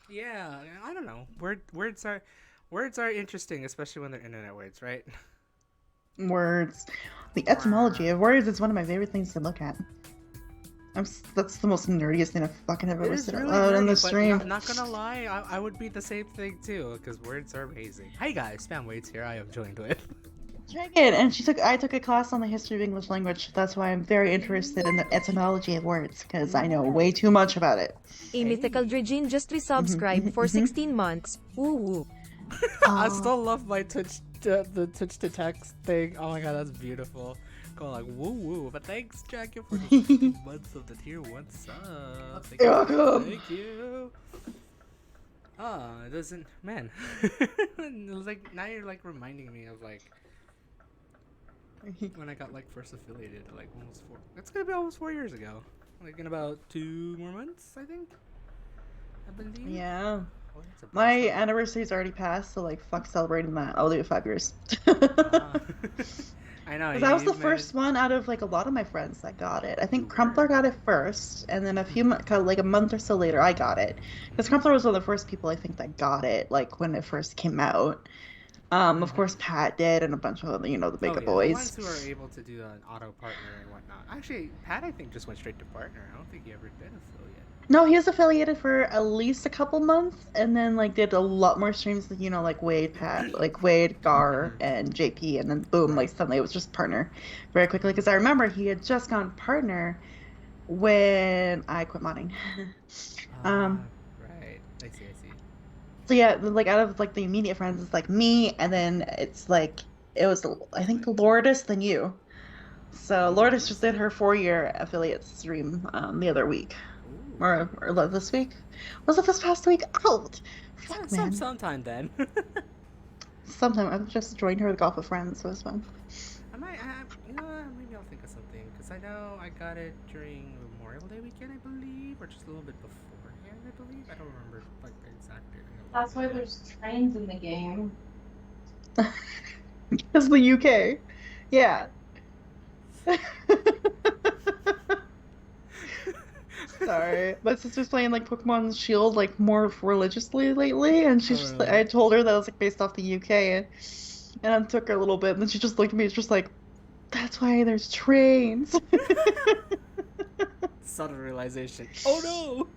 Yeah, I don't know. Words are interesting, especially when they're internet words, right? Words. The etymology of words is one of my favorite things to look at. That's the most nerdiest thing I fucking have It ever is said out really loud on the nerdy, but stream. not gonna lie, I would be the same thing too, because words are amazing. Hi guys, Spam Waits here. I am joined with. Dragon, and I took a class on the history of English language. That's why I'm very interested in the etymology of words, because I know way too much about it. Hey, AmythicalDragyn just resubscribed for 16 months. Woo woo. I Oh, still love my Twitch, the Twitch to text thing. Oh my god, that's beautiful. Go like woo woo. But thanks, Jackie, for the 16 months of the tier 1 sub. Thank you're you, welcome. thank you. Ah, it doesn't, man. It was like now you're like reminding me of like when I got like first affiliated, like almost 4. It's gonna be almost 4 years ago. Like in about 2 more months, I think. I believe. Yeah. Oh, that's a My blessing. anniversary's already passed, so like fuck celebrating that. I'll do it 5 years. Ah, I know Because I was the you managed. first one out of like a lot of my friends that got it. I You think were. Crumpler got it first, and then Mm-hmm. like a month or so later, I got it. Because Mm-hmm. Crumpler was one of the first people I think that got it, like when it first came out. Of Mm-hmm. course, Pat did, and a bunch of other, the Oh bigger yeah, the boys. ones who are able to do an auto partner and whatnot. Actually, Pat I think just went straight to partner. I don't think he ever did affiliate. No, he was affiliated for at least a couple months, and then like did a lot more streams, like Wade, Pat, like Wade, Gar, Mm-hmm. and JP, and then boom, like Right. suddenly it was just partner very quickly. Because I Mm. remember he had just gone partner when I quit modding. Ah, um, right. I see. I see. so yeah, like out of like the immediate friends, it's like me, and then it's like it was I think Lourdes, then you. So Lourdes just Lourdes? did her 4 year affiliate stream the other week, Ooh. or this week. Was it this past week? Out. Fuck, man. Sometime then. Sometime I've just joined her golf with friends, so it's fun. I might. You know what? Maybe I'll think of something because I know I got it during Memorial Day weekend, I believe, or just a little bit beforehand, I believe. I don't remember like the exact date. I gotta look That's why again. there's trains in the game. It's the UK. Yeah. Sorry, my sister's playing like Pokemon Shield like more religiously lately, and Oh she's just like, really? I told her that it was like based off the UK, and it took her a little bit, and then she just looked at me, it's just like, that's why there's trains. Sudden realization. Oh no!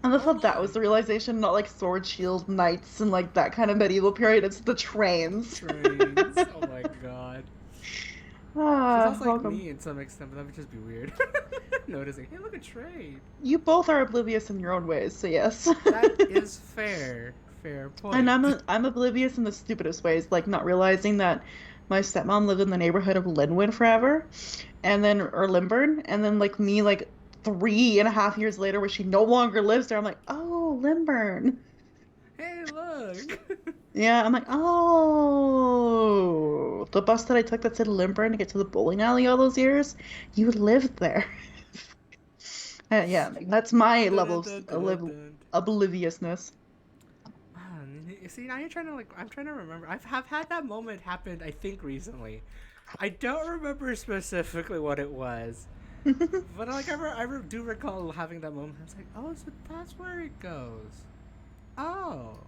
And I Oh thought that was no! the realization, not like sword, shield, knights, and like that kind of medieval period. It's the trains. Trains. Oh my god. She Ah, sounds like welcome. me in some extent, but that would just be weird. Noticing, hey, look, a train. You both are oblivious in your own ways, so yes. That is fair. Fair And point. I'm oblivious in the stupidest ways, like not realizing that my stepmom lived in the neighborhood of Linwood forever, and then or Limburn, and then like me like 3.5 years later, where she no longer lives there, I'm like, oh, Limburn. Hey, look. Yeah, I'm like, oh, the bus that I took that said Limburn to get to the bowling alley all those years, you lived there. Yeah, like, that's my Dun, dun, level of dun, dun, dun. obliviousness. You see, now you're trying to like. I'm trying to remember. Have had that moment happen. I think recently. I don't remember specifically what it was, but like do recall having that moment. I was like, oh, so that's where it goes. Oh,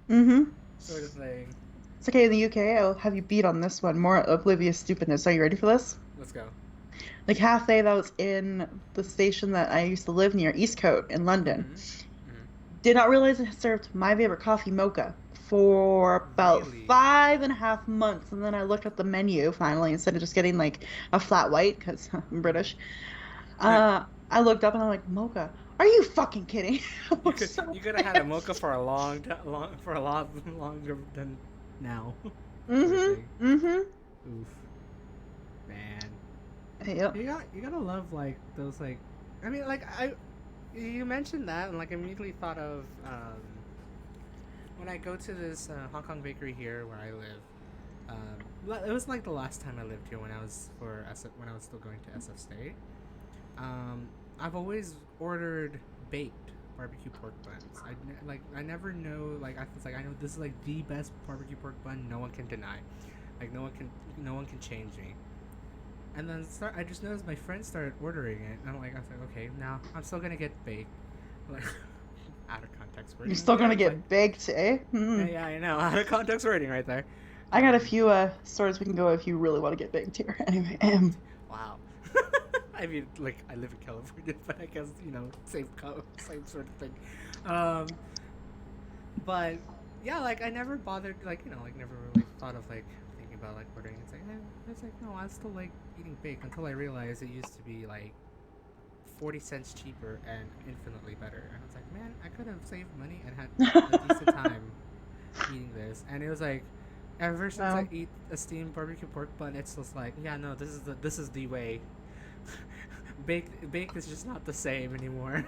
Mm-hmm. sort of thing. It's okay in the UK. I'll have you beat on this one. More oblivious stupidness. Are you ready for this? Let's go. The cafe that was in the station that I used to live near, Eastcote in London, Mm-hmm. Mm-hmm. did not realize it served my favorite coffee, mocha, for about Really? 5.5 months. And then I looked at the menu finally instead of just getting like a flat white because I'm British. I looked up and I'm like, mocha. Are you fucking kidding? I You was could so you could have had a mocha pissed. for a long for a lot longer than now, sort of thing. Mm-hmm. Mm-hmm. Oof, man. Yep. You gotta love like those like, I mean like you mentioned that and like I immediately thought of when I go to this Hong Kong bakery here where I live. It was like the last time I lived here when I was when I was still going to SF State. I've always ordered baked barbecue pork buns. I never know like I was like I know this is like the best barbecue pork bun no one can deny. Like no one can change me. And then I just noticed my friends started ordering it, and I was like, okay, now I'm still gonna get baked. Like, out of context wording. You're still gonna again, get baked, eh? but, yeah, I know. Out of context wording right there. I got a few stories we can go if you really want to get baked here. Anyway, Wow. I mean, like, I live in California, but I guess, same sort of thing. But yeah, like I never bothered, like never really thought of like thinking about like ordering. It's like no, I still like eating bake until I realized it used to be like 40 cents cheaper and infinitely better. And I was like, man, I could have saved money and had a decent time eating this. And it was like, ever since I eat a steamed barbecue pork bun, it's just like, yeah, no, this is the way. Baked is just not the same anymore.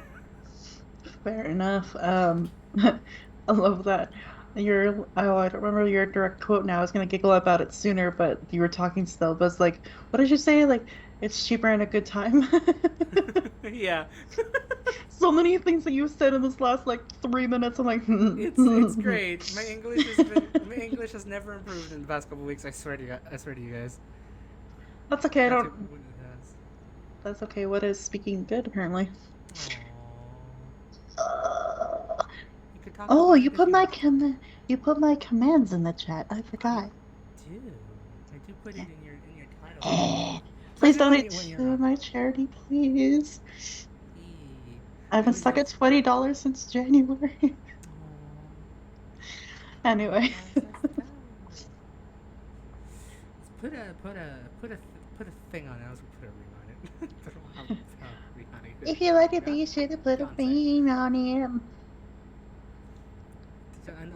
fair enough. I love that. I don't remember your direct quote now. I was gonna giggle about it sooner, but you were talking still. But it's like, what did you say? Like, it's cheaper and a good time. Yeah. So many things that you said in this last like 3 minutes. I'm like, it's great. My English has never improved in the past couple weeks. I swear to you guys. That's okay. That's what it has. That's okay. What is speaking good apparently? Oh, you put my commands in the chat. I forgot. I do put it in your title. Please donate to my charity, please. I've been stuck at $20 since January. Anyway. Put a thing on it. I was gonna put a ring on it. I don't have a ring on it. If you like it, then you should have put a ring on it.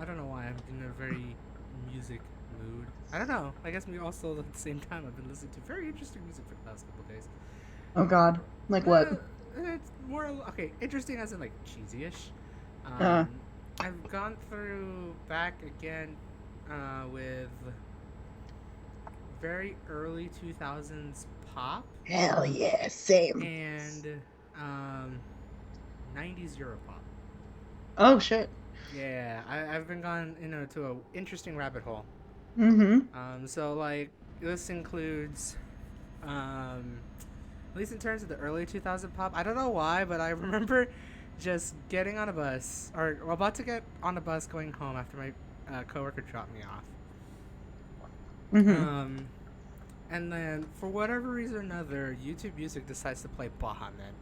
I don't know why I'm in a very music mood. I don't know. I guess we also at the same time I've been listening to very interesting music for the past couple of days. Oh God, like what? It's more okay. Interesting as in like cheesy-ish. I've gone through back again with very early 2000s pop. Hell yeah, same. And 90s Europop. Oh shit. Yeah, I've been gone to a interesting rabbit hole. So like this includes at least in terms of the early 2000 pop. I don't know why, but I remember just getting on a bus or about to get on a bus going home after my coworker dropped me off. And then for whatever reason or another, YouTube Music decides to play Bahamut.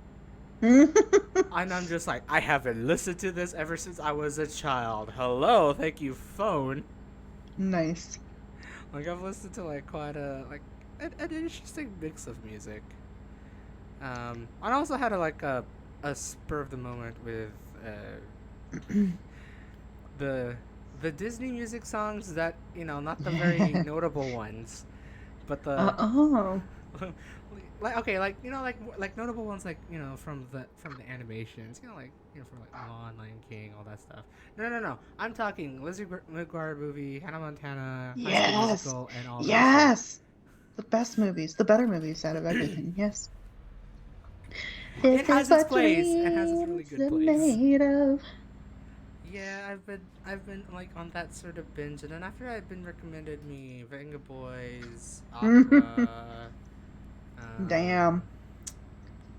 And I'm just like, I haven't listened to this ever since I was a child. Hello, thank you, phone. Nice. Like I've listened to like quite an interesting mix of music. I also had a spur of the moment with the Disney music songs that not the very notable ones, but the like notable ones from the animations, from Mulan, Lion King, all that stuff. No. I'm talking Lizzie McGuire movie, Hannah Montana, High School Musical, and all that. Yes, the best movies, the better movies out of everything. Yes. It has its place. It has its really good place. Yeah, I've been like on that sort of binge, and then after I've been recommended me Venga Boys, Opera, Damn.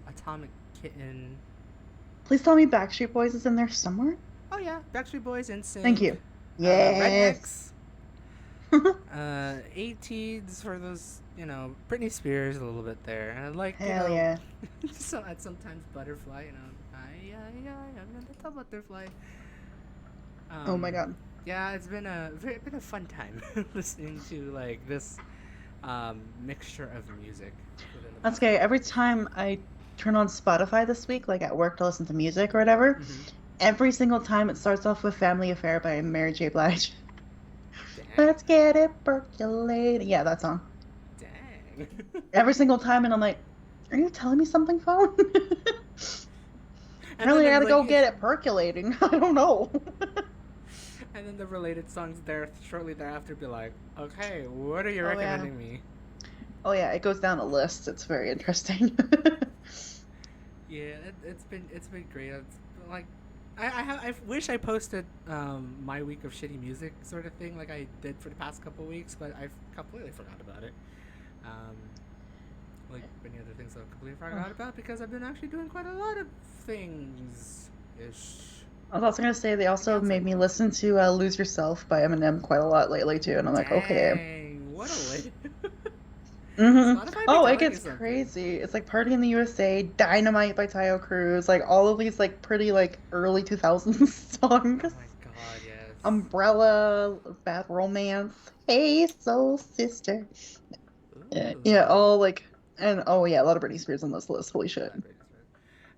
Atomic Kitten. Please tell me Backstreet Boys is in there somewhere. Oh yeah, Backstreet Boys, NSYNC. Thank you. Yes. ATEEZ for those, Britney Spears a little bit there, and like hell yeah. So at sometimes Butterfly, I'm a little butterfly. Oh my God. Yeah, it's been a fun time listening to like this mixture of music. That's okay. Every time I turn on Spotify this week, like at work to listen to music or whatever, every single time it starts off with Family Affair by Mary J. Blige. Let's get it percolated. Yeah, that song. Dang. Every single time, and I'm like, are you telling me something, phone? Apparently I gotta go get it percolating. I don't know. And then the related songs there shortly thereafter be like, okay, what are you recommending me? Oh yeah, it goes down a list. It's very interesting. Yeah, it's been great. It's like I wish I posted my week of shitty music sort of thing like I did for the past couple weeks, but I've completely forgot about it. Like many other things I've completely forgot about because I've been actually doing quite a lot of things. Ish. I was also gonna say they also Sounds made like me listen to "Lose Yourself" by Eminem quite a lot lately too, and I'm like, okay. dang, what a way. Spotify be Oh, it telling you gets something. crazy. It's like "Party in the USA," "Dynamite" by Tayo Cruz, like all of these like pretty like early 2000s songs. Oh my god, yes. Umbrella, Bad Romance, Hey Soul Sister. Yeah, Ooh. all like, and oh yeah, a lot of Britney Spears on this list. Holy shit. That Britney Spears.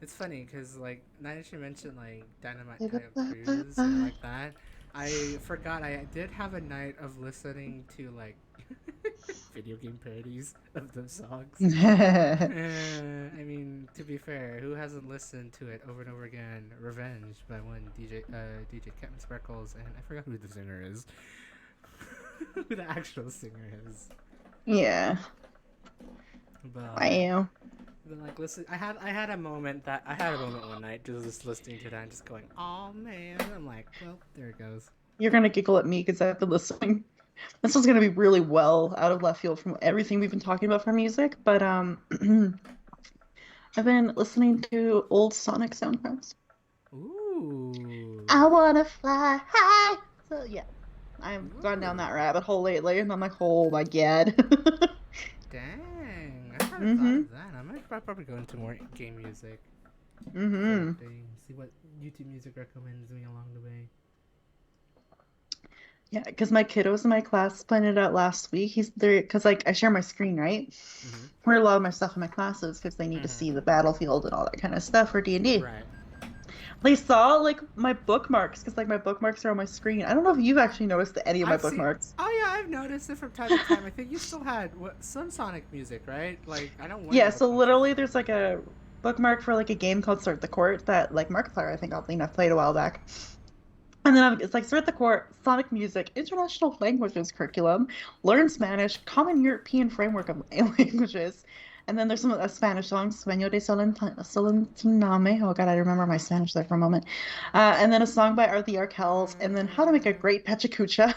It's funny because like now that you mentioned like Dynamite Tayo Cruz and like that, I forgot I did have a night of listening to like video game parodies of those songs. I mean, to be fair, who hasn't listened to it over and over again? Revenge by one DJ Captain Sparkles, and I forgot who the singer is. Who the actual singer is. Yeah, I But am. then like listen, I had a moment one night just listening to that and just going, oh man. I'm like, well, there it goes. You're gonna giggle at me because I've been listening. This one's gonna be really well out of left field from everything we've been talking about for music, but I've been listening to old Sonic soundtracks. Ooh. I wanna fly high. So yeah, I've gone down Ooh. that rabbit hole lately, and I'm like, oh my god. Dang. I hadn't thought Mhm. of that. I might probably go into more game music. Sort of Mhm. thing. See what YouTube music recommends me along the way. Yeah, because my kiddos in my class pointed out last week. He's there because like I share my screen, right? Mm-hmm. Where a lot of my stuff in my classes because they need to Mm-hmm. see the battlefield and all that kind of stuff for D&D. Right. They saw like my bookmarks because like my bookmarks are on my screen. I don't know if you've actually noticed any of my I've seen. bookmarks. Oh yeah, I've noticed it from time to time. I think you still had some Sonic music, right? Like I know one of Yeah, your so bookmarks was literally Sonic there's like music. a bookmark for like a game called Start the Court that like Markiplier I think oddly enough played a while back. And then it's like Start the Court, Sonic Music, International Languages Curriculum, Learn Spanish, Common European Framework of Languages. And then there's some Spanish songs, Sueño de Solentiname. Oh God, I remember my Spanish there for a moment. And then a song by the Arkells, and then How to Make a Great Pechacucha.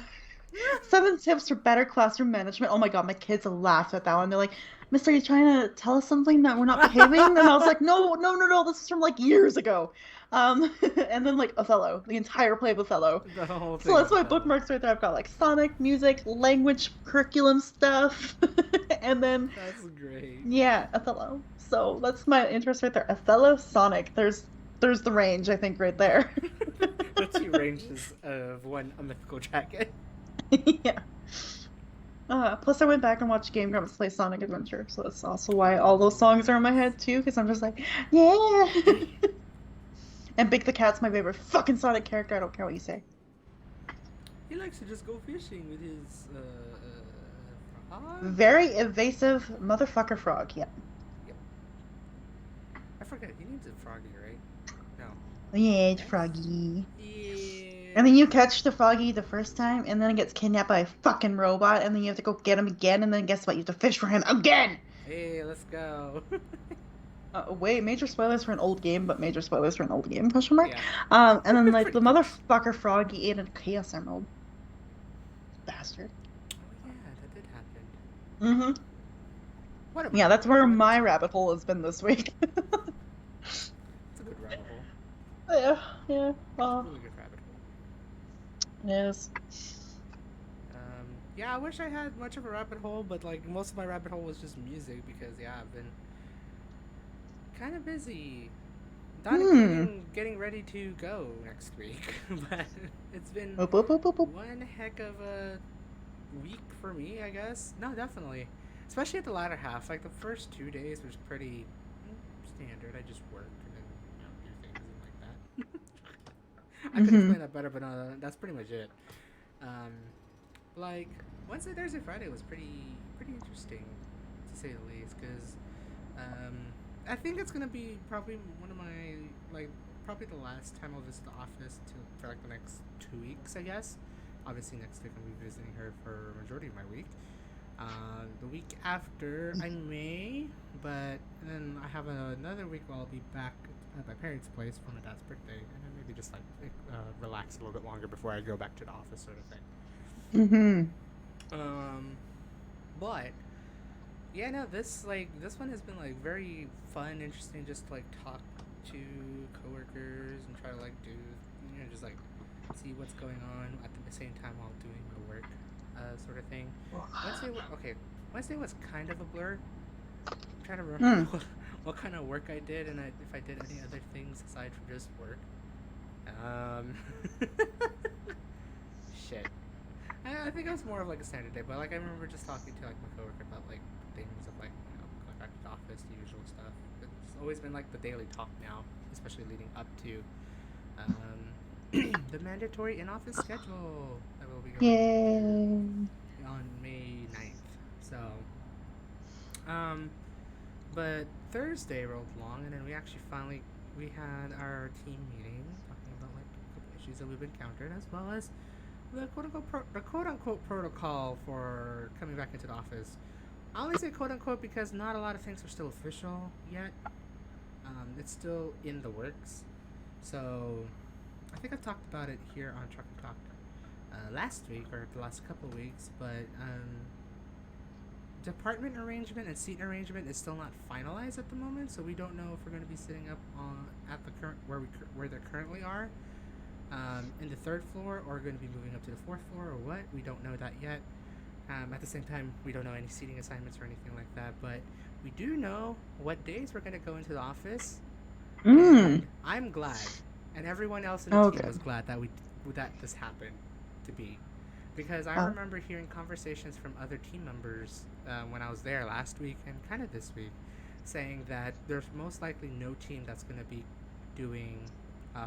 7 tips for better classroom management. Oh my God, my kids laughed at that one. They're like, Miss, are you trying to tell us something that we're not behaving? And I was like, no, no, no, no. This is from like years ago. And then like Othello, the entire play of Othello. The whole So thing that's of my Othello. bookmarks right there. I've got like Sonic, music, language, curriculum stuff, and then That's great. yeah, Othello. So that's my interest right there. Othello, Sonic. There's the range I think right there. The two ranges of one a mythical dragon. Yeah. Plus, I went back and watched Game Grumps play Sonic Adventure, so that's also why all those Ooh, songs are in my nice. head too, because I'm just like, yeah. And Big the Cat's my favorite fucking Sonic character. I don't care what you say. He likes to just go fishing with his frog. Very evasive motherfucker frog. Yeah. Yep. I forget. He needs a froggy, right? No. Yeah, it's Yes. Froggy. Yeah. And then you catch the Froggy the first time, and then it gets kidnapped by a fucking robot, and then you have to go get him again, and then guess what? You have to fish for him again! Hey, let's go. Wait, major spoilers for an old game, but major spoilers for an old game, question mark? Yeah. And then, like, Pretty the much. motherfucker Froggy ate a Chaos Emerald. Bastard. Oh yeah, that did happen. Mm-hmm. What a Yeah, that's where what a my time. rabbit hole has been this week. It's a good rabbit hole. Yeah, yeah. Really good rabbit hole. Yes. Yeah, I wish I had much of a rabbit hole, but like most of my rabbit hole was just music because yeah, I've been kind of busy. Not including getting ready to go next week, but it's been Boop, boop, boop, boop, boop. one heck of a week for me, I guess. No, definitely, especially at the latter half. Like the first 2 days was pretty standard. I just worked and then do things and like that. I could explain that better, but no, that's pretty much it. Um, like Wednesday, Thursday, Friday was pretty interesting to say the least, because I think it's gonna be probably one of my probably the last time I'll visit the office for like the next 2 weeks, I guess. Obviously, next week I'll be visiting her for a majority of my week. The week after I may, but then I have another week where I'll be back at my parents' place for my dad's birthday, and then maybe just like relax a little bit longer before I go back to the office, sort of thing. Mm-hmm. But yeah, no, this one has been like very fun, interesting, just to like talk to coworkers and try like do, just like see what's going on at the same time while doing my work, sort of thing. Okay, Wednesday was kind of a blur. I'm trying to remember Hmm. what kind of work I did, and if I did any other things aside from just work. Um, shit. I think it was more of like a standard day, but like I remember just talking to like my coworker about like things of like going back to the office, the usual stuff. It's always been like the daily talk now, especially leading up to the mandatory in-office schedule that we'll be going into Yay. on May 9th. So, um, but Thursday rolled along, and then we had our team meeting talking about like a couple issues that we've encountered, as well as the quote unquote protocol for coming back into the office. I only say quote unquote because not a lot of things are still official yet. It's still in the works. So I think I've talked about it here on Truck and Talk last week or the last couple of weeks, but department arrangement and seat arrangement is still not finalized at the moment. So we don't know if we're going to be sitting up on at the current where they currently are in the third floor, or going to be moving up to the fourth floor, or what. We don't know that yet. At the same time, we don't know any seating assignments or anything like that, but we do know what days we're going to go into the office. And I'm glad, and everyone else in the team was glad that this happened to be, because I remember hearing conversations from other team members when I was there last week and kind of this week, saying that there's most likely no team that's going to be doing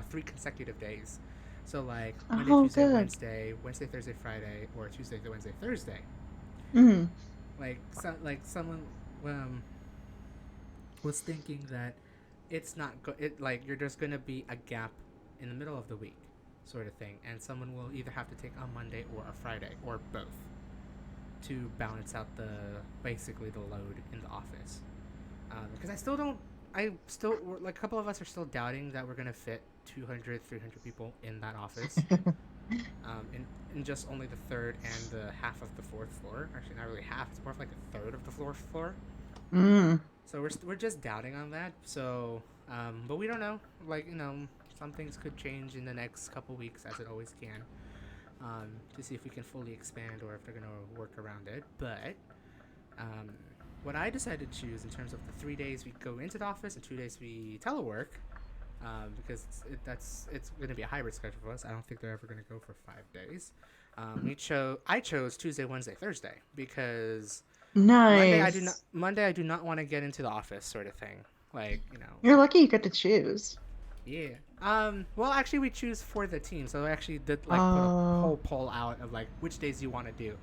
3 consecutive days. So like Monday, Tuesday, Wednesday, Thursday, Friday, or Tuesday, Wednesday, Thursday. Like someone was thinking that it's not like you're just gonna be a gap in the middle of the week, sort of thing, and someone will either have to take a Monday or a Friday or both to balance out basically the load in the office. Because like a couple of us are still doubting that we're gonna fit 200, 300 people in that office. In just only the third and the half of the fourth floor. Actually, not really half. It's more of like a third of the fourth floor. So we're just doubting on that. So, but we don't know. Like, some things could change in the next couple weeks, as it always can. To see if we can fully expand or if they're gonna work around it. But what I decided to choose in terms of the 3 days we go into the office and 2 days we telework, because it's going to be a hybrid schedule for us. I don't think they're ever going to go for 5 days. I chose Tuesday, Wednesday, Thursday because Monday I do not want to get into the office, sort of thing. Like, You're lucky you get to choose. Yeah. Well, actually, we choose for the team, so I actually did put a whole poll out of like which days you want to do,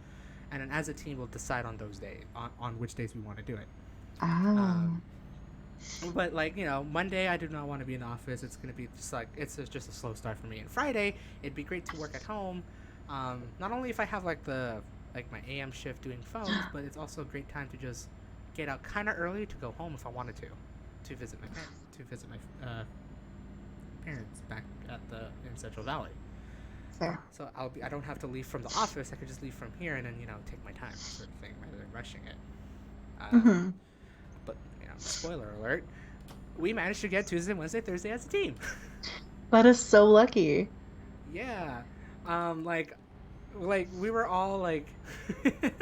and then as a team we'll decide on those days on which days we want to do it. But like, Monday I do not want to be in the office. It's gonna be just a slow start for me. And Friday it'd be great to work at home. Not only if I have like my AM shift doing phones, but it's also a great time to just get out kind of early to go home if I wanted to visit my parents back in Central Valley. Fair. So I don't have to leave from the office. I could just leave from here and then take my time, sort of thing, rather than rushing it. But spoiler alert, we managed to get Tuesday, Wednesday, Thursday as a team. That is so lucky. Yeah. Like we were all like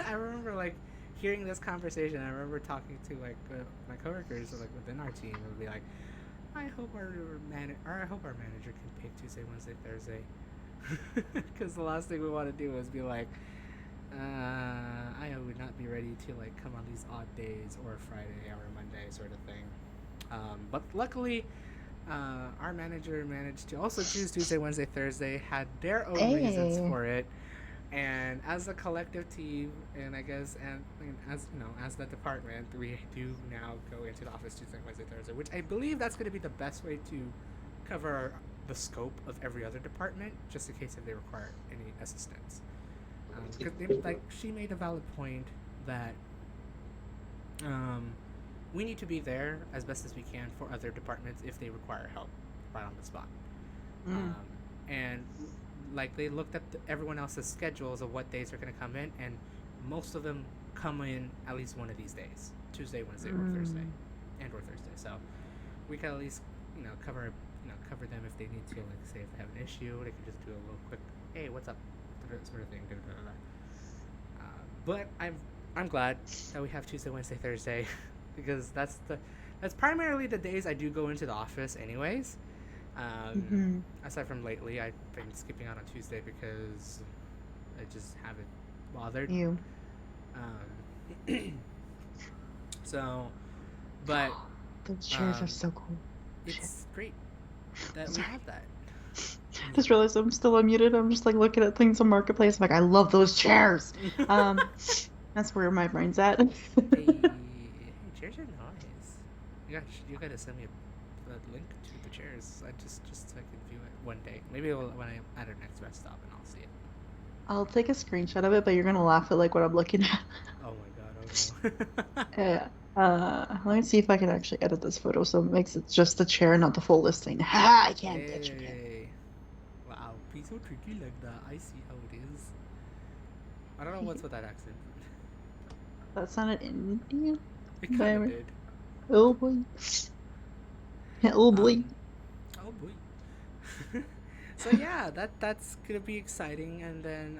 I remember like hearing this conversation. I remember talking to my coworkers like within our team. It would be like, I hope our manager can pick Tuesday, Wednesday, Thursday, because the last thing we want to do is be like, I would not be ready to like come on these odd days or Friday or Monday, sort of thing. But luckily, our manager managed to also choose Tuesday, Wednesday, Thursday. Had their own reasons for it, and as a collective team, and I guess, and as the department, we do now go into the office Tuesday, Wednesday, Thursday, which I believe that's going to be the best way to cover the scope of every other department, just in case if they require any assistance. Because she made a valid point that we need to be there as best as we can for other departments if they require help right on the spot. And like they looked at everyone else's schedules of what days are going to come in, and most of them come in at least one of these days, Tuesday, Wednesday, or Thursday, and or Thursday. So we can at least cover cover them if they need to. Like, say if they have an issue, they can just do a little quick, hey, what's up, sort of thing. But I'm glad that we have Tuesday, Wednesday, Thursday, because that's primarily the days I do go into the office, anyways. Aside from lately, I've been skipping out on Tuesday because I just haven't bothered. You. So, but The chairs are so cool. it's great that we have that. Just realized I'm still unmuted. I'm just like looking at things on Marketplace. I'm like, I love those chairs. That's where my brain's at. Hey, chairs are nice. You gotta send me a link to the chairs. I just so I can view it one day. Maybe when I'm at our next rest stop and I'll see it. I'll take a screenshot of it, but you're gonna laugh at like what I'm looking at. Oh my god! Oh no. Yeah. Let me see if I can actually edit this photo so it makes it just the chair, not the full listing. Ha! I can't get you. Hey. Wow, be so tricky like that. I see how it is. I don't know what's with that accent. That sounded Indian. It kind of did. Oh boy. Yeah, oh boy. Oh boy. So yeah, that's gonna be exciting, and then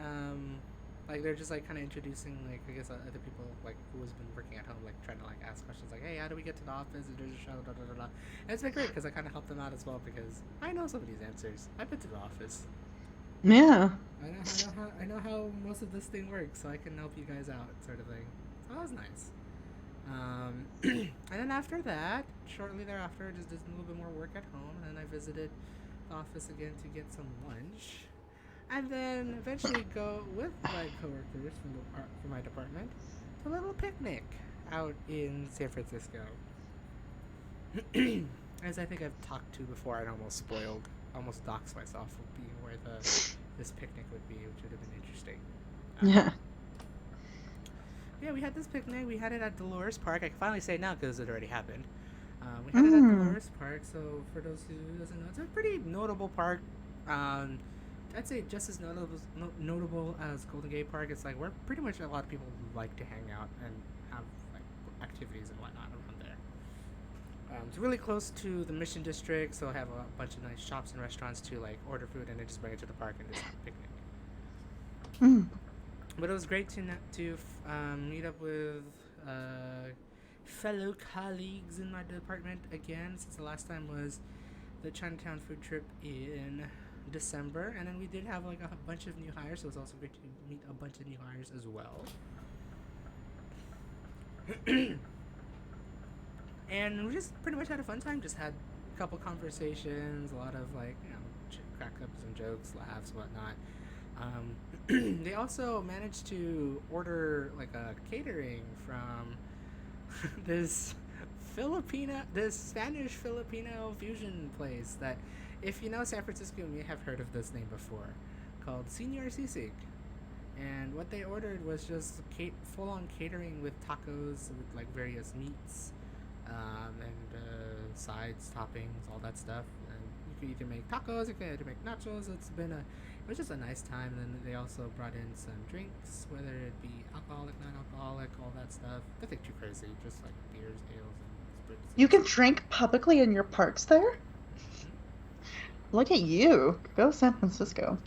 like they're just like kind of introducing like I guess other people like who has been working at home, like trying to like ask questions like, hey, how do we get to the office? And there's a show, da da da da. And it's been great because I kind of help them out as well because I know some of these answers. I've been to the office. Yeah. I know how most of this thing works, so I can help you guys out, sort of thing. So that was nice. And then after that, shortly thereafter, just did a little bit more work at home, and then I visited the office again to get some lunch, and then eventually go with my coworkers from my department to a little picnic out in San Francisco. As I think I've talked to before, I almost doxed myself of being where this picnic would be, which would have been interesting. Yeah. Yeah, we had this picnic. We had it at Dolores Park. I can finally say now because it already happened. We had it at Dolores Park. So for those who doesn't know, it's a pretty notable park. I'd say just as notable as Golden Gate Park. It's like where pretty much a lot of people like to hang out and have like activities and whatnot around there. It's really close to the Mission District, so I have a bunch of nice shops and restaurants to like order food and then just bring it to the park and just have a picnic. But it was great to meet up with fellow colleagues in my department again, since the last time was the Chinatown food trip in December, and then we did have like a bunch of new hires, so it was also great to meet a bunch of new hires as well. And we just pretty much had a fun time, just had a couple conversations, a lot of like, you know, crack up some jokes, laughs, whatnot. They also managed to order like a catering from this Spanish Filipino fusion place that, if you know San Francisco, you may have heard of this name before, called Señor Sisig. And what they ordered was just full-on catering with tacos with like various meats, and sides, toppings, all that stuff. And you could either make tacos, you could either make nachos. It was just a nice time. And then they also brought in some drinks, whether it be alcoholic, non-alcoholic, all that stuff. Nothing too crazy, just like beers, ales, and spirits. You can drink publicly in your parks there? Look at you. Go San Francisco.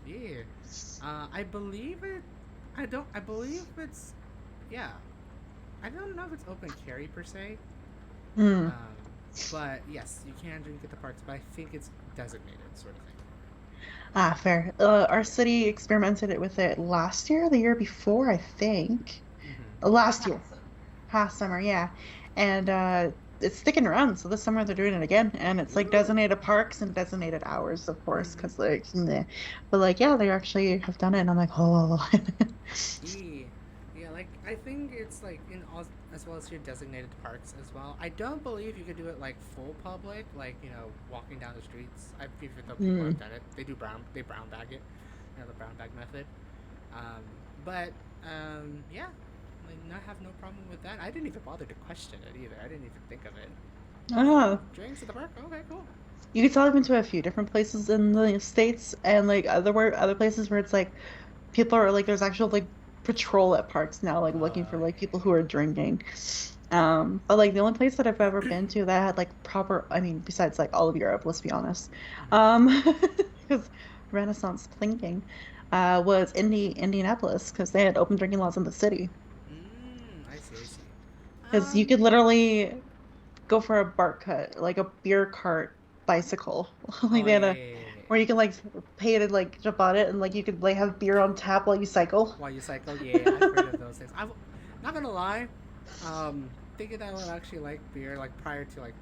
Yeah. I believe it's, yeah. I don't know if it's open carry per se. But yes, you can drink at the parks, but I think it's designated, sort of thing. Ah, fair. Our city experimented with it last year, the year before, I think. Last year. Past summer, yeah. And it's sticking around, so this summer they're doing it again, and it's like designated parks and designated hours, of course, because like, but like, yeah, they actually have done it, and I'm like, oh. Yeah, like I think it's like in all, as well as your designated parks as well. I don't believe you could do it like full public, like, you know, walking down the streets. I even though people have done it, they brown bag it, you know, the brown bag method. Yeah. I have no problem with that. I didn't even bother to question it either. I didn't even think of it. Oh. Drinks at the park? Okay, cool. You can tell I've been to a few different places in the States, and like other places where it's like people are like, there's actual like patrol at parks now, like looking for like people who are drinking. But like the only place that I've ever been to that had like proper, I mean, besides like all of Europe, let's be honest, Mhm. um, because Renaissance thinking, was Indianapolis because they had open drinking laws in the city. I see, I see. Because you could Um, literally go for a BART cut, like a beer cart bicycle. Like oh they had yeah, a yeah, yeah, yeah, where yeah. you can like pay to like jump on it and like you could like have beer on tap while you cycle. While you cycle, yeah, I've heard of those things. I've not gonna lie, thinking that I would actually like beer, like prior to like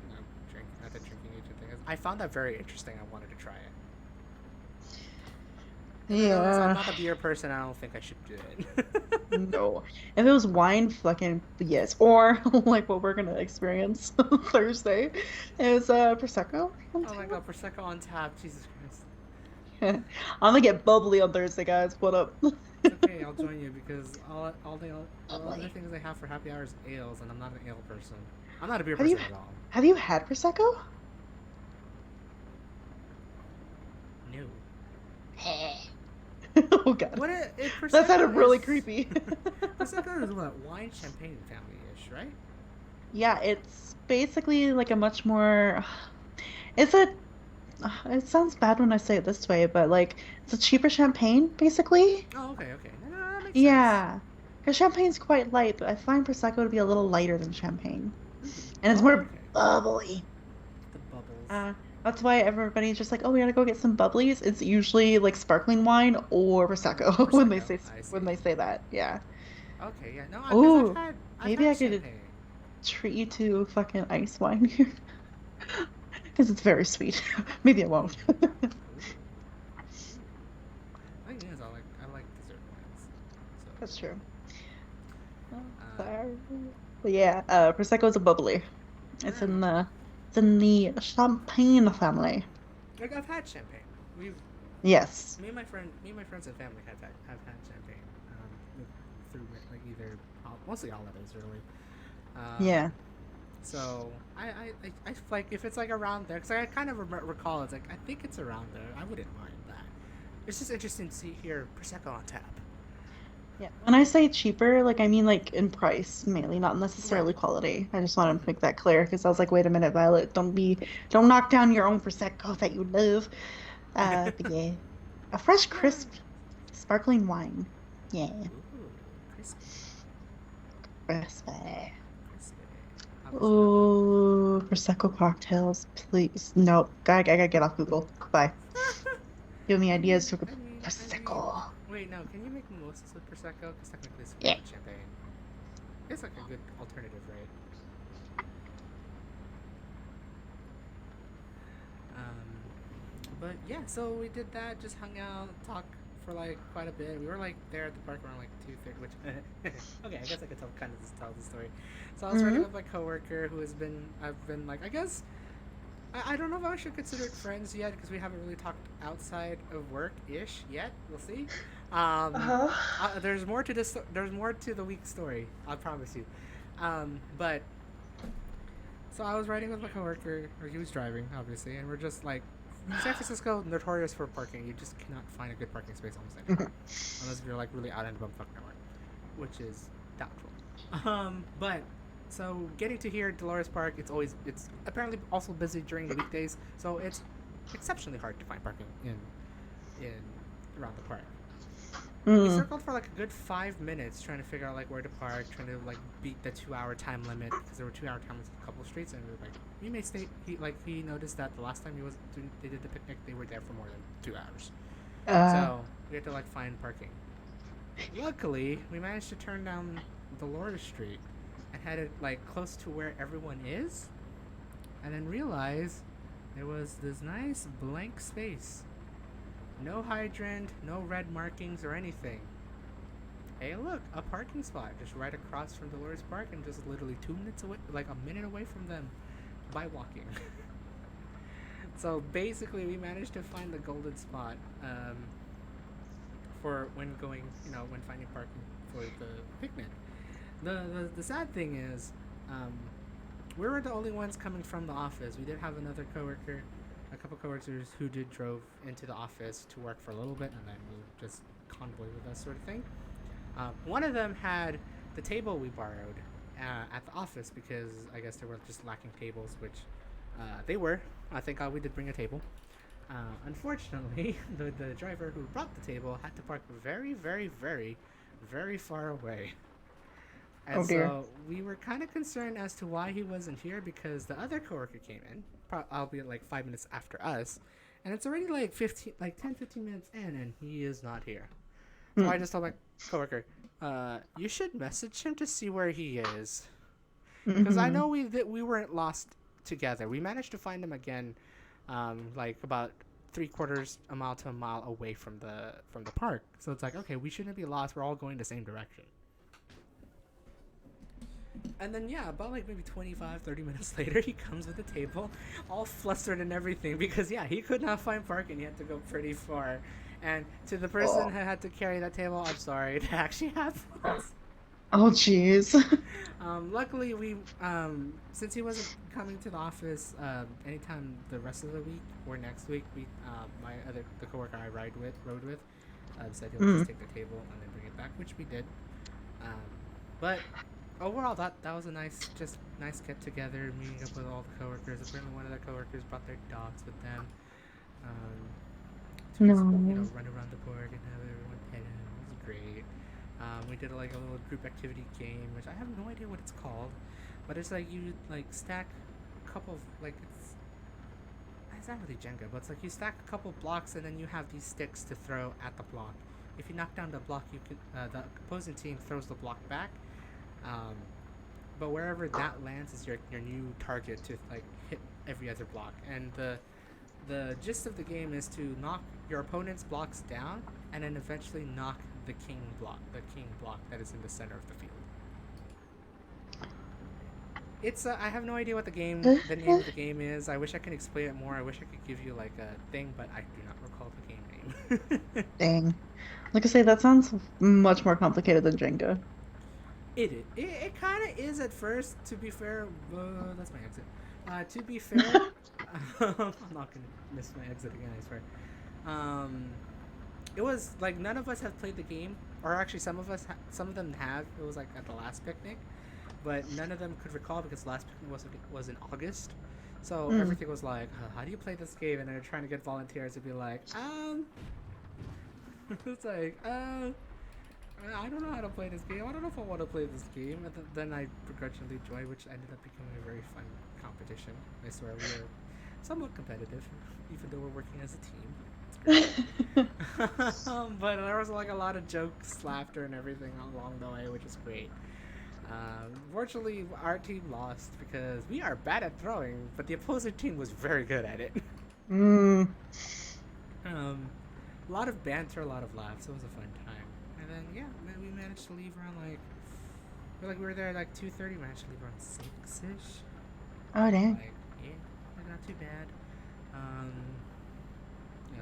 drink at the drinking age and things. I found that very interesting. I wanted to try it. Nevertheless, I'm Yeah. not a beer person. I don't think I should do it. No. If it was wine, fucking yes. Or like what we're gonna experience Thursday is Prosecco on Oh my tap. god, prosecco on tap, Jesus Christ! I'm gonna get bubbly on Thursday, guys. What up? It's okay, I'll join you because all other Bubbly. things they have for happy hour is ales, and I'm not an ale person. I'm not a beer Have you person at all. have you had Prosecco? No. Oh God. What it That sounded prosecco really is? creepy. Prosecco is what wine champagne family ish, right? Yeah, it's basically like a much more it's a it sounds bad when I say it this way, but like it's a cheaper champagne, basically. Oh, okay, okay. No, no, that makes sense. Yeah. Because champagne's quite light, but I find Prosecco to be a little lighter than champagne. And it's Oh, more okay. bubbly. The bubbles. Uh, that's why everybody's just like, oh, we gotta go get some bubblies. It's usually like sparkling wine or Prosecco Prosecco. I when see. they say that. Yeah. Okay, yeah. No, because Oh, I've maybe had I could champagne. treat you to fucking ice wine here. Because it's very sweet. Maybe I won't. Ooh. Ooh. I think it is. I like dessert wines. So, That's true. Oh, um, sorry. But yeah, Prosecco is a bubbly. It's fair in enough. the champagne family. Like I've had champagne. We've Yes. me and my friends and family have had champagne. With, through like either mostly holidays really. Yeah. So I like if it's like around there because I kind of recall it's like I think it's around there. I wouldn't mind that. It's just interesting to see here prosecco on tap. Yeah. When I say cheaper, like I mean like in price mainly, not Right. necessarily quality. I just wanted to Mm-hmm. make that clear because I was like, wait a minute, Violet, don't knock down your own Prosecco that you love. But yeah. A fresh, Yeah. crisp, sparkling wine. Yeah. Ooh, crispy, Crispy. crispy. Obviously not like. Oh, Prosecco cocktails, please. No, I gotta get off Google. Bye. Give me I mean, ideas for I mean, I mean. Prosecco. Wait, no. Can you make mimosas with prosecco? Because technically it's made Yeah. with champagne. It's like a good alternative, right? But yeah, so we did that. Just hung out, talked for like quite a bit. We were like there at the park around like 2:30. Which okay, I guess I could kind of just tell the story. So I was riding Mm-hmm. with my coworker who has been I've been like I guess I don't know if I should consider it friends yet because we haven't really talked outside of work ish yet. We'll see. Um, Uh-huh. there's more to this. There's more to the week story. I promise you. But so I was riding with my coworker, or he was driving, obviously, and we're just like, San Francisco notorious for parking. You just cannot find a good parking space almost anywhere, unless you're like really out in the bumfuck nowhere, which is doubtful. But so getting to here, Dolores Park, it's apparently also busy during the weekdays, so it's exceptionally hard to find parking in around the park. We Mm. circled for like a good 5 minutes trying to figure out like where to park, trying to like beat the 2 hour time limit because there were 2 hour time limits in a couple of streets, and we were like, we may stay. He noticed that the last time they did the picnic, they were there for more than 2 hours, Uh, so we had to like find parking. Luckily, we managed to turn down Dolores Street and headed like close to where everyone is, and then realized there was this nice blank space. No hydrant, no red markings or anything. Hey, look, a parking spot just right across from Dolores Park and just literally 2 minutes away, like a minute away from them by walking. So basically, we managed to find the golden spot for when going, when finding parking for the picnic. The sad thing is, um, we were the only ones coming from the office. We did have another coworker, a couple coworkers who did drove into the office to work for a little bit, and then we just convoy with us, sort of thing. One of them had the table we borrowed, at the office because I guess they were just lacking tables, which they were. I think we did bring a table. Unfortunately, the driver who brought the table had to park very, very, very, very far away. And Oh dear. so we were kind of concerned as to why he wasn't here because the other coworker came in, albeit like 5 minutes after us, and it's already like 10, 15 minutes in, and he is not here. So I just told my coworker, you should message him to see where he is, because I know we weren't lost together. We managed to find him again, like about 3/4 a mile to a mile away from the park. So it's like, okay, we shouldn't be lost. We're all going the same direction. And then, yeah, about like maybe 25, 30 minutes later, he comes with the table, all flustered and everything, because, yeah, he could not find parking. He had to go pretty far. And to the person who had to carry that table, I'm sorry, it actually happened. Oh, jeez. Luckily, since he wasn't coming to the office anytime the rest of the week or next week, the coworker I rode with, said he'll just take the table and then bring it back, which we did. But overall, that was a nice get together, meeting up with all the coworkers. Apparently, one of the coworkers brought their dogs with them. To just, run around the park and have everyone pet him. It was great. We did like a little group activity game, which I have no idea what it's called, but it's like you like stack a couple of it's not really Jenga, but it's like you stack a couple blocks and then you have these sticks to throw at the block. If you knock down the block, you can the opposing team throws the block back. But wherever that lands is your new target to like hit every other block. And the gist of the game is to knock your opponent's blocks down and then eventually knock the king block that is in the center of the field. It's I have no idea what the name of the game is. I wish I could explain it more. I wish I could give you like a thing, but I do not recall the game name. Dang. Like I say, that sounds much more complicated than Jenga. It kind of is at first. To be fair, that's my exit. To be fair, I'm not gonna miss my exit again. I swear. It was like none of us have played the game, or actually some of them have. It was like at the last picnic, but none of them could recall because the last picnic was in August. So everything was like, how do you play this game? And they're trying to get volunteers to be like, it's like, I don't know how to play this game. I don't know if I want to play this game. And then I begrudgingly joined, which ended up becoming a very fun competition. I swear we were somewhat competitive, even though we're working as a team. But there was like a lot of jokes, laughter, and everything along the way, which is great. Fortunately, our team lost because we are bad at throwing, but the opposing team was very good at it. A lot of banter, a lot of laughs. It was a fun time. And then we managed to leave around we were there at like 2:30. Managed to leave around 6ish. Oh dang. Not too bad.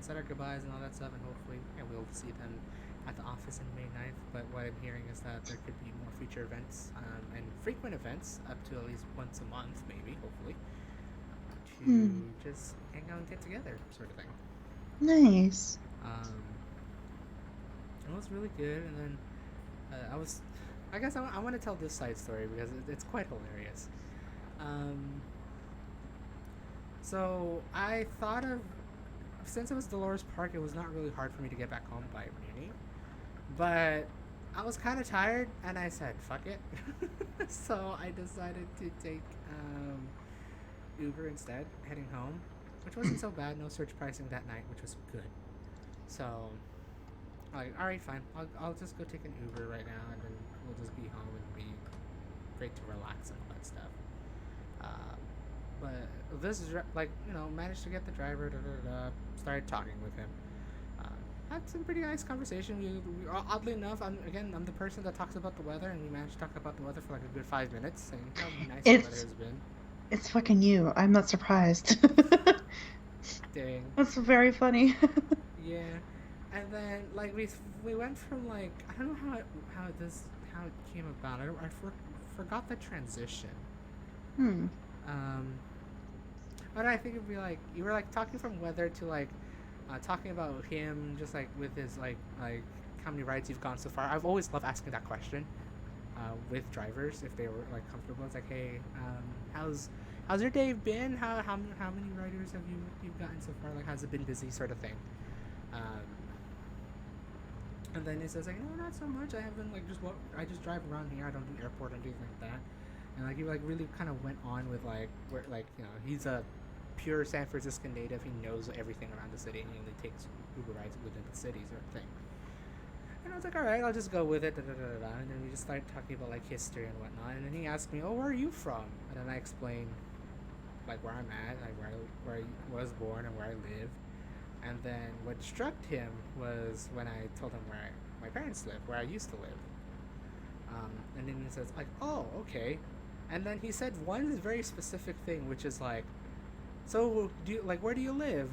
Said our goodbyes and all that stuff, and hopefully we'll see them at the office on May 9th. But what I'm hearing is that there could be more future events and frequent events up to at least once a month, maybe, hopefully, to just hang out and get together, sort of thing. Nice. It was really good, and then I guess I want to tell this side story because it's quite hilarious. So I thought of, since it was Dolores Park, it was not really hard for me to get back home by Rooney, but I was kind of tired, and I said, fuck it. So I decided to take Uber instead, heading home, which wasn't so bad. No surge pricing that night, which was good. So like, alright, fine, I'll just go take an Uber right now, and then we'll just be home and be great to relax and all that stuff. But this is managed to get the driver, started talking with him. Had some pretty nice conversation. We oddly enough, I'm the person that talks about the weather, and we managed to talk about the weather for like a good 5 minutes, saying how nice the weather has been. It's fucking you. I'm not surprised. Dang. That's very funny. Yeah, and then like we went from like, I don't know how it came about. I forgot the transition. But I think it'd be like you were like talking from weather to like talking about him, just like with his like how many rides you've gone so far. I've always loved asking that question. with drivers if they were like comfortable. It's like, hey, how's your day been? How many riders have you've gotten so far? Like, has it been busy, sort of thing. Um, and then he says like, no, not so much. I haven't like I just drive around here. I don't do airport or anything like that. And like he like really kind of went on with like where like he's a pure San Francisco native. He knows everything around the city. And he only takes Uber rides within the city sort of thing. And I was like, all right, I'll just go with it. Da, da, da, da. And then we just started talking about like history and whatnot. And then he asked me, oh, where are you from? And then I explained like where I'm at, like where I was born and where I live. And then what struck him was when I told him where my parents live, where I used to live. And then he says like, oh, okay. And then he said one very specific thing, which is like, so do you, like, where do you live?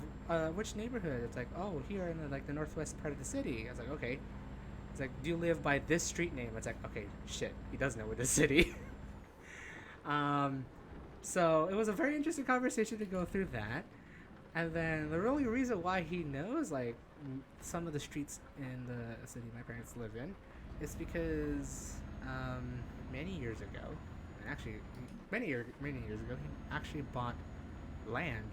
Which neighborhood? It's like, oh, here in the northwest part of the city. I was like, okay. It's like, do you live by this street name? It's like, okay, shit, he does know with the city. So it was a very interesting conversation to go through that. And then the only reason why he knows like some of the streets in the city my parents live in is because many years ago, and actually many years ago, he actually bought land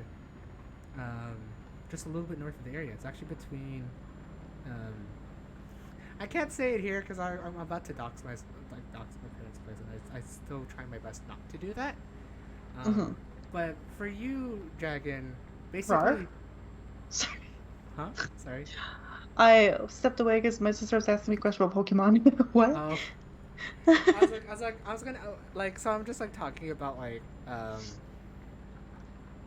just a little bit north of the area. It's actually between I can't say it here because I'm about to dox my parents' place, and I still try my best not to do that. But for you, Dragon, basically, Rar? Sorry. huh? Sorry. I stepped away because my sister was asking me a question about Pokemon. What? Oh. I was gonna like, so I'm just like talking about like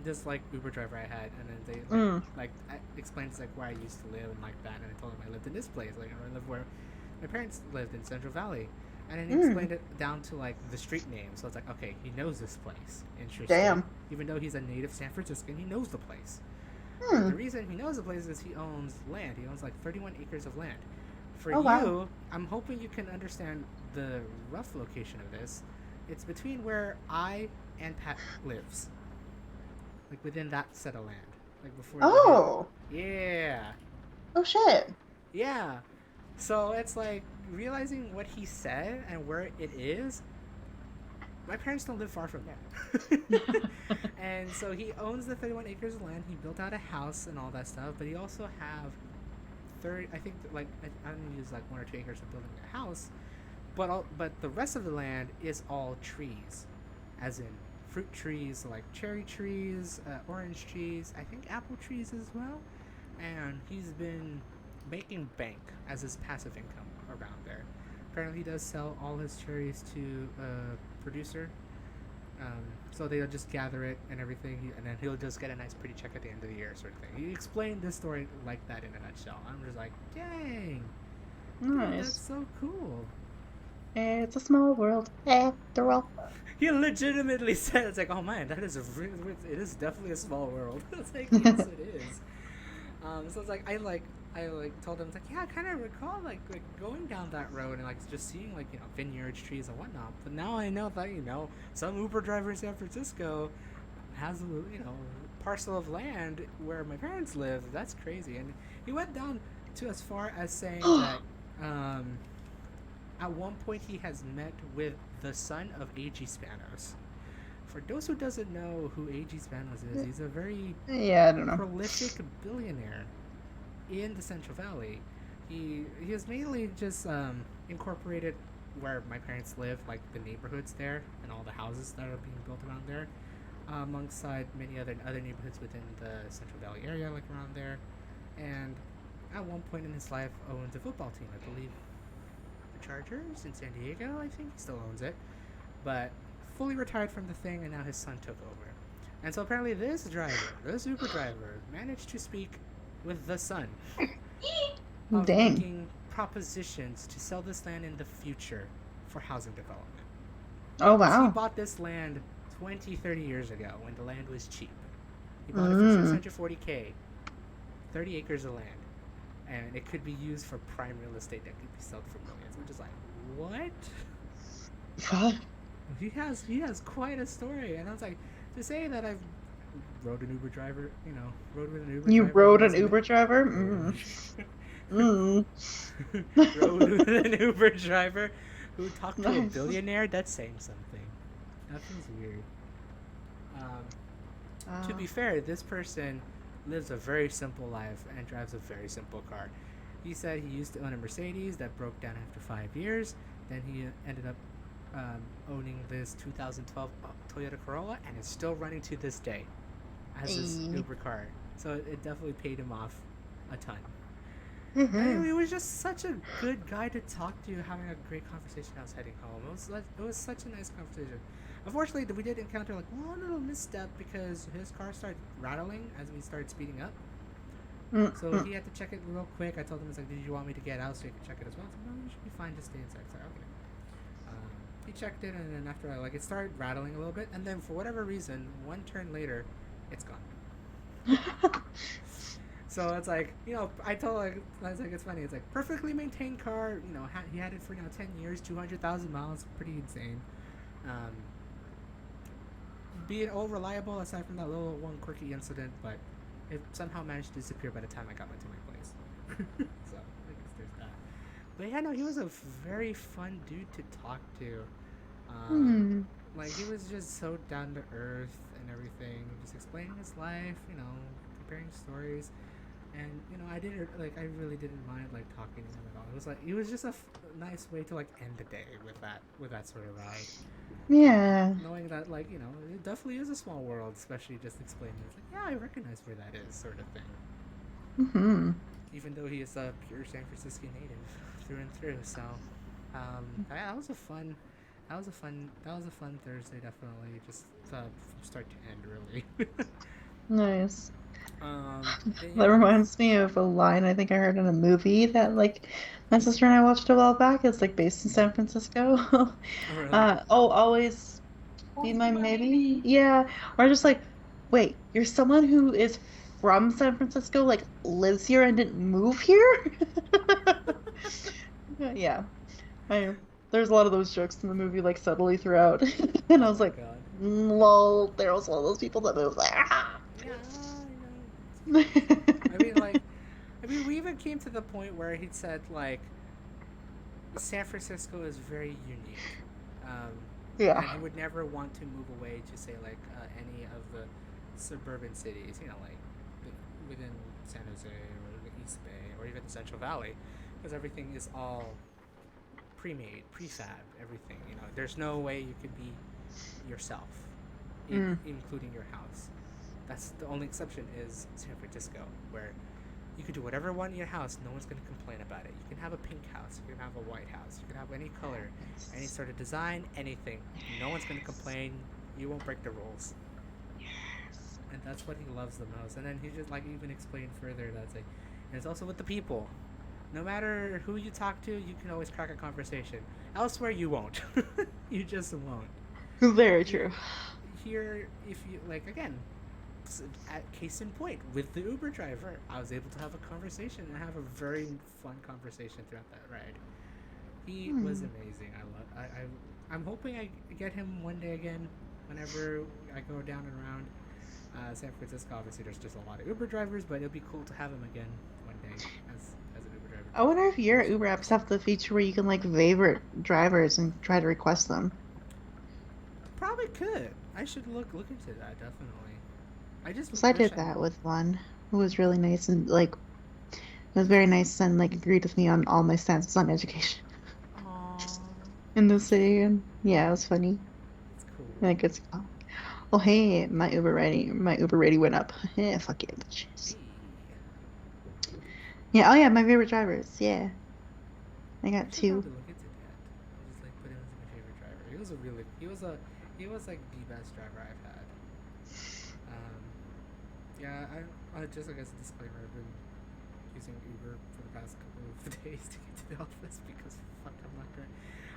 this like Uber driver I had, and then they like I explained like where I used to live and like that, and I told him I lived in this place, like I lived where my parents lived in Central Valley, and then he explained it down to like the street name. So it's like, okay, he knows this place. Interesting. Damn. Even though he's a native San Franciscan, he knows the place. The reason he knows the place is he owns land. He owns like 31 acres of land. For you, wow. I'm hoping you can understand the rough location of this. It's between where I and Pat lives. Like within that set of land. Like before. Oh. Yeah. Oh shit. Yeah. So it's like realizing what he said and where it is. My parents don't live far from there. And so he owns the 31 acres of land. He built out a house and all that stuff, but he also have 30, I think like I don't use like 1 or 2 acres for building a house, but the rest of the land is all trees, as in fruit trees like cherry trees, orange trees, I think apple trees as well. And he's been making bank as his passive income around there. Apparently he does sell all his cherries to a producer, so they'll just gather it and everything, and then he'll just get a nice pretty check at the end of the year, sort of thing. He explained this story like that in a nutshell. I'm just like, dang, Nice. dude, that's so cool. It's a small world after all. He legitimately said, it's like, oh man, that is it is definitely a small world. It's like, yes, it is. So it's like I told him, it's like, yeah, I kind of recall like going down that road and like just seeing like vineyards, trees and whatnot. But now I know that some Uber driver in San Francisco has a parcel of land where my parents live. That's crazy. And he went down to as far as saying that at one point he has met with the son of A.G. Spanos. For those who doesn't know who A.G. Spanos is, he's a very I don't know. prolific billionaire in the Central Valley. He has mainly just incorporated where my parents live, like the neighborhoods there and all the houses that are being built around there, alongside many other neighborhoods within the Central Valley area, like around there. And at one point in his life, owns a football team. I believe the Chargers in San Diego. I think he still owns it, but fully retired from the thing, and now his son took over. And so apparently this Uber driver, managed to speak with the son of Dang. making propositions to sell this land in the future for housing development. Oh 'Cause he wow. bought this land 20-30 years ago when the land was cheap. He bought it for $640K, 30 acres of land, and it could be used for prime real estate that could be sold for millions. We're just like, what? Fuck. He has quite a story. And I was like, to say that I've rode an Uber driver, rode with an Uber You driver. rode an wasn't it? Uber driver? Mmm. Rode with an Uber driver Who talked to a Nice. billionaire? That's saying something. That feels weird. To be fair, this person lives a very simple life and drives a very simple car. He said he used to own a Mercedes that broke down after 5 years. Then he ended up owning this 2012 Toyota Corolla, and it's still running to this day as his Ayy. Uber car. So it definitely paid him off a ton. Mhm. Anyway, he was just such a good guy to talk to, having a great conversation. I was heading home. It was such a nice conversation. Unfortunately, we did encounter like one little misstep because his car started rattling as we started speeding up. So he had to check it real quick. I told him, "Did you want me to get out so you can check it as well?" I said, "No, you should be fine. Just stay inside." So okay. He checked it, and then after it started rattling a little bit, and then for whatever reason, one turn later, it's gone. So it's like, I told I was like, it's funny. It's like perfectly maintained car. He had it for 10 years, 200,000 miles, pretty insane. Being all reliable aside from that little one quirky incident, but it somehow managed to disappear by the time I got to my place. So I guess there's that. But yeah, no, he was a very fun dude to talk to. Like he was just so down to earth and everything, just explaining his life, comparing stories. And I really didn't mind talking to him at all. It was just a nice way to end the day with that sort of ride. Yeah. Knowing that it definitely is a small world, especially just explaining it's like, yeah, I recognize where that is, sort of thing. Mhm. Even though he is a pure San Francisco native through and through. So that was a fun Thursday, definitely, just from start to end, really. Nice. But That reminds me of a line I think I heard in a movie that my sister and I watched a while back. It's based in San Francisco. Oh, really? Always be my maybe. Yeah. Or just wait, you're someone who is from San Francisco, lives here and didn't move here? Yeah. There's a lot of those jokes in the movie subtly throughout. And I was like, God. lol, there was one of those people that moved there. Yeah, I know. We even came to the point where he said San Francisco is very unique, Yeah. and he would never want to move away to say any of the suburban cities, within San Jose or the East Bay or even the Central Valley, because everything is all pre-made, prefab, everything. There's no way you could be yourself, including your house. That's the only exception is San Francisco, where you can do whatever you want in your house. No one's going to complain about it. You can have a pink house. You can have a white house. You can have any color, any sort of design, anything. No one's going to complain. You won't break the rules. Yes. And that's what he loves the most. And then he just even explained further that and it's also with the people. No matter who you talk to, you can always crack a conversation. Elsewhere, you won't. You just won't. Very true. Here, if you again, case in point, with the Uber driver, I was able to have a conversation and have a very fun conversation throughout that ride. He was amazing. I'm hoping I get him one day again whenever I go down and around San Francisco. Obviously, there's just a lot of Uber drivers, but it'll be cool to have him again one day as an Uber driver. I wonder if your Uber apps have the feature where you can favorite drivers and try to request them. Probably could. I should look into that, definitely. I did that with one who was really nice and it was very nice and agreed with me on all my stances on education Aww, in the city, and yeah, it was funny. that's cool. And it's oh hey, my Uber rating went up. Yeah, fuck yeah, bitches. Hey. Yeah, oh yeah, my favorite drivers. Yeah, I got I should two. probably look into that. I just put him as my favorite driver. He was the best driver I've had. Yeah, I just as a disclaimer, I've been using Uber for the past couple of days to get to the office because fuck, I'm not great.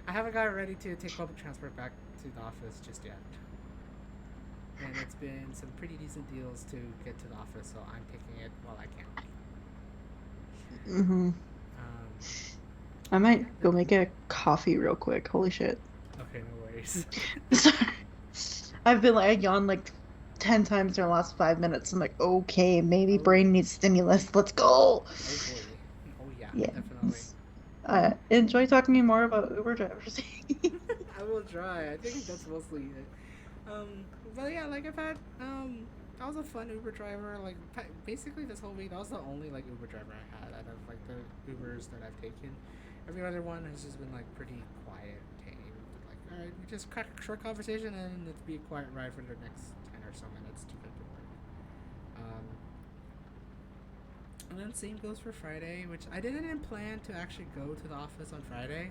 I haven't got ready to take public transport back to the office just yet. And it's been some pretty decent deals to get to the office, so I'm taking it while I can. I might go make a coffee real quick. Holy shit. Okay, no worries. Sorry. I've been I yawned 10 times in the last 5 minutes. I'm okay, maybe brain needs stimulus. Let's go. Oh boy. Oh yeah, Yeah. definitely. Enjoy talking more about Uber drivers. I will try. I think that's mostly it. But yeah, like I've had that was a fun Uber driver. Like basically this whole week, that was the only like Uber driver I had out of like the Ubers that I've taken. Every other one has just been like pretty quiet, tame. Like, all right, we just crack a short conversation and it'll be a quiet ride for the next 10 or so minutes to get to work. Um, and then same goes for Friday, which I didn't plan to actually go to the office on Friday.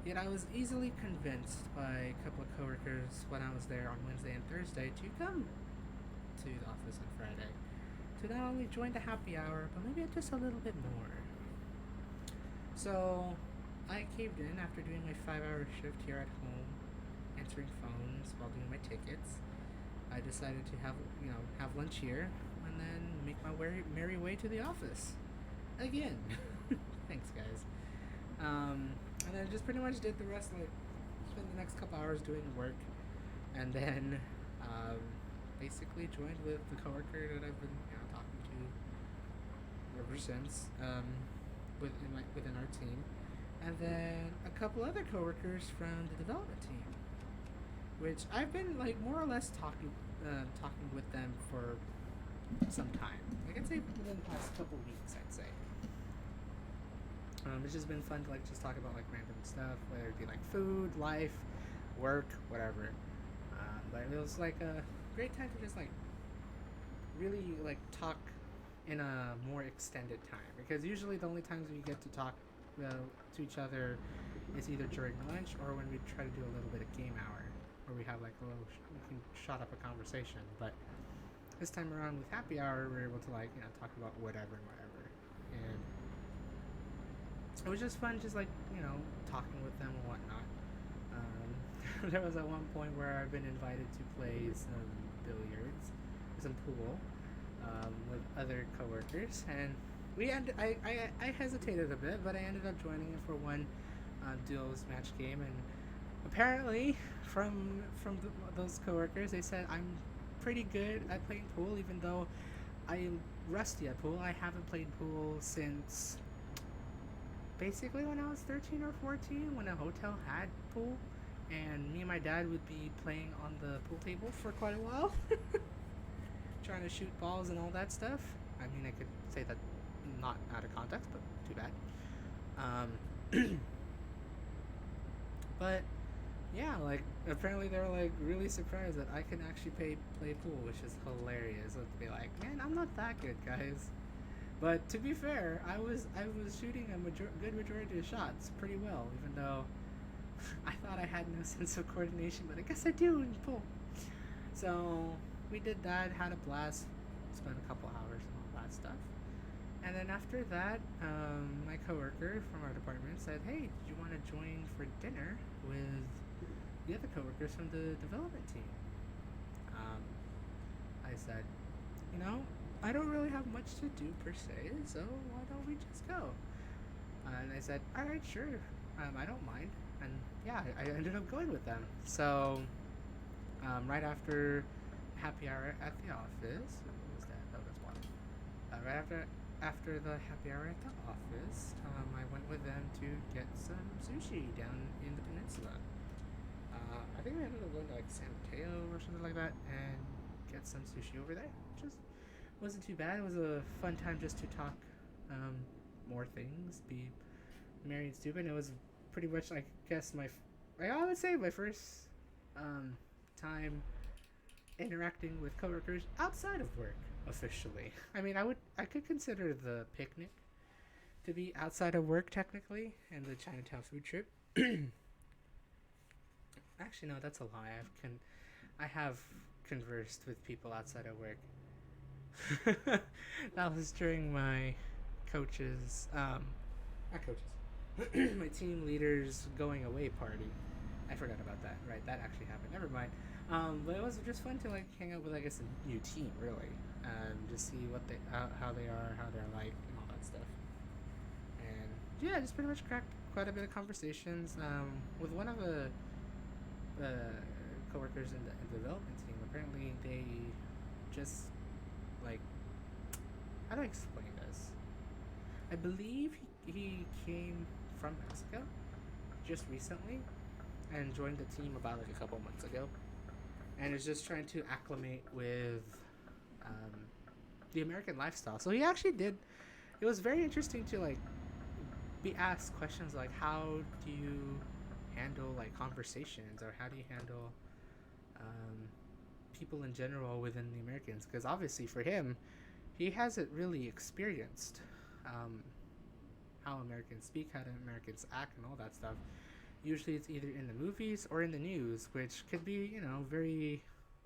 Yet I was easily convinced by a couple of coworkers when I was there on Wednesday and Thursday to come to the office on Friday to not only join the happy hour, but maybe just a little bit more. So I caved in after doing my 5-hour shift here at home, answering phones while doing my tickets. I decided to have lunch here and then make my merry way to the office again. Thanks, guys. And then just pretty much did the rest, like spent the next couple hours doing work, and then basically joined with the coworker that I've been talking to ever since within our team, and then a couple other coworkers from the development team, which I've been like more or less talking with them for some time. Like I'd say within the past couple weeks, I'd say. It's just been fun to like just talk about like random stuff, whether it be like food, life, work, whatever. But it was like a great time to just like really like talk in a more extended time, because usually the only times we get to talk to each other is either during lunch or when we try to do a little bit of game hour, where we have like a little we can shut up a conversation. But this time around with happy hour, we're able to like talk about whatever and whatever, and it was just fun, just like talking with them and whatnot. There was at one point where I've been invited to play some billiards, some pool, with other coworkers, and I hesitated a bit, but I ended up joining it for one duos match game, and apparently from those coworkers, they said I'm pretty good at playing pool, even though I am rusty at pool. I haven't played pool since basically when I was 13 or 14, when a hotel had pool, and me and my dad would be playing on the pool table for quite a while, trying to shoot balls and all that stuff. I mean, I could say that not out of context, but too bad. But yeah, like apparently they were like really surprised that I can actually play pool, which is hilarious. So to be like, man, I'm not that good, guys. But to be fair, I was shooting a good majority of shots pretty well, even though I thought I had no sense of coordination, but I guess I do in pool. So we did that, had a blast, spent a couple hours and all that stuff. And then after that, my coworker from our department said, "Hey, did you want to join for dinner with the other coworkers from the development team?" I said, I don't really have much to do per se, so why don't we just go? And they said, all right, sure, I don't mind. And yeah, I ended up going with them. So right after happy hour at the office, what was that? That was one. Right after the happy hour at the office, I went with them to get some sushi down in the peninsula. I think we ended up going to like San Mateo or something like that and get some sushi over there. Just wasn't too bad. It was a fun time just to talk more things, be merry and stupid. It was pretty much, I guess, I would say my first time interacting with coworkers outside of work officially. I mean, I could consider the picnic to be outside of work technically, and the Chinatown food trip. Actually, no, that's a lie. I have conversed with people outside of work. That was during my coaches, not coaches, my team leaders going away party. I forgot about that. Right, that actually happened. Never mind. But it was just fun to like hang out with, I guess, a new team, really, just see what how they are, how they're like, and all that stuff. And yeah, just pretty much cracked quite a bit of conversations. With one of the coworkers in the development team. Apparently, they just like, how do I explain this? I believe he came from Mexico just recently and joined the team about like a couple months ago, and is just trying to acclimate with um, the American lifestyle. So he actually did. It was very interesting to like be asked questions like, how do you handle like conversations, or how do you handle um, people in general within the Americans? Because obviously for him, he hasn't really experienced how Americans speak, how Americans act, and all that stuff. Usually it's either in the movies or in the news, which could be, very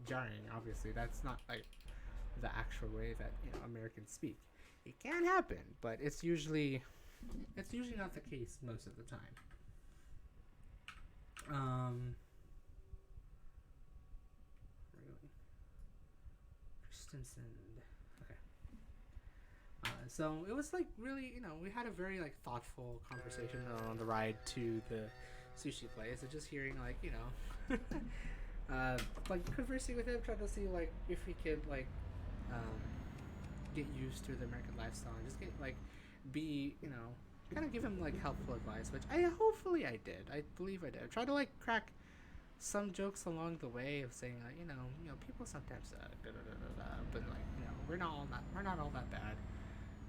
jarring. Obviously, that's not like the actual way that Americans speak. It can happen, but it's usually not the case most of the time. Christensen. Okay. So it was like really, we had a very like thoughtful conversation on the ride to the sushi place, and just hearing like, like conversing with him, trying to see like if he could like get used to the American lifestyle and just get like be, kind of give him like helpful advice, which hopefully I did. I believe I did. I tried to like crack some jokes along the way of saying like, people sometimes but like, we're not all that bad.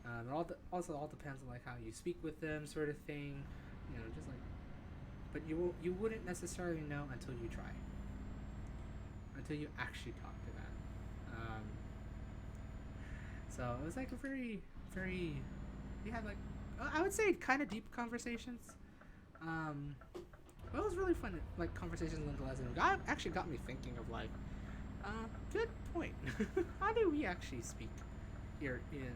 It also all depends on like how you speak with them, sort of thing. Just like, but you wouldn't necessarily know until you try, until you actually talk to them. So it was like a very, very, we had like, I would say kind of deep conversations. But it was really fun, like conversations nonetheless, and it actually got me thinking of like, good point. How do we actually speak here in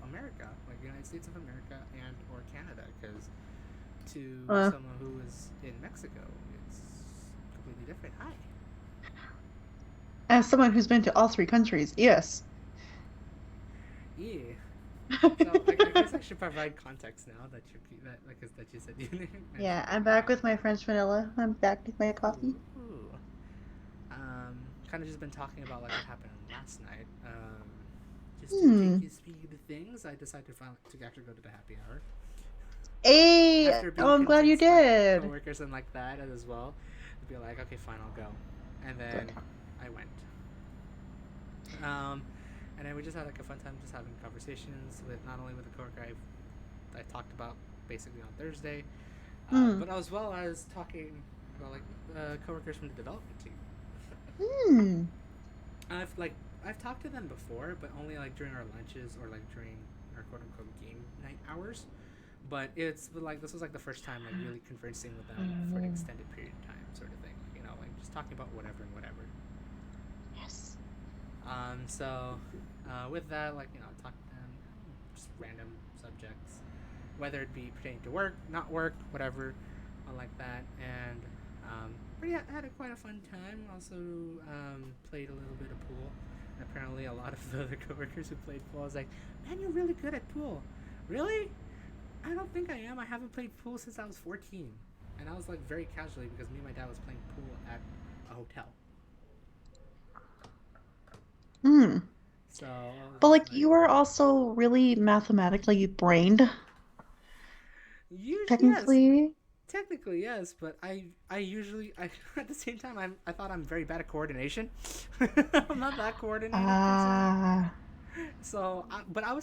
America, like the United States of America and or Canada? Because to someone who is in Mexico, it's completely different. Hi. As someone who's been to all three countries, yes. Yeah. So I guess I should provide context now that you said you didn't. Yeah, I'm back with my French vanilla. I'm back with my coffee. Ooh. Kind of just been talking about like what happened last night. Just to take you speed of things, I decided to actually go to the happy hour. Hey, I'm glad you did. Coworkers and like that as well. To be like, okay, fine, I'll go, and then I went. And then we just had like a fun time just having conversations with not only with the coworker I talked about basically on Thursday, but as well as talking about like coworkers from the development team. I've talked to them before, but only like during our lunches or like during our quote unquote game night hours. But this was like the first time like really conversing with them for an extended period of time, sort of thing. Like just talking about whatever and whatever. Yes. So with that, like, talk to them, just random subjects, whether it be pertaining to work, not work, whatever, like that. And had quite a fun time. Also played a little bit of pool. And apparently a lot of the other coworkers who played pool, I was like, man, you're really good at pool. Really? I don't think I am. I haven't played pool since I was 14. And I was like very casually, because me and my dad was playing pool at a hotel. So, but like you were also really mathematically brained. Technically. Yes. Technically, yes, but I usually at the same time I thought I'm very bad at coordination. I'm not that coordinated. So, but I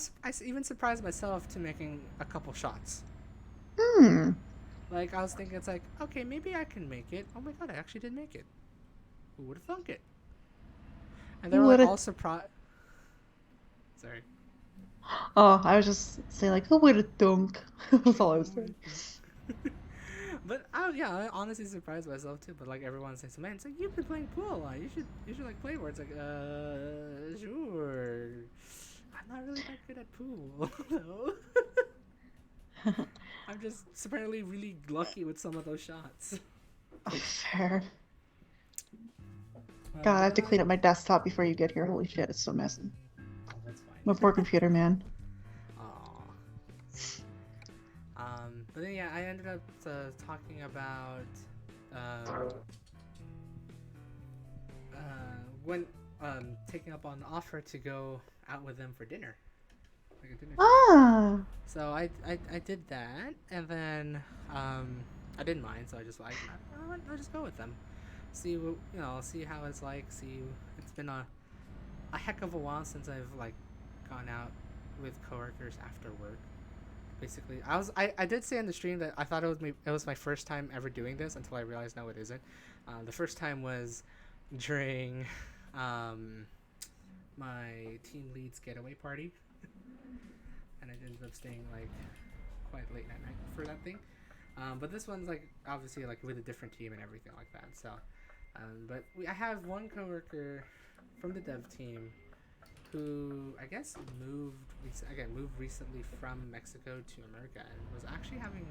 even surprised myself to making a couple shots. Like I was thinking, it's like, okay, maybe I can make it. Oh my god, I actually did make it. Who would have thunk it? And they were like all surprised. Sorry. Oh, I was just saying like, who would have thunk? That's all I was saying. But I honestly surprised myself too. But like everyone's saying, man, it's like you've been playing pool a lot. You should like play more. It's like, sure. I'm not really that good at pool. No. I'm just apparently really lucky with some of those shots. Oh, fair. God, I have to clean up my desktop before you get here. Holy shit, it's so messy. Oh, that's fine. My poor computer, man. But then I ended up talking about when taking up on the offer to go out with them for dinner, Like I didn't. Ah. So I did that, and then I didn't mind. So I just like I'll just go with them. See what see how it's like. See, it's been a heck of a while since I've like gone out with coworkers after work. Basically, I did say in the stream that I thought it was my first time ever doing this until I realized no, it isn't. The first time was during my team lead's getaway party, and I ended up staying like quite late at night for that thing. But this one's like obviously like with a different team and everything like that. So, but I have one coworker from the dev team who I guess moved recently from Mexico to America and was actually having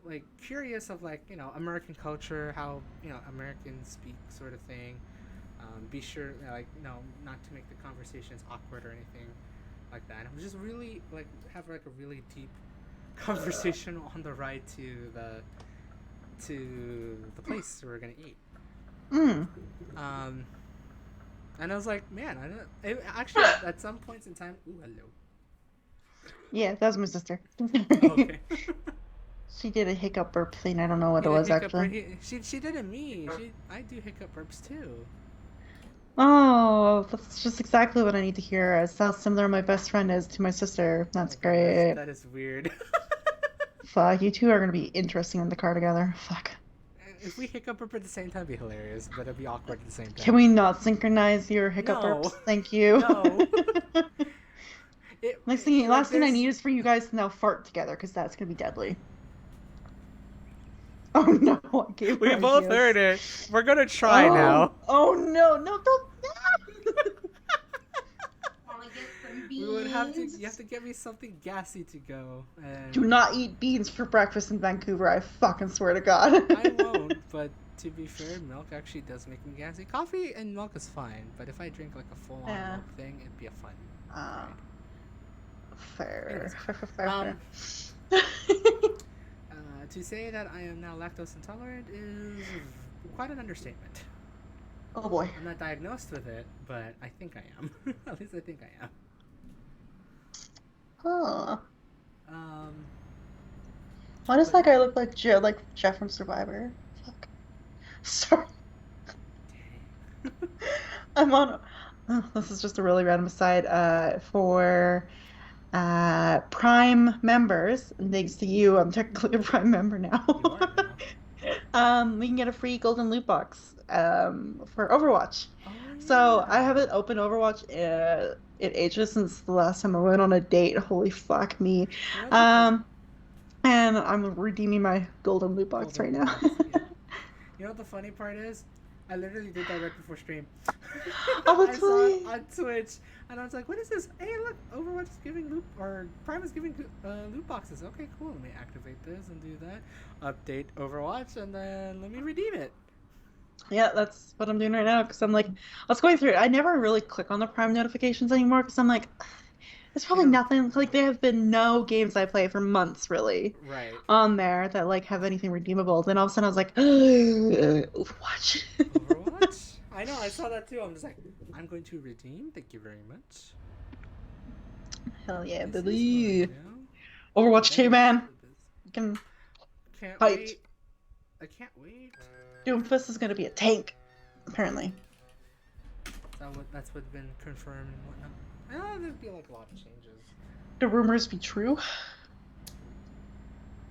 like curious of like American culture, how Americans speak sort of thing. Be sure like not to make the conversations awkward or anything like that. And just really like have like a really deep conversation on the ride to the place we're gonna eat. And I was like, man, actually at some points in time. Ooh, hello. Yeah, that was my sister. Okay. She did a hiccup burp thing. I don't know what You it did was hiccup actually. she didn't me. I do hiccup burps too. Oh, that's just exactly what I need to hear. It's how similar my best friend is to my sister. That's Oh my God, great. that is weird. Fuck, you two are gonna be interesting in the car together. Fuck. If we hiccup burp at the same time, it'd be hilarious, but it'd be awkward at the same time. Can we not synchronize your hiccup No. burps? Thank you. No. Last thing I need is for you guys to now fart together, because that's gonna be deadly. Oh no! I gave We her both ideas. heard it. We're gonna try now. Oh no! No, don't! We would have to. You have to get me something gassy to go. And Do not eat beans for breakfast in Vancouver. I fucking swear to God. I won't. But to be fair, milk actually does make me gassy. Coffee and milk is fine, but if I drink like a full-on milk thing, it'd be a fun ride. Fair. To say that I am now lactose intolerant is quite an understatement. Oh boy. I'm not diagnosed with it, but I think I am. At least I think I am. Huh. Um, Why does that guy look like Jeff from Survivor? Fuck. Sorry. dang. I'm on. This is just a really random aside. For Prime members, and thanks to you, I'm technically a Prime member now. You are now. We can get a free golden loot box for Overwatch. Oh, So I yeah. haven't opened Overwatch in ages since the last time I went on a date. Holy fuck me. You know the And I'm redeeming my golden loot box right golden now. box, yeah. You know what the funny part is? I literally did that right before stream. Oh, I that's saw it funny. on Twitch, and I was like, "What is this? Hey, look, Overwatch is giving Prime is giving loot boxes. Okay, cool. Let me activate this and do that. Update Overwatch, and then let me redeem it." Yeah, that's what I'm doing right now because I'm like, I was going through it. I never really click on the Prime notifications anymore because I'm like, there's probably Yeah. nothing. Like, there have been no games I play for months really Right. on there that like have anything redeemable. Then all of a sudden I was like, Overwatch. Overwatch? I know, I saw that too. I'm just like, I'm going to redeem. Thank you very much. Hell yeah, This is baby. fun, Overwatch 2, man. Can't You can Can't Hyped. wait. I can't wait. Doomfist is gonna be a tank, apparently. That's what's been confirmed and whatnot. There'd be like a lot of changes. The rumors be true.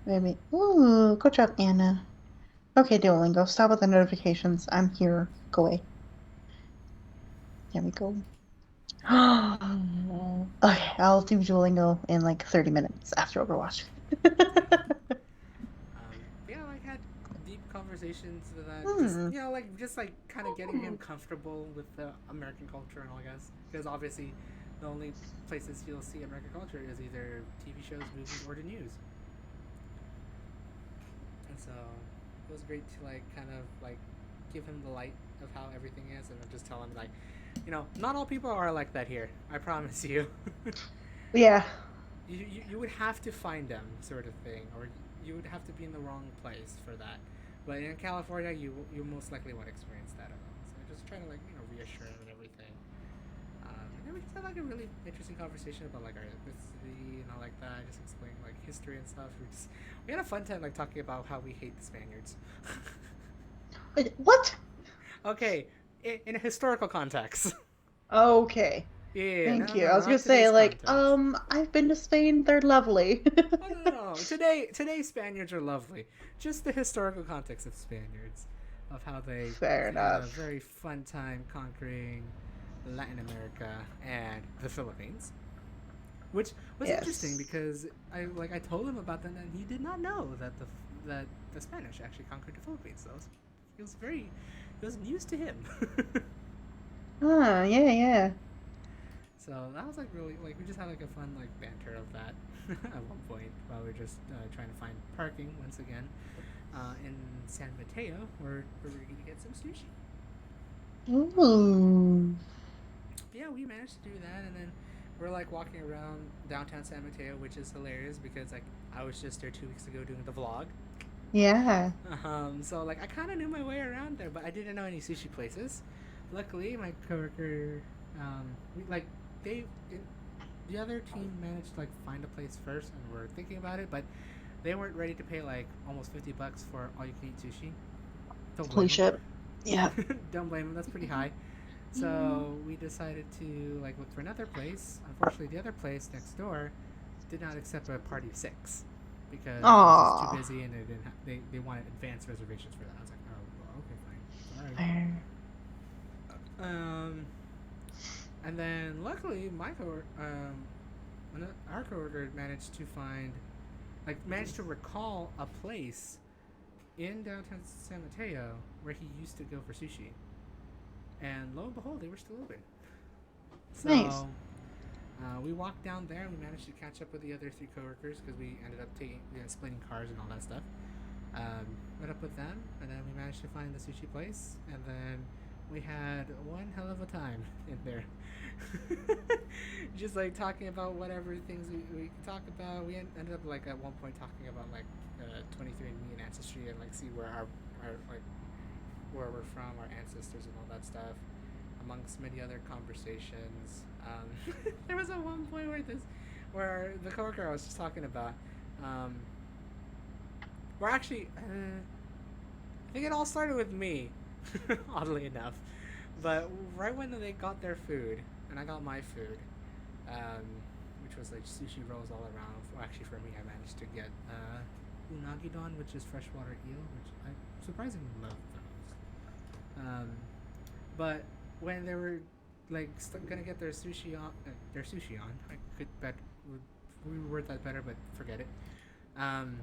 Maybe. Ooh, good job, Anna. Okay, Duolingo, stop with the notifications. I'm here. Go away. There we go. Okay, I'll do Duolingo in like 30 minutes after Overwatch. Yeah, like had deep conversations with that. Hmm. Just like kind of getting him comfortable with the American culture and all, I guess. Because obviously, the only places you'll see American culture is either TV shows, movies, or the news. And so it was great to like kind of like give him the light of how everything is, and then just tell him like, not all people are like that here. I promise you. Yeah. You would have to find them, sort of thing, or you would have to be in the wrong place for that. But in California, you most likely won't experience that at all. So just trying to like reassure him and everything. And everything's just had like a really interesting conversation about like our ethnicity and all like that. Just explaining like history and stuff. We had a fun time like talking about how we hate the Spaniards. Wait, what? Okay, in a historical context. Okay. Yeah, Thank no, you. no, I was gonna not say, today's like, context. I've been to Spain. They're lovely. Oh no. Today Spaniards are lovely. Just the historical context of Spaniards, of how they Fair had a enough. very fun time conquering Latin America and the Philippines, which was interesting Yes. because I told him about that and he did not know that the Spanish actually conquered the Philippines. So it was news to him. Ah, yeah, yeah. So that was like really like we just had like a fun like banter of that at one point while we were just trying to find parking once again in San Mateo where we're going to get some sushi. Ooh. But yeah, we managed to do that, and then we're like walking around downtown San Mateo, which is hilarious because like I was just there 2 weeks ago doing the vlog. Yeah. So like I kind of knew my way around there, but I didn't know any sushi places. Luckily, my coworker, we like they the other team managed to like find a place first, and were thinking about it, but they weren't ready to pay like almost $50 for all you can eat sushi. Don't Holy blame shit. Yeah. them. Don't blame them. That's pretty high. So we decided to like look for another place. Unfortunately, the other place next door did not accept a party of six because it was just too Aw. busy and they wanted advanced reservations for that. I was like, oh, well, okay, fine, sorry. Fair. Um, and then luckily our coworker managed to managed to recall a place in downtown San Mateo where he used to go for sushi. And lo and behold, they were still open. Nice. So we walked down there and we managed to catch up with the other three coworkers because we ended up splitting cars and all that stuff. Met up with them and then we managed to find the sushi place and then we had one hell of a time in there. Just like talking about whatever things we could talk about. We ended up like at one point talking about like 23andMe and ancestry and like see where our like where we're from, our ancestors and all that stuff, amongst many other conversations. There was at one point where the coworker I was just talking about, um, where actually, I think it all started with me, oddly enough. But right when they got their food, and I got my food, um, which was like sushi rolls all around. Actually, for me, I managed to get unagi don, which is freshwater eel, which I surprisingly love the most. But when they were like gonna get their sushi on, I could bet we word that better, but forget it. Um,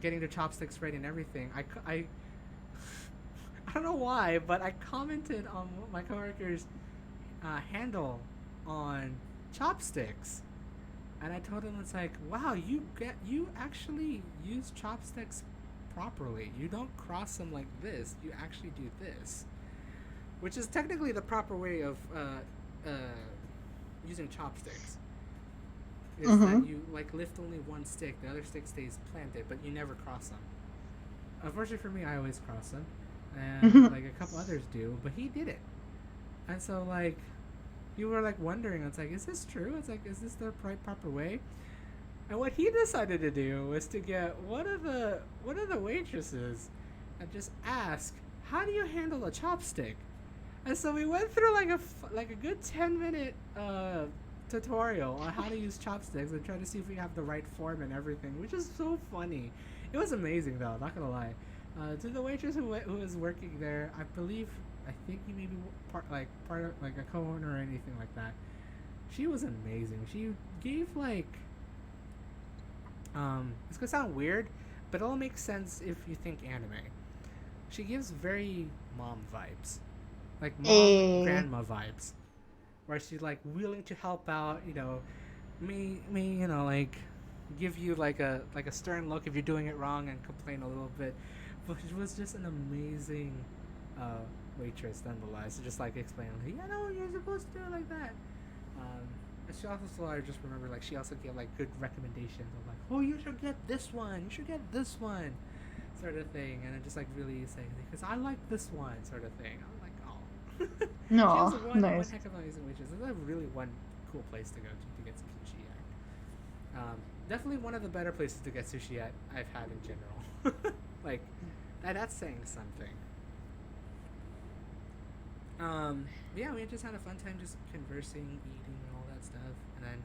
Getting the chopsticks ready and everything. I don't know why, but I commented on my coworker's handle on chopsticks, and I told him it's like, wow, you actually use chopsticks properly. You don't cross them like this. You actually do this, which is technically the proper way of using chopsticks. Is that Mm-hmm. you like lift only one stick, the other stick stays planted, but you never cross them. Unfortunately for me, I always cross them, and like a couple others do, but he did it, and so like you were like wondering, it's like, is this true? It's like, is this the right proper way? And what he decided to do was to get one of the waitresses and just ask, how do you handle a chopstick? And so we went through like a good 10-minute tutorial on how to use chopsticks and try to see if we have the right form and everything, which is so funny. It was amazing though, not gonna lie. To the waitress who was working there, I think he may be part of like a co-owner or anything like that. She was amazing. She gave like it's gonna sound weird, but it'll make sense if you think anime. She gives very mom vibes, like mom Eh. grandma vibes, where she's like willing to help out. Like give you like a stern look if you're doing it wrong and complain a little bit. But she was just an amazing uh, waitress nonetheless. Just like explaining, like, yeah, no, you're supposed to do it like that. Um, and she also, I just remember, like she also gave like good recommendations of like, oh, you should get this one, you should get this one, sort of thing, and then just like really saying, because I like this one, sort of thing. I'm like, oh. She was No. one Nice. heck of an amazing waitress. This is a really one cool place to go to get sushi at. Definitely one of the better places to get sushi at I've had in general. Like, that's saying something. Yeah, we just had a fun time just conversing, eating, and all that stuff, and then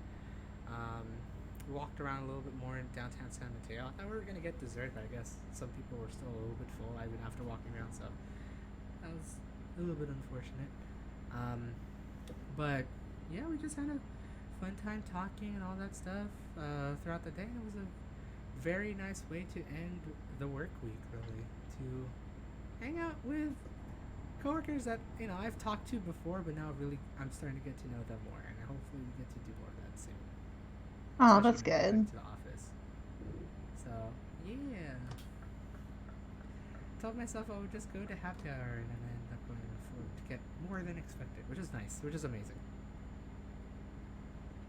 walked around a little bit more in downtown San Mateo. I thought we were gonna get dessert, but I guess some people were still a little bit full even after walking around, so that was a little bit unfortunate. But yeah, we just had a fun time talking and all that stuff throughout the day. It was a very nice way to end the work week, really, to hang out with coworkers that I've talked to before, but now really I'm starting to get to know them more, and hopefully we get to do more of that soon. Oh, Especially that's when I get good. back to the office. So yeah, told myself I would just go to happy hour, and then I ended up going to get more than expected, which is nice, which is amazing.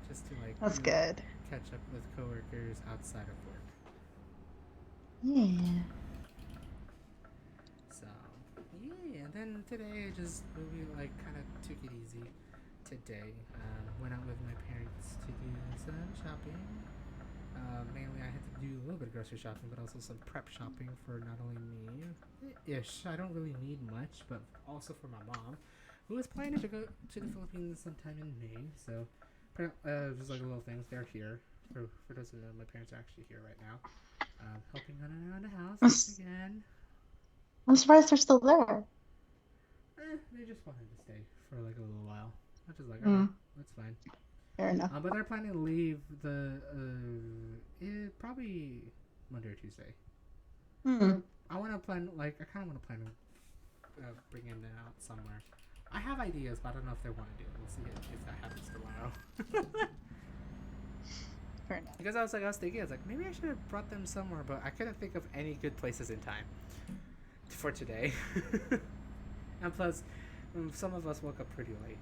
Just to That's good. catch up with coworkers outside of work. Yeah. So yeah, and then today I just really kind of took it easy. Today, went out with my parents to do some shopping. Mainly, I had to do a little bit of grocery shopping, but also some prep shopping for not only me-ish. I don't really need much, but also for my mom, who is planning to go to the Philippines sometime in May. So, just like little things. They're here. For those who know, my parents are actually here right now, helping around the house once again. I'm surprised they're still there. They just wanted to stay for like a little while. Which is like, okay, that's fine. Fair enough. But they're planning to leave probably Monday or Tuesday. I want to plan, I kind of want to plan bringing them out somewhere. I have ideas, but I don't know if they want to do it. We'll see if that happens tomorrow. Fair enough. Because I was thinking, maybe I should have brought them somewhere, but I couldn't think of any good places in time for today. And plus, some of us woke up pretty late.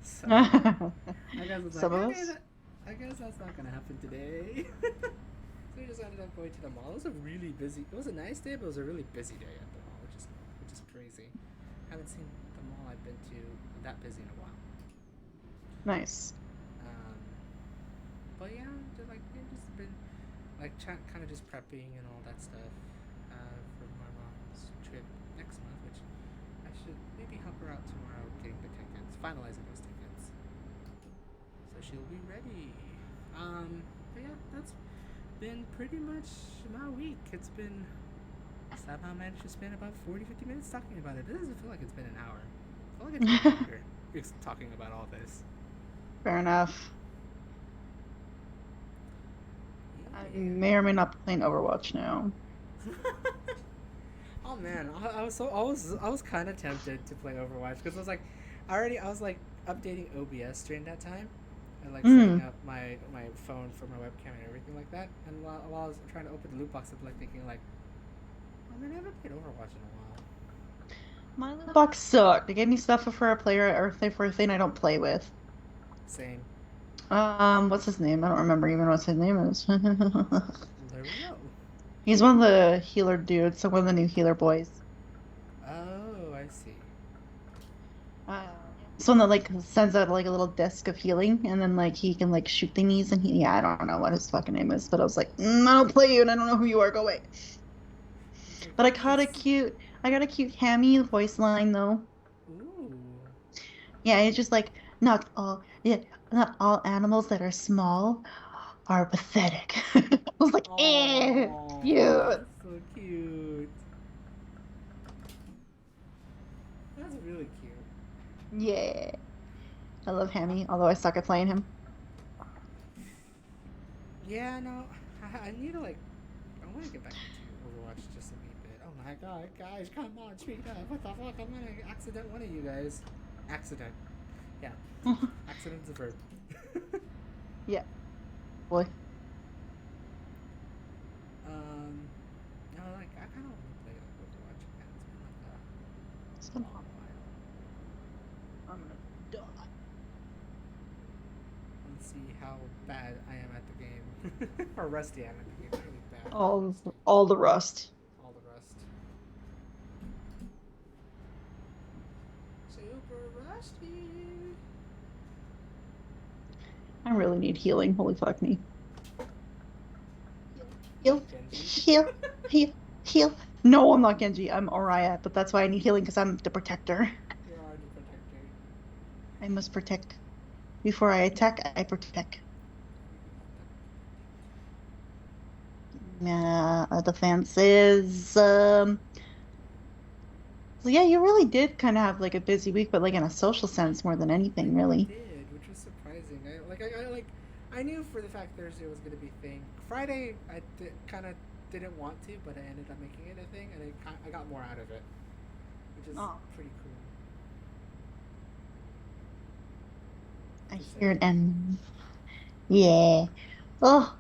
So, I guess it's I guess that's not gonna happen today. So we just ended up going to the mall. It was a nice day, but it was a really busy day at the mall, which is crazy. I haven't seen the mall I've been to that busy in a while. Nice. But yeah, just been kind of just prepping and all that stuff for my mom's trip next month, which I should maybe help her out tomorrow getting the tickets, finalizing those tickets, so she'll be ready. But yeah, that's been pretty much my week. It's been somehow managed to spend about 40-50 minutes talking about it. It doesn't feel like it's been an hour. I feel like it's been longer talking about all this. Fair enough. Yeah. I may or may not be playing Overwatch now. Oh man, I was kind of tempted to play Overwatch because I was updating OBS during that time and setting up my phone for my webcam and everything like that. And while I was trying to open the loot box, I'm thinking oh man, I haven't played Overwatch in a while. My loot box sucked. They gave me stuff for a player or for a thing I don't play with. Same. What's his name? I don't remember even what his name is. There we go. He's one of the healer dudes, so one of the new healer boys. Oh, I see. It's one that sends out a little disc of healing, and then he can shoot thingies, and I don't know what his fucking name is, but I was like, I don't play you, and I don't know who you are. Go away. But I got a cute Hammy voice line though. Ooh. Yeah, it's just not all animals that are small are pathetic. I was like, cute. That's so cute. That's really cute. Yeah. I love Hammy, although I suck at playing him. Yeah, no, I need to I want to get back into Overwatch just a wee bit. Oh my god, guys, come on, speak up. What the fuck? I'm gonna accident one of you guys. Accident. Yeah. Accident's a verb. Yeah. Boy. No, I kind of want to play Overwatch again. It's been a long while. I'm gonna die. Let's see how bad I am at the game. Or rusty I am at the game. Really bad. All the rust. All the rust. Super rusty. I really need healing. Holy fuck me. Heal, Genji. heal, heal, heal. No, I'm not Genji. I'm Oriya, but that's why I need healing because I'm the protector. You are the protector. I must protect. Before I attack, I protect. Defenses. So yeah, you really did kind of have like a busy week, but like in a social sense more than anything, really. Did, which was surprising. I knew for the fact Thursday was gonna be a thing. Friday, kind of didn't want to, but I ended up making it a thing, and I got more out of it, which is Oh. pretty cool. I Just hear saying. it, and yeah. Oh,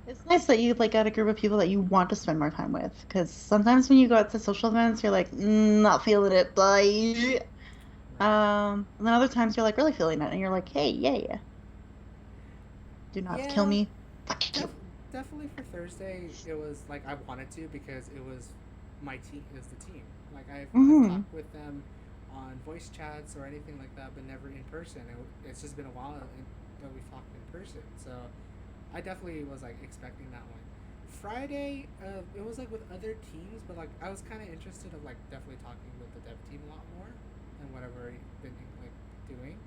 it's nice that you like got a group of people that you want to spend more time with. Because sometimes when you go out to social events, you're like, not feeling it, bye. Right. And then other times you're like really feeling it, and you're like, hey, yeah, do not kill Yeah, me. Fuck you. definitely for Thursday, it was like I wanted to because it was my team. It was the team. Like I've Hmm. talked with them on voice chats or anything like that, but never in person. It's just been a while that we've talked in person, so I definitely was like expecting that one. Friday, it was like with other teams, but like I was kind of interested of like definitely talking with the dev team a lot more and whatever I've been like doing.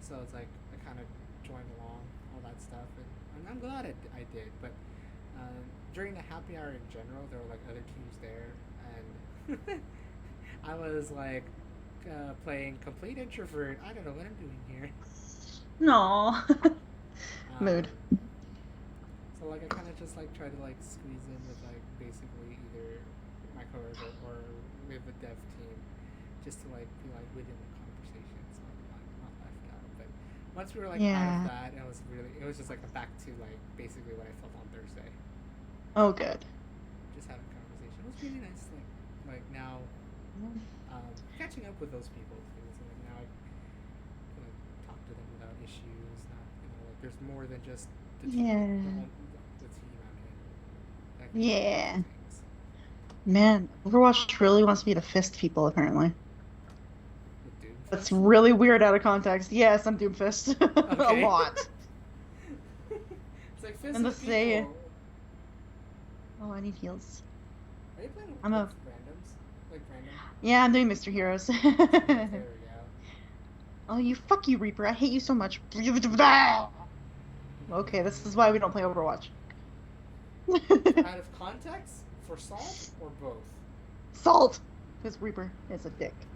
So it's like I kind of joined along all that stuff, and I'm glad I did. But during the happy hour in general, there were like other teams there, and I was like playing complete introvert. I don't know what I'm doing here. No. Mood. Um, so like I kind of just like try to like squeeze in with like basically either my coworker or with the dev team, just to like be like within the conversation, so I'm not left out. But once we were like out of Yeah. that, it was just like a back to like basically what I felt on Thursday. Oh, good. Just having a conversation. It was really nice. Like now, catching up with those people too. So like now I can like talk to them without issues. Not like there's more than just the team, Yeah. the team I'm in. I can talk about Yeah. other things. Man, Overwatch really wants me to fist people, apparently. With That's Doomfist. really weird out of context. Yes, I'm Doomfist. A Okay. lot. It's like And the fisting say, people. oh, I need heals. Are you playing I'm like a, randoms? Like random? yeah, I'm doing Mr. Heroes. Mr. Heroes, there we go. Oh, fuck you, Reaper. I hate you so much. Okay, this is why we don't play Overwatch. For out of context? For salt or both? Salt! Because Reaper is a dick.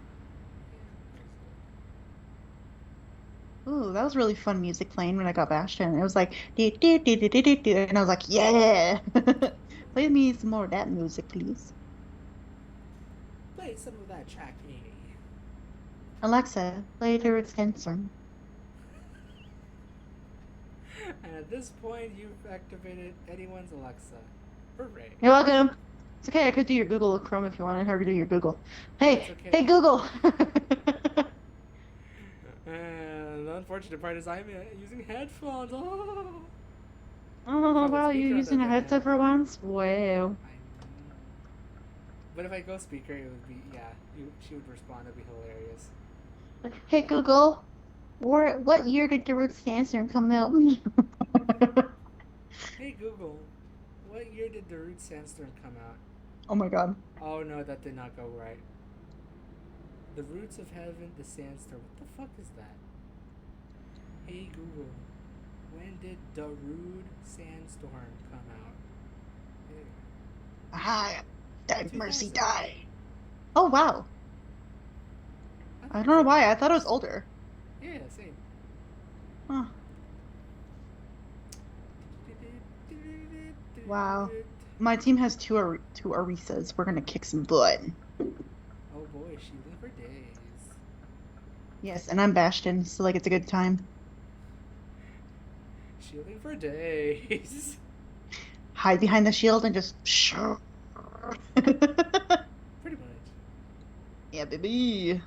Ooh, that was really fun music playing when I got Bastion. It was like, do, do, do, do, do, do, do, and I was like, yeah! Play me some more of that music, please. Play some of that track, Amy. Alexa, play the extension. And at this point, you've activated anyone's Alexa. Hooray. You're welcome. It's okay, I could do your Google Chrome if you wanted her to do your Google. Hey, Okay. hey Google! And the unfortunate part is I'm using headphones. Oh, Oh, wow, speaker you're on using the a other headset hand. for once? Wow. I know. But if I go speaker, it would be, yeah, she would respond. It'd be hilarious. Hey Google, what year did the Root Sandstorm come out? Hey Google, what year did the Root Sandstorm come out? Oh my god. Oh no, that did not go right. The Roots of Heaven, the Sandstorm. What the fuck is that? Hey Google, when did the Rude Sandstorm come out? Hey. Aha, Dead Mercy 2000. die. Oh wow. I don't know why, I thought it was older. Yeah, same. Huh. Wow. My team has two Arisas. We're gonna kick some butt. Oh boy, shielding for days. Yes, and I'm Bastion, so like it's a good time. Shielding for days. Hide behind the shield and just Pretty much. Yeah, baby.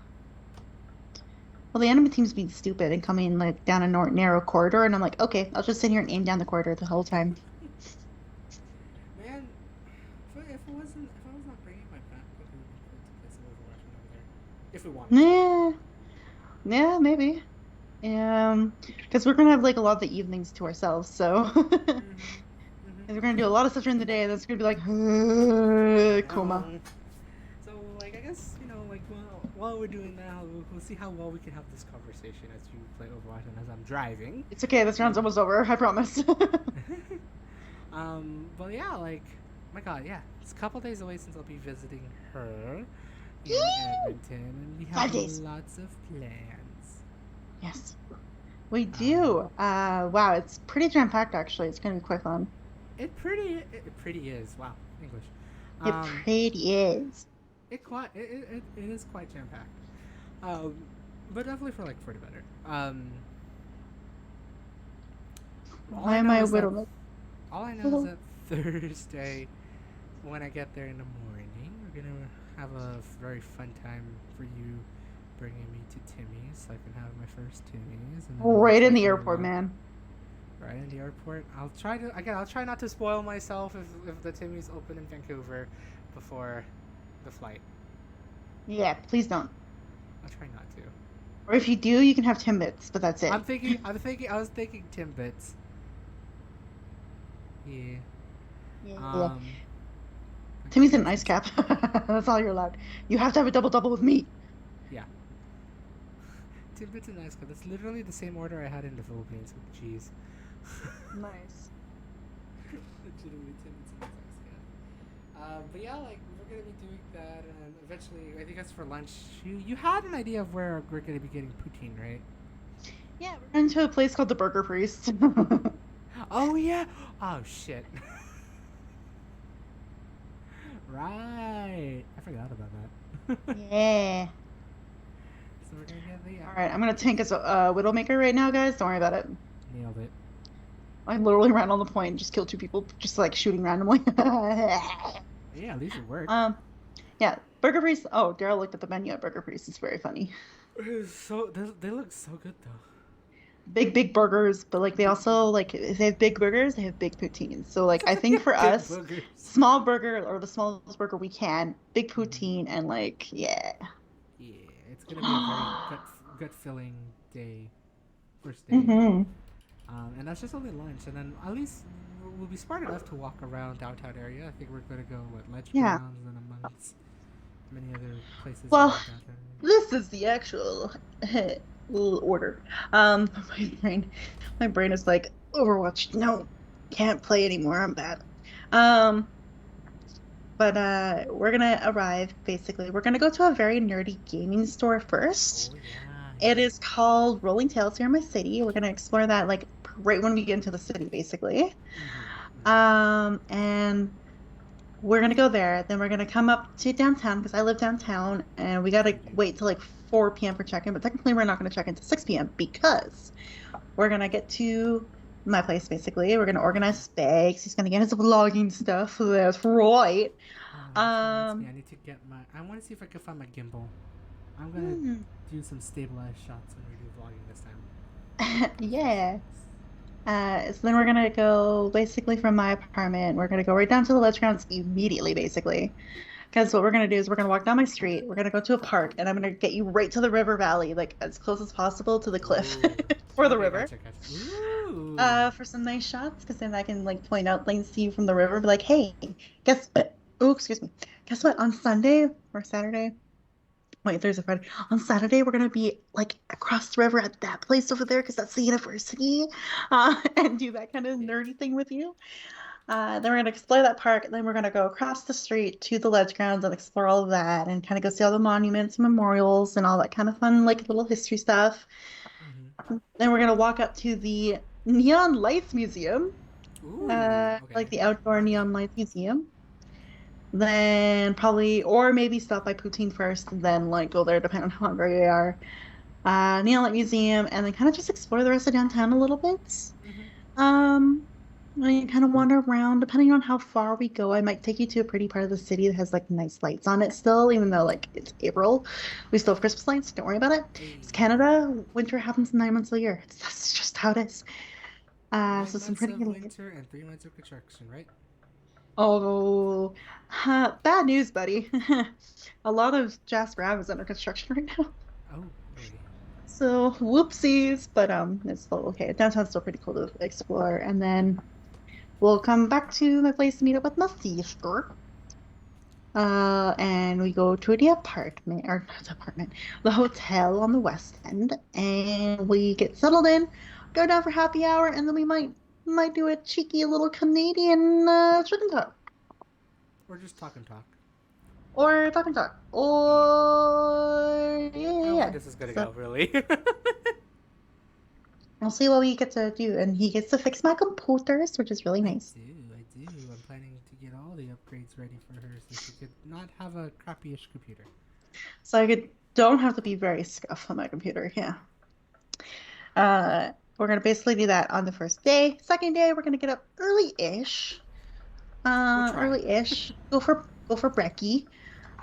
Well, the enemy team's being stupid and coming like down a narrow corridor, and I'm like, okay, I'll just sit here and aim down the corridor the whole time. Man, if I was not bringing my backpack, we would play some Overwatch when I'm there. If we wanted to. Yeah, maybe. Because we're gonna have like a lot of the evenings to ourselves, so Mm-hmm. and we're gonna do a lot of stuff during the day, and that's gonna be like coma. So, like, I guess, like, while we're doing that, we'll see how well we can have this conversation as you play Overwatch and as I'm driving. It's okay. This round's almost over. I promise. But yeah, like, my God, yeah, it's a couple days away since I'll be visiting her in Edmonton, and we have 5 days. lots of plans. Yes, we do. Wow, it's pretty jam packed actually. It's gonna be quite fun. It pretty is. Wow, English. It Um, pretty is. it is quite jam packed. Um, but definitely for the better. All Why I am know I a is that widow? all I know is that Thursday, when I get there in the morning, we're gonna have a very fun time for you, bringing me to Timmy's, so I can have my first Timmy's. And then Right in the take you airport, around- man. Right in the airport. I'll try not to spoil myself if the Timmy's open in Vancouver before the flight. Yeah, please don't. I'll try not to. Or if you do, you can have Timbits, but that's it. I was thinking Timbits. Yeah. Yeah. Um. Timmy's an ice cap. That's all you're allowed. You have to have a double with me. Yeah. Timbits and ice cap. That's literally the same order I had in the Philippines with cheese. Nice. Legitimately Timbits and ice cap. But yeah, like we're gonna be doing that, and eventually, I think that's for lunch. You had an idea of where we're gonna be getting poutine, right? Yeah, we're going to a place called the Burger Priest. Oh yeah. Oh shit. Right. I forgot about that. Yeah. So we're gonna get the. All right, I'm gonna tank as a Widowmaker right now, guys. Don't worry about it. Nailed it. I literally ran on the point and just killed 2 people, just like shooting randomly. Yeah, at least it worked. Yeah, Burger Priest. Oh, Daryl looked at the menu at Burger Priest. It's very funny. So they look so good though. Big burgers, but like they also like if they have big burgers, they have big poutines. So like I think for Big us, boogers. small burger or the smallest burger we can, big poutine, and like yeah. Yeah, it's gonna be a very gut filling day, first day. Mm-hmm. And that's just only lunch, and then at least we'll be smart enough to walk around downtown area. I think we're gonna go Ledge Yeah. Grounds and amongst many other places. Well, around downtown area. this is the actual little order. My brain is like Overwatch. No, can't play anymore. I'm bad. But we're gonna arrive. Basically, we're gonna go to a very nerdy gaming store first. Oh yeah. It is called Rolling Tales here in my city. We're gonna explore that like right when we get into the city, basically. And we're gonna go there. Then we're gonna come up to downtown because I live downtown, and we gotta wait till like 4 p.m. for check-in. But technically, we're not gonna check in until 6 p.m. because we're gonna get to my place. Basically, we're gonna organize bags. He's gonna get his vlogging stuff. That's right. I need to get my. I want to see if I can find my gimbal. I'm gonna Hmm. do some stabilized shots when we do vlogging this time. Yeah. So then we're gonna go basically from my apartment. We're gonna go right down to the Ledge Grounds immediately, basically. Because what we're gonna do is we're gonna walk down my street. We're gonna go to a park, and I'm gonna get you right to the river valley, like as close as possible to the cliff Ooh. for the Okay, river. Gotcha. Ooh. For some nice shots, because then I can like point out things to you from the river. Be like, hey, guess what? Oh, excuse me. Guess what? On Sunday or Saturday? Wait, Thursday, Friday. On Saturday, we're gonna be like across the river at that place over there because that's the university, and do that kind of nerdy thing with you. Then we're gonna explore that park, and then we're gonna go across the street to the Ledge Grounds and explore all of that, and kind of go see all the monuments, and memorials, and all that kind of fun, like little history stuff. Then we're gonna walk up to the Neon Lights Museum, Ooh. Okay. like the outdoor Neon Lights Museum. Then probably, or maybe stop by Poutine first, and then like go there, depending on how hungry you are. Neon Light Museum, and then kind of just explore the rest of downtown a little bit. And kind of wander around. Depending on how far we go, I might take you to a pretty part of the city that has like nice lights on it still, even though like it's April. We still have Christmas lights. Don't worry about it. It's Canada. Winter happens 9 months a year. That's just how it is. 9 So some months pretty of good. winter and 3 months of construction, right? Oh, bad news, buddy. A lot of Jasper Ave is under construction right now. Oh, really? So whoopsies, but it's still okay. Downtown's still pretty cool to explore. And then we'll come back to my place to meet up with my sister. And we go to the apartment, or not the apartment, the hotel on the West End, and we get settled in, go down for happy hour, and then we might do a cheeky little Canadian chicken talk, Or just talk and talk. or talk and talk, or yeah, I don't yeah. think this is gonna So go really. we'll see what we get to do, and he gets to fix my computers, which is really nice. I do. I'm planning to get all the upgrades ready for her so she could not have a crappy-ish computer. So don't have to be very scuffed on my computer. Yeah. We're gonna basically do that on the first day. Second day, we're gonna get up early-ish. We'll try. Early-ish. Go for brekkie.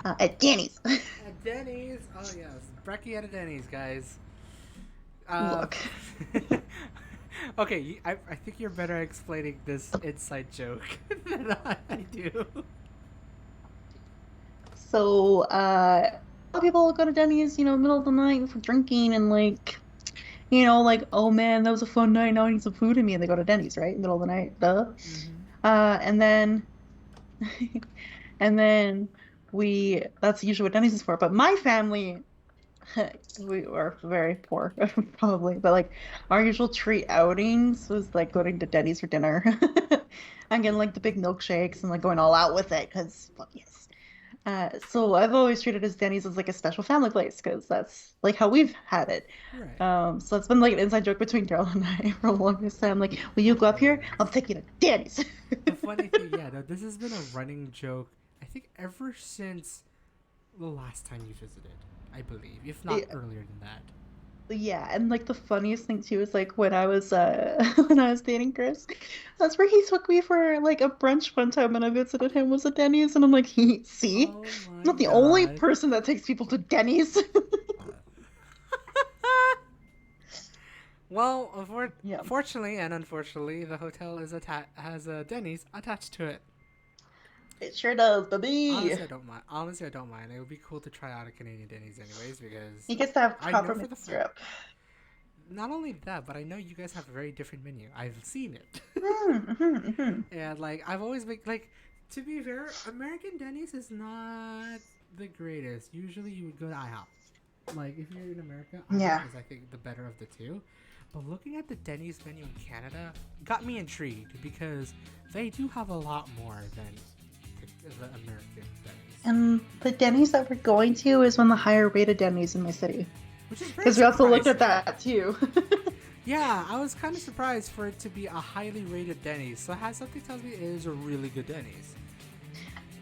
At Danny's. At Denny's. Oh yes, brekkie at a Denny's, guys. Look. Okay, I think you're better at explaining this inside joke than I do. So, a lot of people go to Denny's, middle of the night for drinking and like, oh man, that was a fun night. Now I need some food in me, and they go to Denny's, right? Middle of the night, duh. Mm-hmm. And then, and then that's usually what Denny's is for. But my family, we are very poor, probably. But like, our usual treat outings was like going to Denny's for dinner. And getting like the big milkshakes and like going all out with it, because fuck yes. So I've always treated as Denny's as like a special family place, because that's like how we've had it. Right. So it's been like an inside joke between Daryl and I for the longest time. Like, will you go up here? I'll take you to Denny's. The funny thing, no, this has been a running joke, I think, ever since the last time you visited, I believe, if not earlier than that. Yeah, and like the funniest thing too is like when I was when I was dating Chris, that's where he took me for like a brunch one time when I visited him, was at Denny's, and I'm like, see, Oh I'm my not the only God. person that takes people to Denny's. Well, Yeah. fortunately and unfortunately, the hotel has a Denny's attached to it. It sure does, baby. Honestly, I don't mind. It would be cool to try out a Canadian Denny's anyways, because He gets to have I know proper for the maple syrup. not only that, but I know you guys have a very different menu. I've seen it. And like, I've always been like, to be fair, American Denny's is not the greatest. Usually you would go to IHOP. Like, if you're in America, IHOP is, I think, the better of the two. But looking at the Denny's menu in Canada got me intrigued, because they do have a lot more than the American Denny's. And the Denny's that we're going to is one of the higher rated Denny's in my city. Which is because we also looked at that too. Yeah, I was kind of surprised for it to be a highly rated Denny's. So something tells me it is a really good Denny's.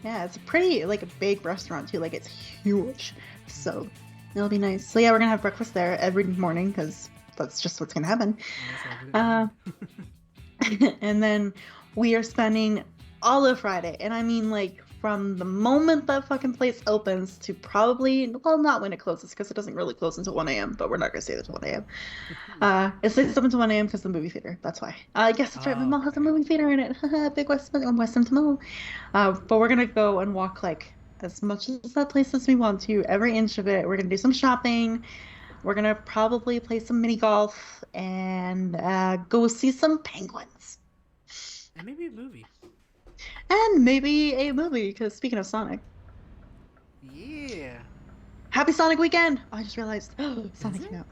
Yeah, it's a pretty like a big restaurant too. Like it's huge, so it'll be nice. So yeah, we're gonna have breakfast there every morning because that's just what's gonna happen. And then we are spending all of Friday, and I mean like from the moment that fucking place opens to probably, well, not when it closes, because it doesn't really close until 1 a.m., but we're not gonna say that's 1 a.m. It stays open to 1 a.m. because the movie theater. That's why. I guess that's right. My mall has a movie theater in it. Big West Mall. But we're gonna go and walk like as much as that place as we want to, every inch of it. We're gonna do some shopping. We're gonna probably play some mini golf and go see some penguins. And maybe a movie. And maybe a movie, because speaking of Sonic. Yeah. Happy Sonic weekend! Oh, I just realized. Sonic came out.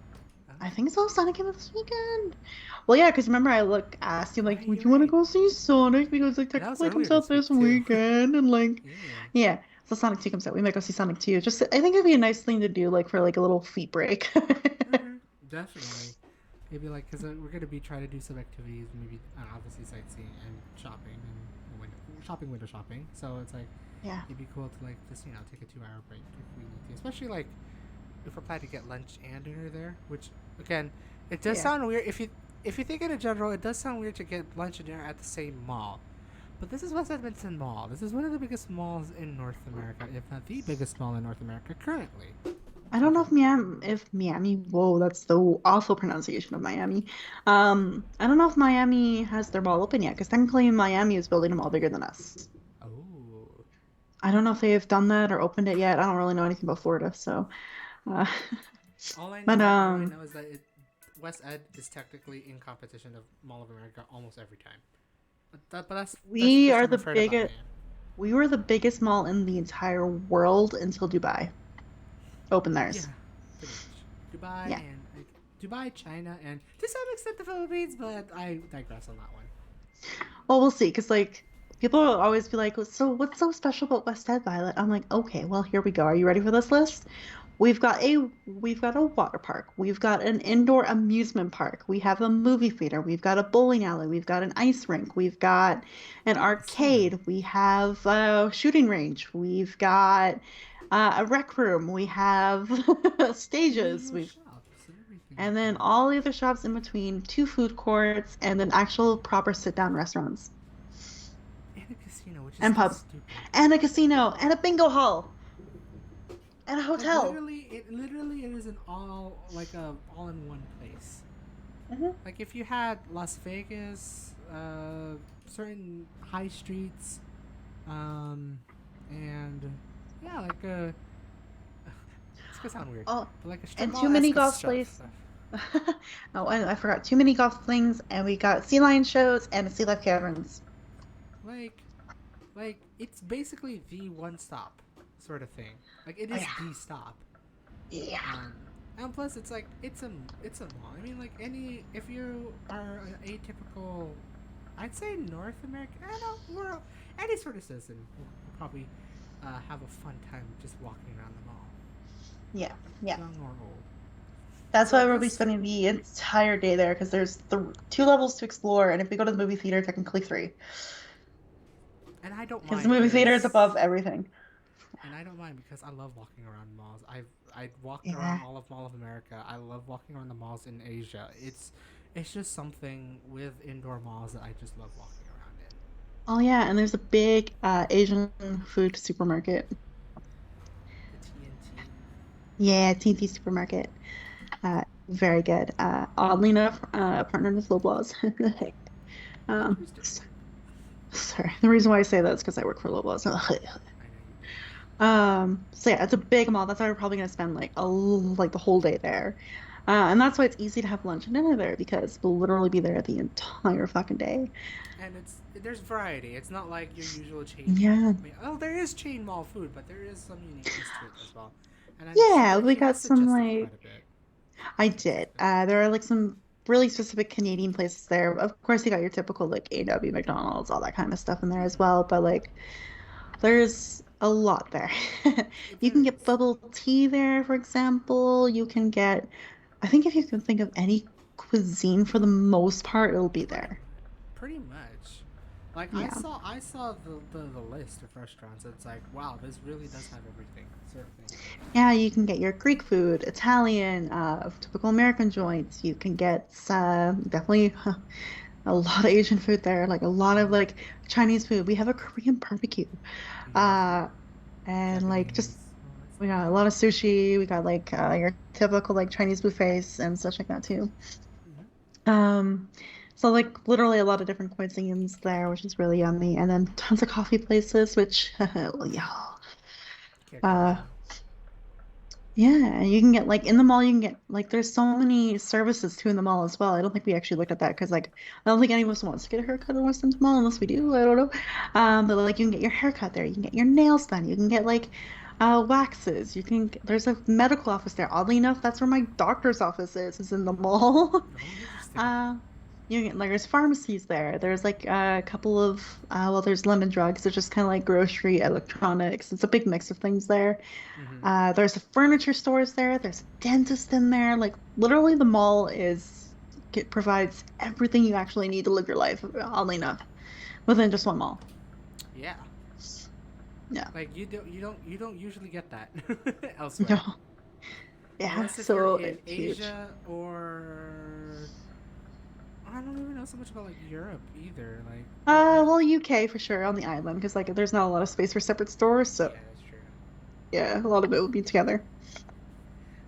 Oh. I think so. Sonic came out this weekend. Well, yeah, because remember I asked you like, would you want to go see Sonic? Because like technically comes out this weekend, and like, yeah. So Sonic 2 comes out. We might go see Sonic 2. Just I think it'd be a nice thing to do like for like a little feet break. Definitely. Maybe like, because we're gonna be trying to do some activities, maybe obviously sightseeing and shopping and window shopping. So it's like, Yeah. it'd be cool to like just take a 2-hour break if we need to, especially like if we're planning to get lunch and dinner there. Which again, it does sound weird if you think in general, it does sound weird to get lunch and dinner at the same mall. But this is West Edmonton Mall. This is one of the biggest malls in North America, if not the biggest mall in North America currently. I don't know if Miami. Whoa, that's the awful pronunciation of Miami. I don't know if Miami has their mall open yet, because technically Miami is building a mall bigger than us. Oh. I don't know if they have done that or opened it yet. I don't really know anything about Florida, so. But all I know is that West Ed is technically in competition of Mall of America almost every time. But that's the we first are time the I've heard about it. biggest. We were the biggest mall in the entire world until Dubai opened Yeah, theirs. pretty much. Dubai Yeah. and Dubai, China, and to some extent the Philippines, but I digress on that one. Well, we'll see, because like people will always be like, "So what's so special about West End, Violet?" I'm like, "Okay, well, here we go. Are you ready for this list? We've got a water park. We've got an indoor amusement park. We have a movie theater. We've got a bowling alley. We've got an ice rink. We've got an Casino. arcade. We have a shooting range. We've got a rec room. We have stages. Unusual shops and everything And like then that. all the other shops in between, two food courts, and then actual proper sit-down restaurants And a casino, which is and still pubs, stupid. and a casino, and a bingo hall, and a Like hotel. literally it is an all in one place. Mhm. Like if you had Las Vegas, certain high streets, and yeah, it's gonna sound weird, Oh, but like a strip and mall too many esque golf stuff. places. Oh, and I forgot too many golf things, and we got sea lion shows and sea life caverns. Like, it's basically the one stop sort of thing. Like it Oh is yeah, the stop. yeah. And plus it's like it's a mall. I mean, like if you are an atypical, I'd say North American, I don't know, world, any sort of citizen will probably have a fun time just walking around the mall, Yeah, yeah. young or old. That's So why we'll be this, spending the entire day there because there's two levels to explore, and if we go to the movie theater, technically three, and I don't because the mind movie theater is because above everything. I love walking around malls. I walked Yeah. around all of Mall of America. I love walking around the malls in Asia. It's just something with indoor malls that I just love walking around in. Oh yeah, and there's a big Asian food supermarket. The TNT. Yeah, TNT supermarket. Very good. Oddly enough, partnered with Loblaws. um, Interesting. s- sorry. The reason why I say that is because I work for Loblaws. I know you do. So yeah, it's a big mall. That's why we're probably gonna spend like the whole day there. And that's why it's easy to have lunch and dinner there because we'll literally be there the entire fucking day. And there's variety. It's not like your usual chain. Yeah. Oh, there is chain mall food, but there is some uniqueness to it as well. And Yeah, we she got has some suggested like quite a bit. I Quite did. specific. There are like some really specific Canadian places there. Of course, you got your typical like AW, McDonald's, all that kind of stuff in there as Mm-hmm. well. But like, there's a lot there. You There can get is. bubble tea there, for example. You can get, I think if you can think of any cuisine for the most part, it'll be Pretty there. much. Pretty much. Like Yeah. I saw the list of restaurants. It's like, wow, this really does have everything, sort of thing. Yeah, you can get your Greek food, Italian, typical American joints. You can get definitely a lot of Asian food there, like a lot of like Chinese food. We have a Korean barbecue. Yes. Uh, and like just Japanese, all that we stuff. got a lot of sushi. We got like your typical like Chinese buffets and such like that too. Mm-hmm. Um, so like literally a lot of different cuisines there, which is really yummy. And then tons of coffee places, which yeah. Can't go Uh, wrong. yeah, you can get like in the mall, you can get like there's so many services too in the mall as well. I don't think we actually looked at that because like I don't think any of us wants to get a haircut in West End Mall unless we do. No. I don't know. But like you can get your haircut there, you can get your nails done, you can get like waxes. There's a medical office there. Oddly enough, that's where my doctor's office is in the mall. Oh, interesting. Uh, you can get like there's pharmacies there. There's like a couple of well, there's lemon drugs. It's just kind of like grocery, electronics. It's a big mix of things there. Mm-hmm. There's a furniture stores there. There's a dentist in there. Like literally, the mall it provides everything you actually need to live your life. Oddly enough, within just one mall. Yeah. Yeah. Like you don't usually get that No. elsewhere. Yeah. Unless if you're So in it's huge. Asia or I don't even know so much about like Europe either. Like Well, UK for sure on the island because like there's not a lot of space for separate stores. So yeah, that's true. yeah, a lot of it would be together.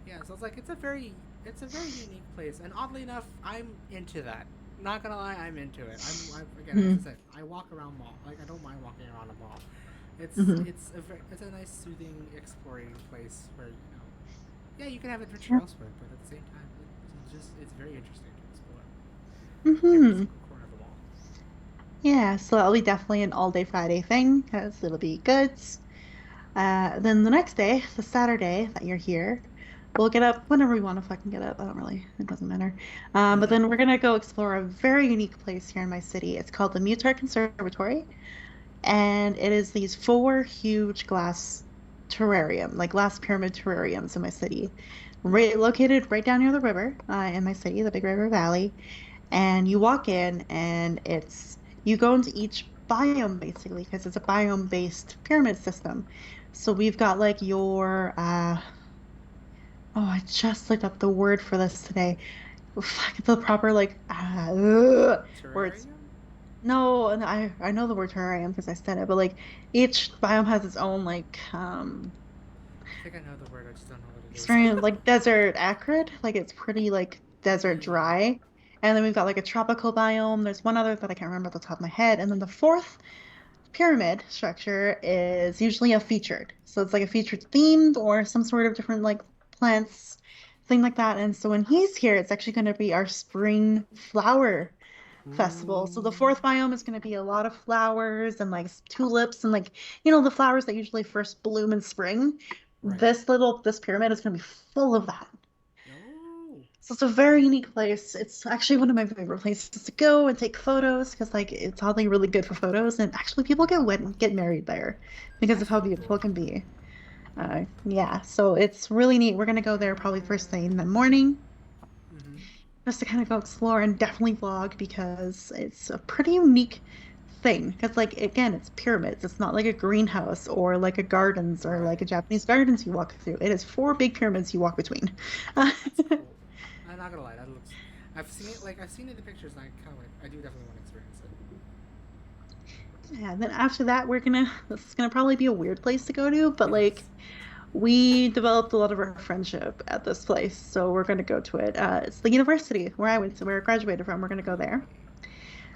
Yeah, so it's like it's a very unique place, and oddly enough, I'm into that. Not gonna lie, I'm into it. Again, as Hmm. I said, I walk around mall. Like I don't mind walking around a mall. Hmm. It's a nice soothing exploring place where Yeah, you can have adventure elsewhere, but at the same time, it's very interesting to explore every Mm-hmm. single corner of the mall. Yeah, so that'll be definitely an all day Friday thing because it'll be goods. Then the next day, the Saturday that you're here, we'll get up whenever we want to fucking get up. I don't really, it doesn't matter. But then we're gonna go explore a very unique place here in my city. It's called the Mutart Conservatory, and it is these four huge glass terrarium, like glass pyramid terrariums in my city, right, located right down near the river, in my city, the Big River Valley. And you walk in, and you go into each biome basically because it's a biome based pyramid system. So we've got like your oh, I just looked up the word for this today. Fuck, the proper like words. Terrarium? No, and I know the word terrarium because I said it, but like each biome has its own like I think I know the word. I just don't know what it is. extreme like desert acrid, like it's pretty like desert Yeah. dry. And then we've got like a tropical biome. There's one other that I can't remember off the top of my head. And then the fourth pyramid structure is usually a featured. So it's like a featured themed or some sort of different like plants, thing like that. And so when he's here, it's actually going to be our spring flower festival. So the Ooh. fourth biome is going to be a lot of flowers and like tulips and like, the flowers that usually first bloom in spring. Right. This pyramid is going to be full of that. Oh. So it's a very unique place. It's actually one of my favorite places to go and take photos because like it's oddly really good for photos and actually people get married there because of That's how really beautiful cool. it can be. Yeah, so it's really neat. We're gonna go there probably first thing in the morning Mm-hmm. just to kind of go explore and definitely vlog because it's a pretty unique thing. Because like again, it's pyramids. It's not like a greenhouse or like a gardens or like a Right. Japanese gardens you walk through. It is four big pyramids you walk between. That's cool. I'm not gonna lie. That looks. I've seen it. Like I've seen it in the pictures, and I kind of like. I do definitely want to experience it. Yeah, then after that, this is gonna probably be a weird place to go to, but like Yes. we developed a lot of our friendship at this place, so we're gonna go to it. It's the university where I graduated from. We're gonna go there.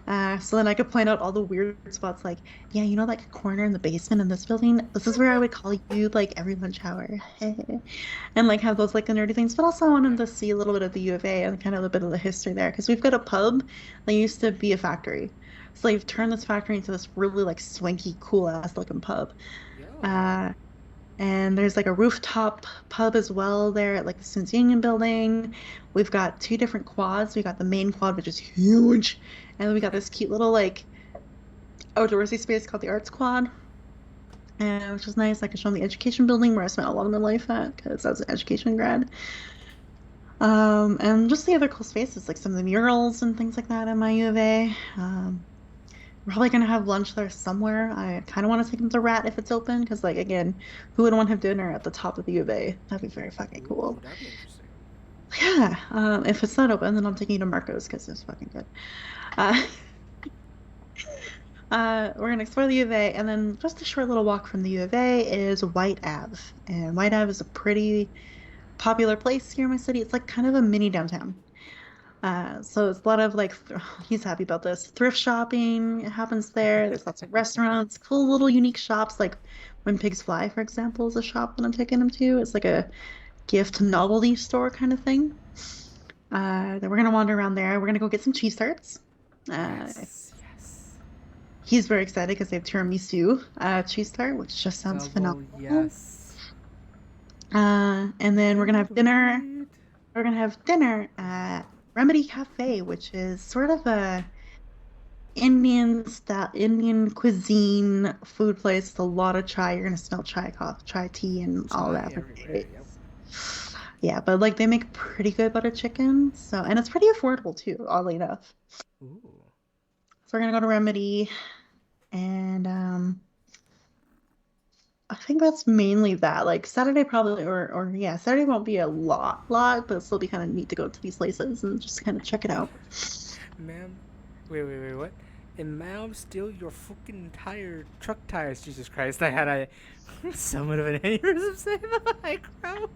Lovely. So then I could point out all the weird spots, like, yeah, like a corner in the basement in this building. This is where I would call you like every lunch hour, and like have those like the nerdy things. But also I wanted Yeah. to see a little bit of the U of A and kind of a bit of the history there because we've got a pub that used to be a factory. So they've turned this factory into this really like swanky, cool ass looking pub. Yo. Uh, and there's like a rooftop pub as well there at like the Students Union building. We've got two different quads. We got the main quad, which is huge, and then we got this cute little like outdoorsy space called the Arts Quad, which is nice. I can show them the education building where I spent a lot of my life at because I was an education grad. And just the other cool spaces like some of the murals and things like that at my U of A. We're probably gonna have lunch there somewhere. I kind of want to take them to Rat if it's open, because like again, who would want to have dinner at the top of the U of A? That'd be very fucking Ooh, cool. that'd be interesting. Yeah. If it's not open, then I'm taking you to Marco's because it's fucking good. Uh, we're gonna explore the U of A, and then just a short little walk from the U of A is White Ave, and White Ave is a pretty popular place here in my city. It's like kind of a mini downtown. So it's a lot of like, he's happy about this. Thrift shopping happens there. There's lots of restaurants, cool little unique shops. Like When Pigs Fly, for example, is a shop that I'm taking him to. It's like a gift novelty store kind of thing. Then we're gonna wander around there. We're gonna go get some cheese tarts. Yes. Yes. He's very excited because they have tiramisu cheese tart, which just sounds Double phenomenal. yes. And then we're gonna have dinner. Sweet. We're gonna have dinner at Remedy Cafe, which is sort of a Indian cuisine food place with a lot of chai. You're gonna smell chai, coffee, chai tea, and all Chai that. everywhere. Yep. Yeah, but like they make pretty good butter chicken, and it's pretty affordable too, oddly enough. Ooh. So we're gonna go to Remedy, and I think that's mainly that. Like Saturday probably, or yeah, Saturday won't be a lot, but it'll still be kind of neat to go to these places and just kind of check it out. Ma'am. Wait, what? And ma'am, steal your fucking entire truck tires. Jesus Christ, I had a somewhat of an aneurysm saying that. I crow.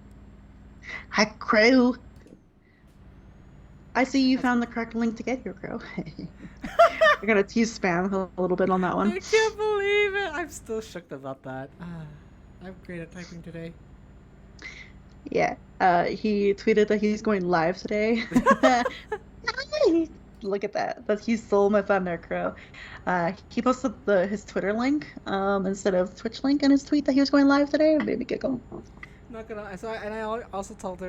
Hi, Crow. I see you found the correct link to get here, Crow. I gotta tease spam a little bit on that I one. can't believe it. I'm still shook about that. I'm great at typing today. Yeah. He tweeted that he's going live today. Look at that. He stole my thunder, Crow. He posted his Twitter link instead of Twitch link in his tweet that he was going live today. It made me giggle. Not gonna. So and I also told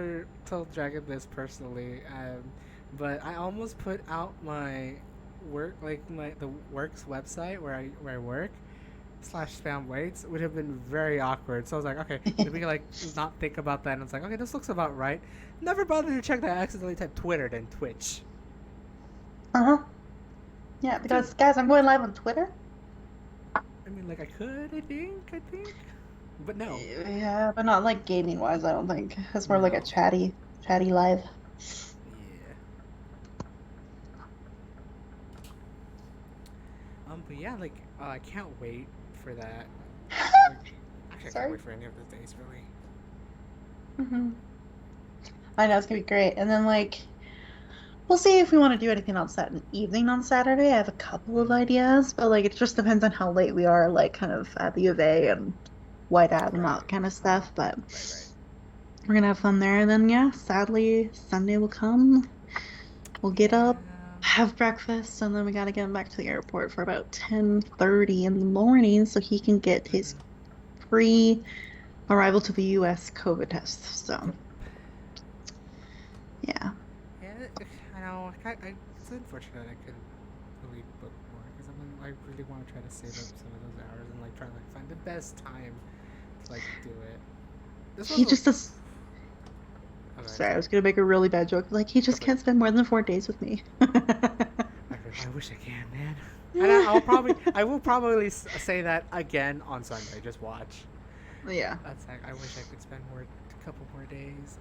Dragon this personally, but I almost put out my work the works website where I work slash spam weights would have been very awkward. So I was like, okay, if we can like not think about that, and it's like, okay, this looks about right. Never bothered to check that. I accidentally typed Twitter then Twitch. Uh-huh. Yeah, because guys, I'm going live on Twitter. I mean, like I could, I think, but no. Yeah, but not like gaming wise, I don't think. It's more like a No. chatty live. Yeah. But yeah, like I can't wait for that. Like, actually, I Sorry. can't wait for any of the days really. Hmm. I know it's gonna be great. And then like we'll see if we want to do anything on evening on Saturday. I have a couple of ideas, but like it just depends on how late we are, like kind of at the U of A and White Ad and that kind of stuff. But Right. we're gonna have fun there. And then yeah, sadly Sunday will come. We'll get up, have breakfast, and then we gotta get him back to the airport for about 10:30 in the morning so he can get his pre-arrival to the U.S. COVID test. So yeah. Yeah, I know. It's unfortunate I couldn't really book more because I really want to try to save up some of those hours and like try to like find the best time to like do it. This He was just does. okay, Sorry, I was gonna make a really bad joke. Like he just can't spend more than 4 days with me. I wish I can, man. And I will probably say that again on Sunday. Just watch. Yeah. That's like I wish I could spend a couple more days.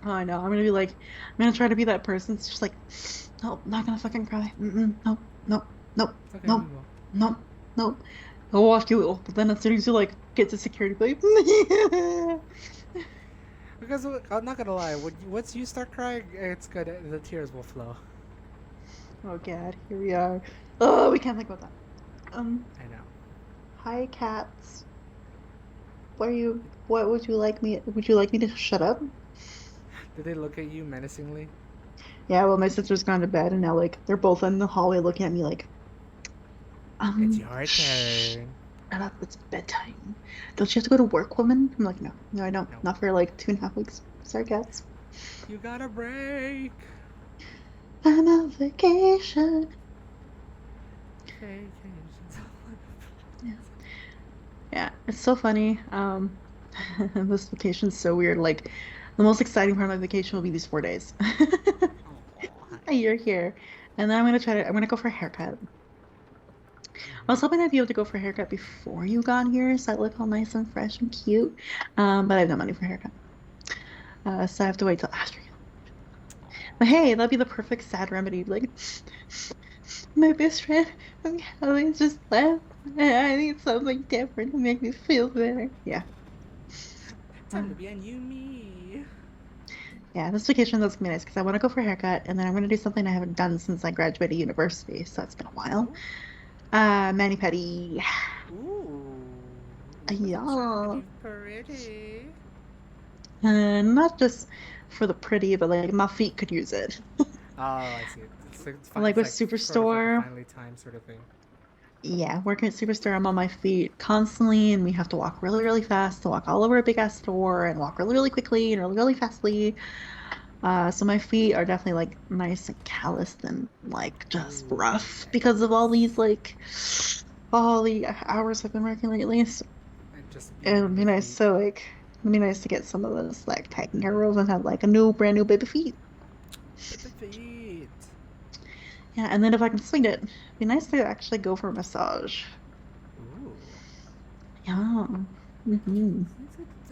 Oh, I know. I'm gonna be like, I'm gonna try to be that person. It's just like, nope, not gonna fucking cry. Nope, nope, nope, It's okay, nope, we will. nope, nope. I'll watch you will. But then as soon as you like get to security, be like, Because I'm not gonna lie, once you start crying, it's good. The tears will flow. oh god, here we are. Oh, we can't think about that. I know. Hi cats. What would you like me? Would you like me to shut up? Did they look at you menacingly? Yeah, well, my sister's gone to bed, and now like they're both in the hallway looking at me like, It's your shh, turn. shut up, it's bedtime. Don't you have to go to work, woman? I'm like, no, I don't. No. Not for like 2.5 weeks. Sorry, cats. You got a break. I'm on vacation. Yeah, it's so funny. This vacation's so weird. Like, the most exciting part of my vacation will be these 4 days. You're here, and then I'm gonna go for a haircut. I was hoping I'd be able to go for a haircut before you got here, so I look all nice and fresh and cute. But I have no money for a haircut, so I have to wait till after you. But hey, that'd be the perfect sad remedy. Like, my best friend, Kelly, just left. I need something different to make me feel better. Yeah. Time to be a new me. Yeah, this vacation that's gonna be nice because I want to go for a haircut, and then I'm gonna do something I haven't done since I graduated university, so it's been a while. Mani-pedi. Ooh. Yeah. Pretty. Not just for the pretty, but like my feet could use it. Oh, I see. It's Like with sort of like Superstore. a finally timed sort of thing. Yeah, working at Superstore, I'm on my feet constantly, and we have to walk really, really fast to walk all over a big ass store and walk really, really quickly and really, really fastly. So my feet are definitely like nice and calloused and like just rough because of all these like all the hours I've been working lately. So it'd be nice to like it'd be nice to get some of this like taken care of and have like brand new baby feet. Baby feet. Yeah, and then if I can swing it, it'd be nice to actually go for a massage. Ooh. Yeah. Mm-hmm.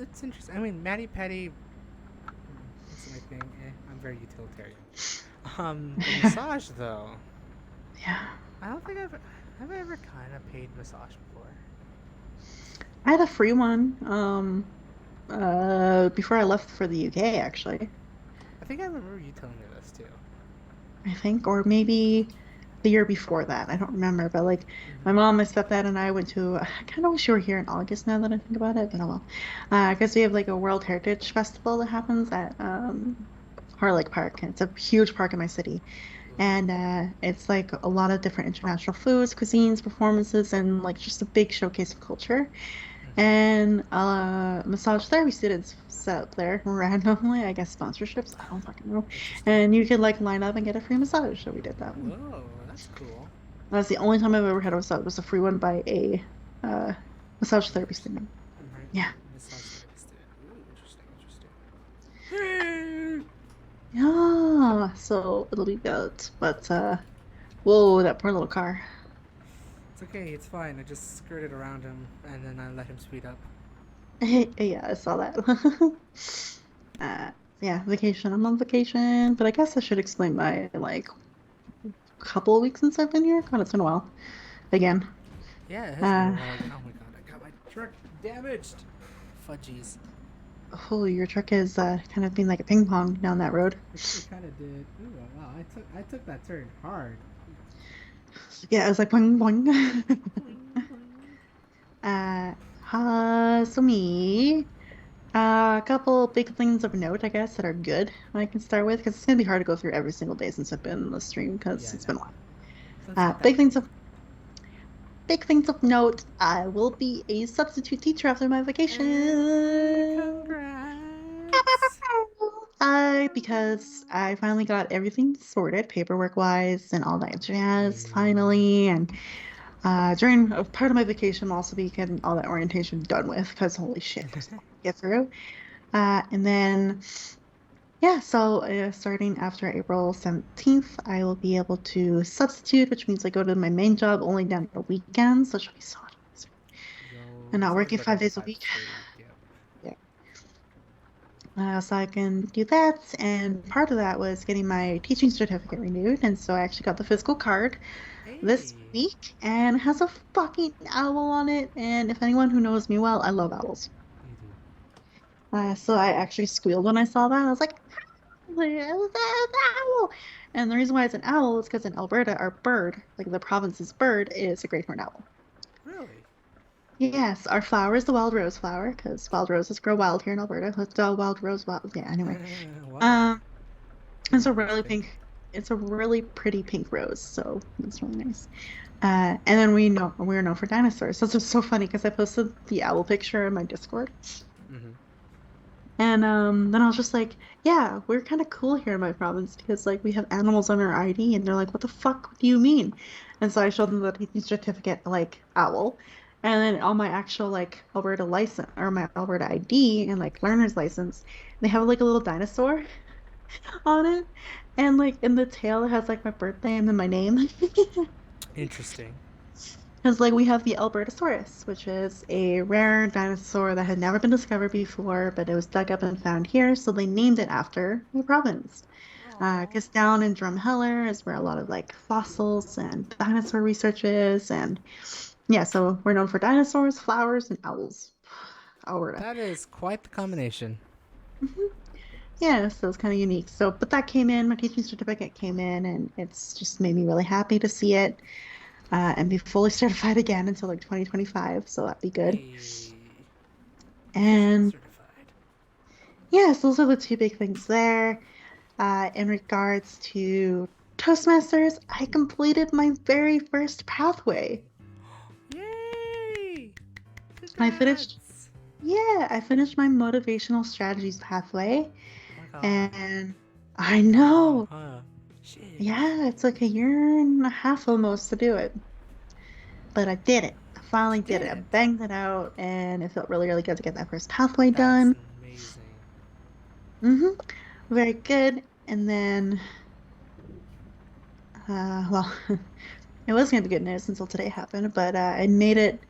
It's interesting. I mean, mani-pedi. That's my thing. I'm very utilitarian. The massage though. Yeah. I don't think have I ever kind of paid massage before. I had a free one before I left for the UK actually. I think I remember you telling me this too. I think, or maybe the year before that. I don't remember, but like my mom, my stepdad, and I went to. I kind of wish you were here in August now that I think about it, but oh well. I guess we have like a World Heritage Festival that happens at Harlech Park. It's a huge park in my city, and it's like a lot of different international foods, cuisines, performances, and like just a big showcase of culture. And massage therapy students set up there randomly, I guess sponsorships, I don't fucking know. And you could like line up and get a free massage, so we did that one. Whoa, that's cool. That's the only time I've ever had a massage. It was a free one by a massage therapy student. Right. Yeah. Massage therapist. Ooh, interesting. Yeah, so it'll be good. But whoa, that poor little car. It's okay, it's fine. I just skirted around him and then I let him speed up. Yeah, I saw that. Yeah, vacation. I'm on vacation, but I guess I should explain my like couple of weeks since I've been here. God, it's been a while. Again. Yeah, it has been a while. Oh my god, I got my truck damaged. Fudgies. Oh, your truck is kind of being like a ping pong down that road. It kind of did. Ooh, wow, I took that turn hard. Yeah, it was like boing boing. So me, a couple big things of note, I guess, that are good I can start with, because it's gonna be hard to go through every single day since I've been on the stream, because Yeah, it's been a while. So it's not Big that things of note. I will be a substitute teacher after my vacation. Congrats. Because I finally got everything sorted, paperwork wise, and all that jazz, finally. And during part of my vacation, I'll also be getting all that orientation done with, because holy shit, there's a lot to get through. And then, yeah, so starting after April 17th, I will be able to substitute, which means I go to my main job only down the weekends, which will be so nice. And not working 5 days a week. So I can do that, and part of that was getting my teaching certificate renewed, and so I actually got the physical card this week, and it has a fucking owl on it, and if anyone who knows me well, I love owls. So I actually squealed when I saw that. I was like, "It's an owl!" And the reason why it's an owl is because in Alberta, our bird, like the province's bird, is a great horned owl. Really? Yes, our flower is the wild rose flower, because wild roses grow wild here in Alberta. Let's wild rose wild. Yeah, anyway. Wow. It's a really pink. It's a really pretty pink rose, so it's really nice. And then we're known for dinosaurs. So it's so funny because I posted the owl picture in my Discord, and then I was just like, yeah, we're kind of cool here in my province because like we have animals on our ID, and they're like, what the fuck do you mean? And so I showed them the teaching certificate, like owl. And then on my actual like Alberta license or my Alberta ID and like learner's license, they have like a little dinosaur on it, and like in the tail it has like my birthday and then my name. Interesting. Because like we have the Albertosaurus, which is a rare dinosaur that had never been discovered before, but it was dug up and found here, so they named it after my province. Because down in Drumheller is where a lot of like fossils and dinosaur research is, and yeah, so we're known for dinosaurs, flowers, and owls. Alberta. That is quite the combination. Yeah, so it's kind of unique. So, but that came in, my teaching certificate came in, and it's just made me really happy to see it and be fully certified again until like 2025. So that'd be good. Hey. And Certified. yes, those are the two big things there. In regards to Toastmasters, I completed my very first pathway. Yay! I finished. Congrats. Yeah, I finished my motivational strategies pathway, Oh my god. and I know. Shit. Yeah, it's like a year and a half almost to do it. But I did it. I finally did it. I banged it out, and it felt really, really good to get that first pathway done. That's amazing. Very good. And then, well, it was going to be good news until today happened, but I made it.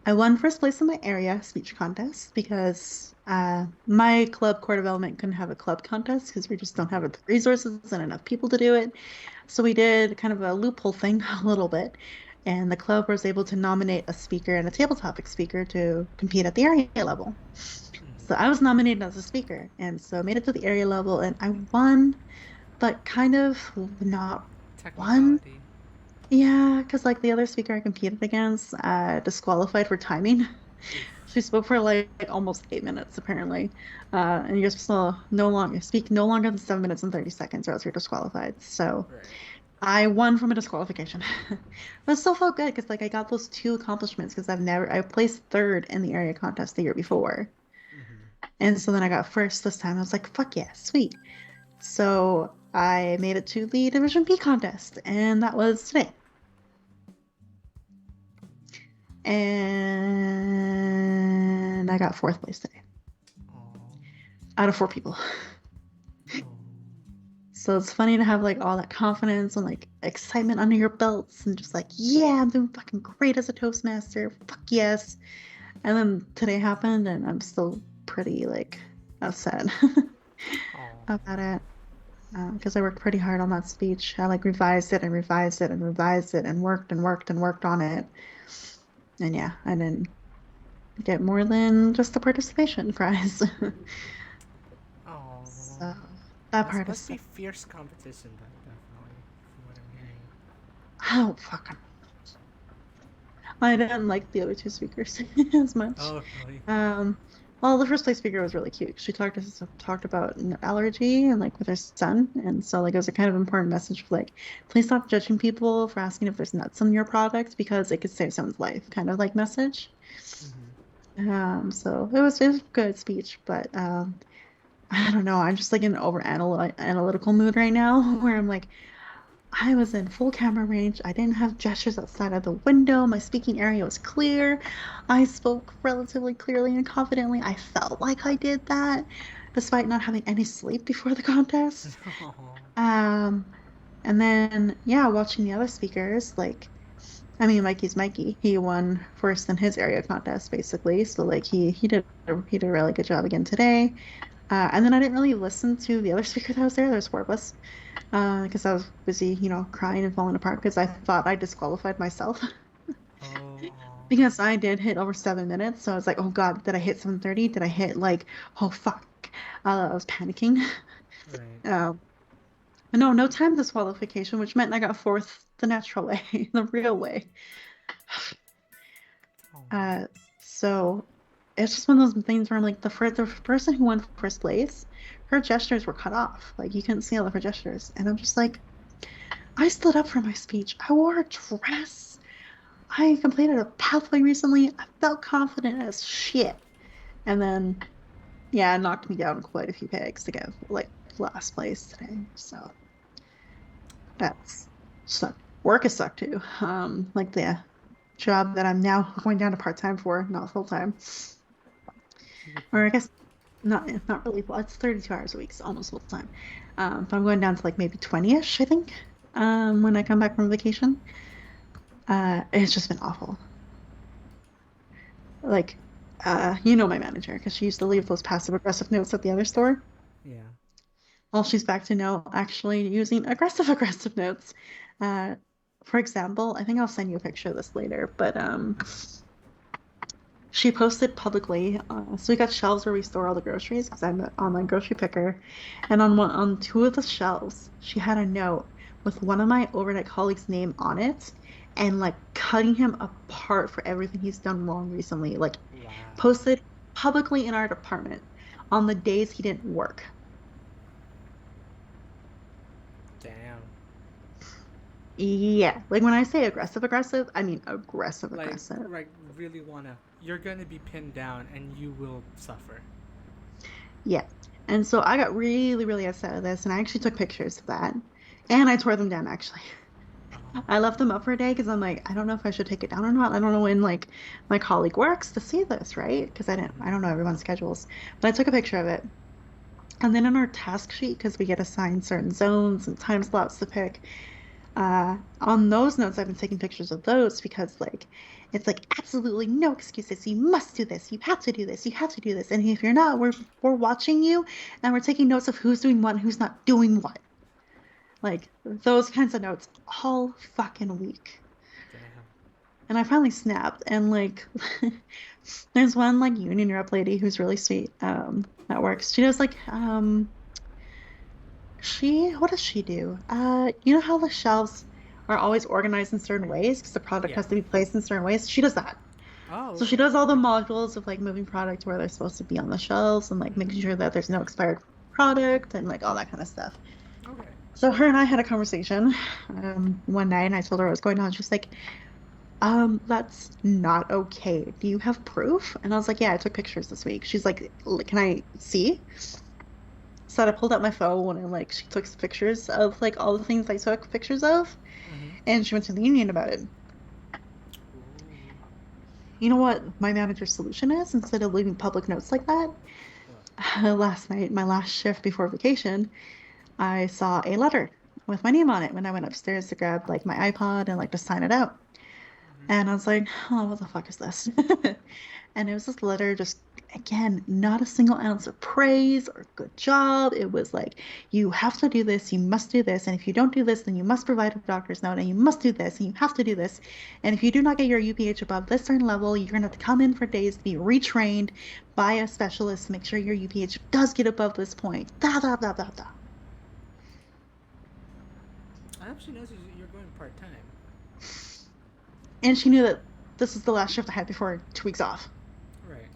I won first place in my area speech contest because my club core development couldn't have a club contest because we just don't have the resources and enough people to do it. So we did kind of a loophole thing a little bit, and the club was able to nominate a speaker and a table topic speaker to compete at the area level. So I was nominated as a speaker, and so I made it to the area level, and I won, but kind of not won. Technicality. Yeah, because like the other speaker I competed against, disqualified for timing. She spoke for like almost 8 minutes apparently, and you're supposed to speak no longer than 7 minutes and 30 seconds, or else you're disqualified. So Right. I won from a disqualification, but it still felt good because like I got those two accomplishments because I placed third in the area contest the year before, Mm-hmm. and so then I got first this time. I was like, fuck yeah, sweet. So I made it to the Division B contest, and that was today. And I got fourth place today Oh. out of 4 people. Oh. So it's funny to have like all that confidence and like excitement under your belts and just like, yeah, I'm doing fucking great as a Toastmaster. Fuck yes. And then today happened and I'm still pretty like upset Oh. about it. Because I worked pretty hard on that speech. I like revised it and revised it and revised it and worked and worked and worked on it. And yeah, I didn't get more than just the participation prize. Oh. So that part is Must so. be fierce competition, but definitely, from what I'm hearing. I don't fucking. I didn't like the other two speakers as much. Oh, really? Well, the first place speaker was really cute. She talked about allergy and like with her son, and so like it was a kind of important message of like, please stop judging people for asking if there's nuts in your product because it could save someone's life, kind of like message. Mm-hmm. So it was a good speech, but I don't know. I'm just like in an analytical mood right now, where I'm like, I was in full camera range. I didn't have gestures outside of the window. My speaking area was clear. I spoke relatively clearly and confidently. I felt like I did that, despite not having any sleep before the contest. Oh. Um, and then yeah, watching the other speakers, like, I mean, Mikey's Mikey. He won first in his area contest, basically. So like he did a really good job again today. And then I didn't really listen to the other speaker that was there. There's 4 of us because I was busy, crying and falling apart because I thought I disqualified myself Oh. because I did hit over 7 minutes. So I was like, oh God, did I hit 7:30? Did I hit like, oh fuck? I was panicking. Right. But no time disqualification, which meant I got fourth the natural way, the real way. Oh. So it's just one of those things where I'm like, the person who won first place, her gestures were cut off. Like you couldn't see all of her gestures, and I'm just like, I stood up for my speech. I wore a dress. I completed a pathway recently. I felt confident as shit. And then, yeah, it knocked me down quite a few pegs to get like last place today. So that's sucked. Work has sucked too. Like the job that I'm now going down to part-time for, not full-time. Or I guess not really full. It's 32 hours a week, so almost full-time. But I'm going down to like maybe 20-ish, I think, when I come back from vacation. It's just been awful. Like, my manager, because she used to leave those passive-aggressive notes at the other store. Yeah. Well, she's back to now actually using aggressive notes. For example, I think I'll send you a picture of this later, but she posted publicly. So we got shelves where we store all the groceries because I'm an online grocery picker, and on 2 of the shelves, she had a note with one of my overnight colleagues' name on it, and like cutting him apart for everything he's done wrong recently. Like Wow. posted publicly in our department on the days he didn't work. Damn. Yeah, like when I say aggressive, I mean aggressive. Like really wanna. You're gonna be pinned down, and you will suffer. Yeah. And so I got really, really upset with this, and I actually took pictures of that, and I tore them down actually. I left them up for a day because I'm like, I don't know if I should take it down or not. I don't know when like my colleague works to see this, right? Because I don't know everyone's schedules. But I took a picture of it. And then on our task sheet, because we get assigned certain zones and time slots to pick, on those notes, I've been taking pictures of those because like it's like absolutely no excuses. You must do this. You have to do this. You have to do this. And if you're not, we're watching you and we're taking notes of who's doing what and who's not doing what. Like those kinds of notes all fucking week. Damn. And I finally snapped and like there's one like union rep lady who's really sweet that works. She does like what does she do? You know how the shelves are always organized in certain ways because the product Yeah. has to be placed in certain ways. She does that. Oh, So she okay. does all the modules of like moving product where they're supposed to be on the shelves and like making sure that there's no expired product and like all that kind of stuff. Okay. So her and I had a conversation one night, and I told her what was going on. She was like, that's not okay. Do you have proof? And I was like, yeah, I took pictures this week. She's like, Can I see?" So I pulled out my phone and like she took pictures of like all the things I took pictures of, Mm-hmm. and she went to the union about it. You know what my manager's solution is? Instead of leaving public notes like that, What? last night, my last shift before vacation, I saw a letter with my name on it when I went upstairs to grab like my iPod and like to sign it out. Mm-hmm. And I was like, oh, what the fuck is this? And it was this letter, just again, not a single ounce of praise or good job. It was like, you have to do this, you must do this. And if you don't do this, then you must provide a doctor's note and you must do this and you have to do this. And if you do not get your UPH above this certain level, you're going to have to come in for days to be retrained by a specialist to make sure your UPH does get above this point. Da, da, da, da, da. I hope she knows you're going part time. And she knew that this was the last shift I had before 2 weeks off. Right.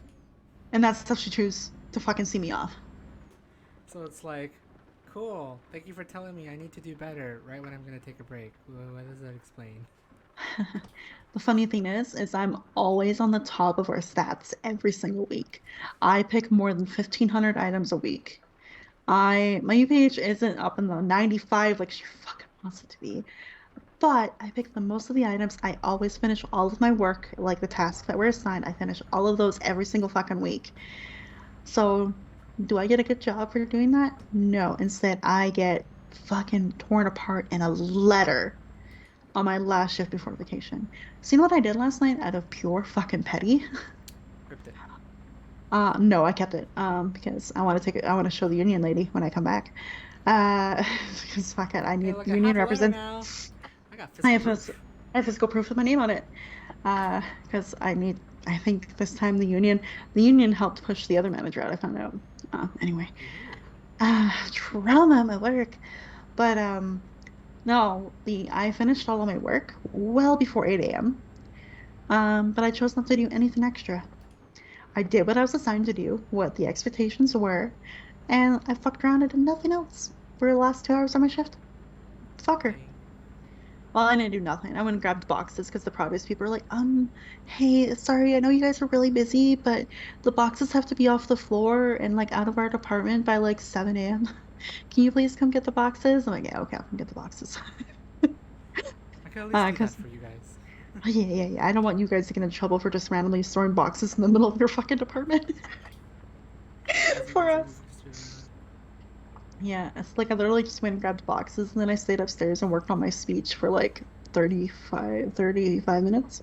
And that's how she chose to fucking see me off. So it's like, cool. Thank you for telling me I need to do better right when I'm gonna take a break. What does that explain? The funny thing is I'm always on the top of our stats every single week. I pick more than 1,500 items a week. My UPH isn't up in the 95 like she fucking wants it to be. But I pick the most of the items. I always finish all of my work, like the tasks that were assigned. I finish all of those every single fucking week. So, do I get a good job for doing that? No. Instead, I get fucking torn apart in a letter on my last shift before vacation. So, you know what I did last night out of pure fucking petty? Ripped it. No, I kept it. Because I want to take it. I want to show the union lady when I come back. Because fuck it, I Hey, need look, I union have a letter represent. now. I got I physical have proof. I have physical proof with my name on it. Because I think this time the union helped push the other manager out. I found out. Anyway, trauma at my work. But no, I finished all of my work well before 8 a.m. But I chose not to do anything extra. I did what I was assigned to do, what the expectations were, and I fucked around and did nothing else for the last 2 hours of my shift. Fuck her. Dang. Well, I didn't do nothing. I went and grabbed boxes because the produce people were like, hey, sorry, I know you guys are really busy, but the boxes have to be off the floor and like out of our department by like 7 a.m. Can you please come get the boxes? I'm like, yeah, okay, I'll come get the boxes. I could at least do that 'Cause for you guys. yeah. I don't want you guys to get in trouble for just randomly storing boxes in the middle of your fucking department. As you For guys are us. distributing Yeah, it's like I literally just went and grabbed boxes and then I stayed upstairs and worked on my speech for like 35 minutes.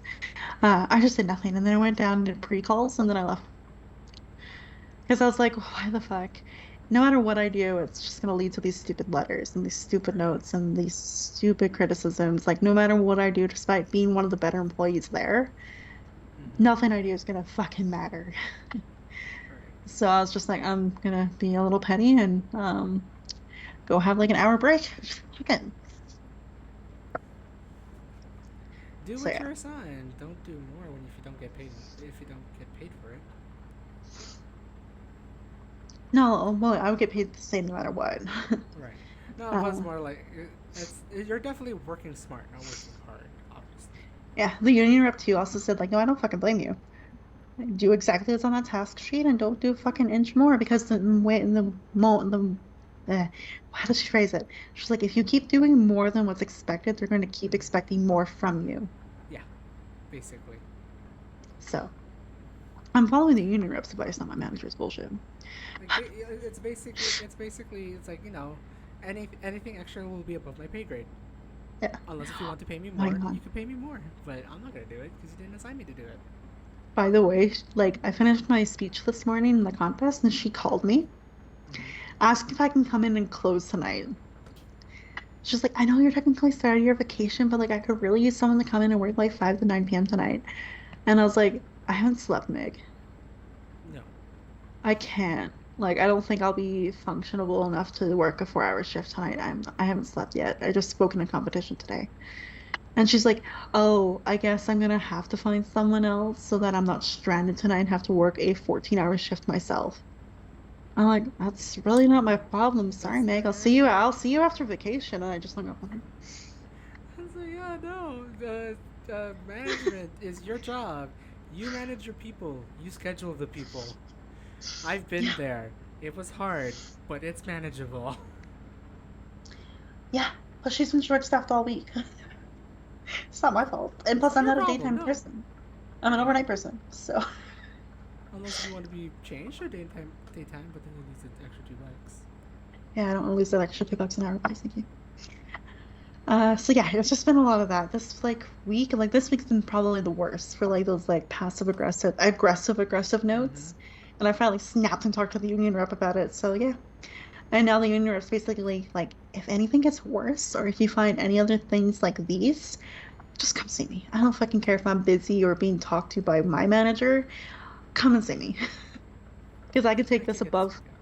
I just did nothing and then I went down and did pre-calls and then I left. Because I was like, why the fuck? No matter what I do, it's just going to lead to these stupid letters and these stupid Right. notes and these stupid criticisms. Like, no matter what I do, despite being one of the better employees there, Mm-hmm. nothing I do is going to fucking matter. Right. So I was just like, I'm going to be a little petty and go have like an hour break. Fucking. Do So what yeah. you're assigned. Don't do more when if you don't get paid. If you don't get paid for it. No, well, I would get paid the same no matter what. Right. No, it was uh, more like you're definitely working smart, not working hard. Obviously. yeah, the union rep too also said like, no, I don't fucking blame you. Do exactly what's on that task sheet and don't do a fucking inch more because the way how does she phrase it? She's like, if you keep doing more than what's expected, they're going to keep expecting more from you. Yeah. Basically. So I'm following the union rep's advice, not my manager's bullshit. Like it's basically it's like anything extra will be above my pay grade. Yeah. Unless if you want to pay me My more, God. you can pay me more. But I'm not gonna do it because you didn't assign me to do it. By the way, like I finished my speech this morning in the contest and she called me, Mm-hmm. asked if I can come in and close tonight. She's like, I know you're technically starting your vacation, but like I could really use someone to come in and work like 5 to 9 p.m. tonight. And I was like, I haven't slept, Meg. No. I can't. Like, I don't think I'll be functionable enough to work a 4-hour shift tonight. I haven't slept yet. I just spoke in a competition today. And she's like, "Oh, I guess I'm gonna have to find someone else so that I'm not stranded tonight and have to work a 14-hour shift myself." I'm like, "That's really not my problem. Sorry, That's not Meg. I'll your see you. issue. I'll see you after vacation." And I just hung up on her. So yeah, no, the management is your job. You manage your people. You schedule the people. I've been Yeah, there. It was hard, but it's manageable. yeah. But she's been short-staffed all week. It's not my fault. And It's plus, not I'm your not a problem, daytime no. person. I'm an overnight person. So, Unless you want to be changed to daytime, but then you lose the extra $2. yeah, I don't want to lose that extra $2 an hour, please. Thank you. So yeah, it's just been a lot of that this like week. Like this week's been probably the worst for like those like aggressive Mm-hmm. notes. And I finally snapped and talked to the union rep about it. So yeah. And now the union rep's basically like, if anything gets worse or if you find any other things like these, just come see me. I don't fucking care if I'm busy or being talked to by my manager. Come and see me. Because I could I take can this get this above figured out.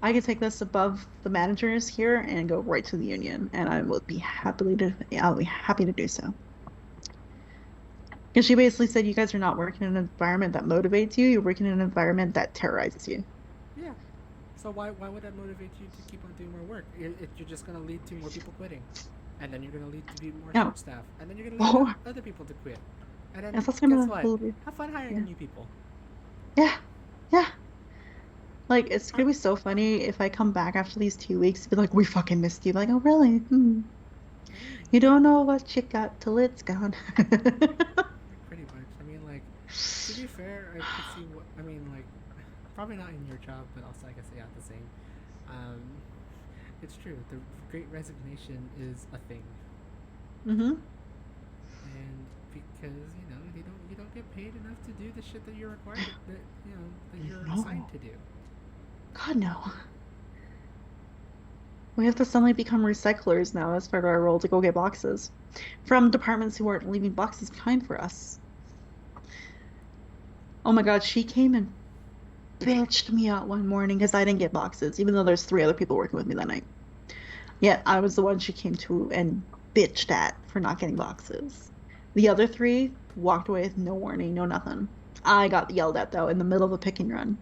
I could take this above the managers here and go right to the union, and I'll be happy to do so. Because she basically said you guys are not working in an environment that motivates you, you're working in an environment that terrorizes you. Yeah. So why would that motivate you to keep on doing more work? You're just gonna lead to more people quitting, and then you're gonna lead to be more No. short staff, and then you're gonna lead Oh, other people to quit, and then yes, that's guess gonna what? be, Have fun hiring yeah. new people. Yeah, yeah. Like, it's Huh? gonna be so funny if I come back after these 2 weeks to be like, we fucking missed you. Like, oh, really? Hmm. Hey, You don't know what you got till it's gone. pretty much. I mean, like, to be fair, I could see what I mean. Like, probably not in your job, but also I guess yeah, the same. Um, it's true. The Great Resignation is a thing, Hmm. and because you don't get paid enough to do the shit that you're required that you're assigned No. to do. God, no. We have to suddenly become recyclers now as part of our role to go get boxes from departments who aren't leaving boxes behind for us. Oh my God, she came and bitched me out one morning because I didn't get boxes, even though there's 3 other people working with me that night. Yet I was the one she came to and bitched at for not getting boxes. The other 3 walked away with no warning, no nothing. I got yelled at though in the middle of a picking run,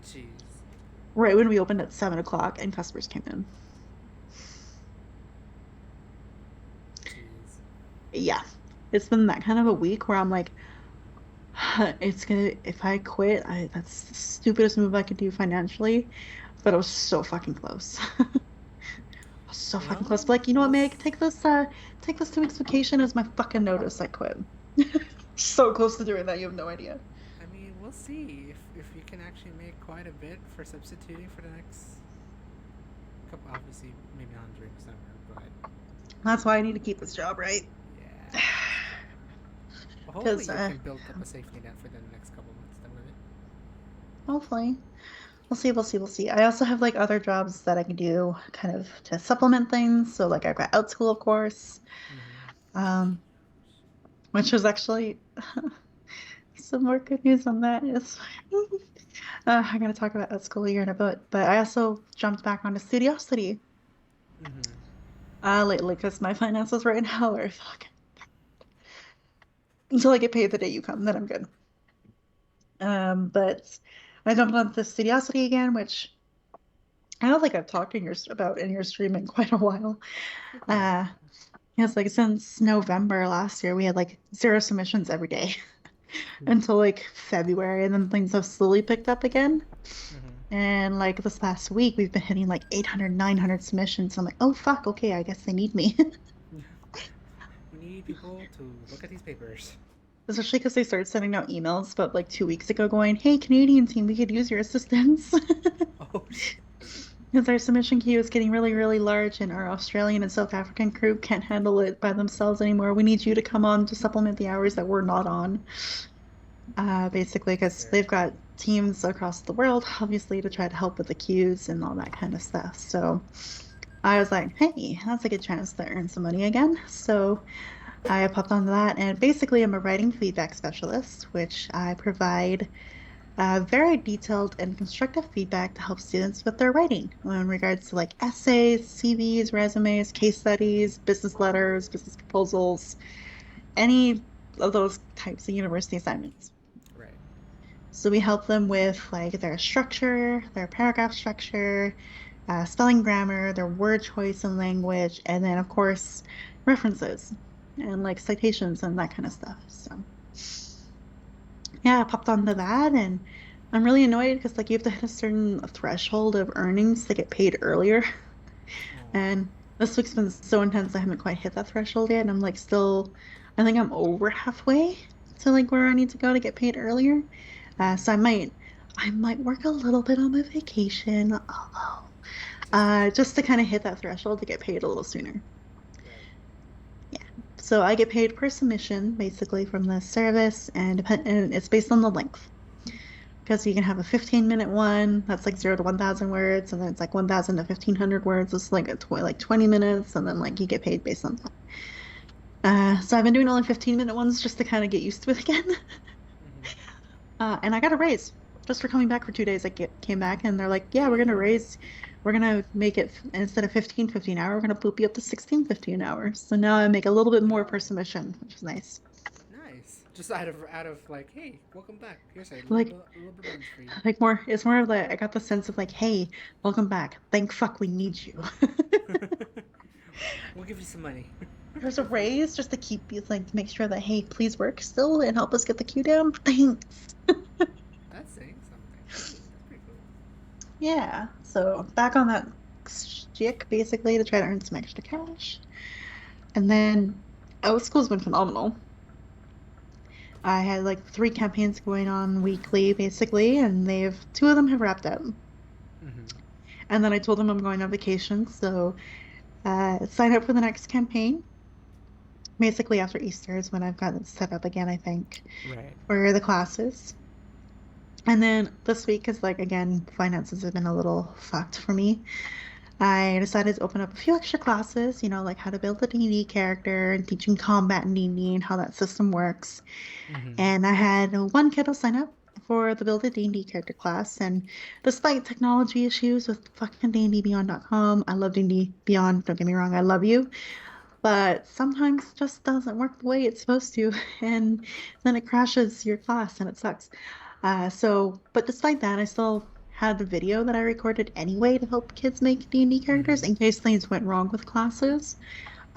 Jeez, right when we opened at 7 o'clock and customers came in. jeez. Yeah, it's been that kind of a week where I'm like, it's gonna, if I quit, that's the stupidest move I could do financially, but I was so fucking close. I was so fucking Well, close. But like, you know what, we'll. Meg? Take this 2 weeks vacation as my fucking notice. I quit. So close to doing that, you have no idea. I mean, we'll see if you can actually make quite a bit for substituting for the next couple. Obviously, maybe not during summer, but That's why I need to keep this job, right? yeah, that's true. Well, hopefully Because you can build up a safety net for the next couple months then with it. hopefully, we'll see. I also have like other jobs that I can do, kind of to supplement things. So like I've got out school, of course, Mm-hmm. um, which was actually some more good news on that is I'm gonna talk about at school here in a bit, but I also jumped back onto Studiosity Mm-hmm. lately because my finances right now are fucking until I get paid the day you come, then I'm good. But I jumped onto Studiosity again, which I don't think I've talked about in your stream in quite a while. Okay. Uh, it's like since November last year, we had like 0 submissions every day until like February, and then things have slowly picked up again. Mm-hmm. And like this past week, we've been hitting like 800, 900 submissions. I'm like, oh fuck, okay, I guess they need me. We need people to look at these papers. Especially because they started sending out emails about like 2 weeks ago going, hey, Canadian team, we could use your assistance. Oh shit. Because our submission queue is getting really, really large, and our Australian and South African crew can't handle it by themselves anymore. We need you to come on to supplement the hours that we're not on. Basically, That's because fair. they've got teams across the world, obviously, to try to help with the queues and all that kind of stuff. So I was like, hey, that's a good chance to earn some money again. So I popped onto that, and basically, I'm a writing feedback specialist, which I provide. very detailed and constructive feedback to help students with their writing in regards to like essays, CVs, resumes, case studies, business letters, business proposals, any of those types of university assignments. Right. So we help them with like their structure, their paragraph structure, spelling, grammar, their word choice and language, and then of course references and like citations and that kind of stuff. So yeah, I popped onto that and I'm really annoyed because like you have to hit a certain threshold of earnings to get paid earlier. Oh. And this week's been so intense I haven't quite hit that threshold yet. And I'm like still, I think I'm over halfway to like where I need to go to get paid earlier. So I might work a little bit on my vacation, just to kind of hit that threshold to get paid a little sooner. Right. Yeah. So I get paid per submission basically from the service, and it's based on the length. Because you can have a 15-minute one that's like 0 to 1,000 words, and then it's like 1,000 to 1,500 words. It's like like 20 minutes, and then like you get paid based on that. So I've been doing only 15-minute ones just to kind of get used to it again. And I got a raise just for coming back for 2 days. Came back and they're like, yeah, we're gonna raise, we're gonna make it instead of 15.50 an hour, we're gonna boop you up to 16.50 an hour. So now I make a little bit more per submission, which is nice. Nice. Just out of like, hey, welcome back. Here's a Like, little bit of lunch for you. like more, it's more of like I got the sense of like, hey, welcome back. Thank fuck we need you. We'll give you some money. There's a raise just to keep you like to make sure that hey, please work still and help us get the queue down. Thanks. That's saying something. That's pretty cool. Yeah, so back on that stick basically to try to earn some extra cash. And then school's been phenomenal. I had like 3 campaigns going on weekly basically, and two of them have wrapped up. And then I told them I'm going on vacation, so sign up for the next campaign. Basically after Easter is when I've got it set up again, I think, Right. for the classes. And then this week is like, again, finances have been a little fucked for me. I decided to open up a few extra classes, like how to build a D&D character and teaching combat in D&D and how that system works. And I had one kiddo sign up for the Build a D&D character class, and despite technology issues with fucking D&DBeyond.com, I love D&D Beyond, don't get me wrong, I love you, but sometimes it just doesn't work the way it's supposed to, and then it crashes your class and it sucks. But despite that, I still had a video that I recorded anyway to help kids make D&D characters in case things went wrong with classes.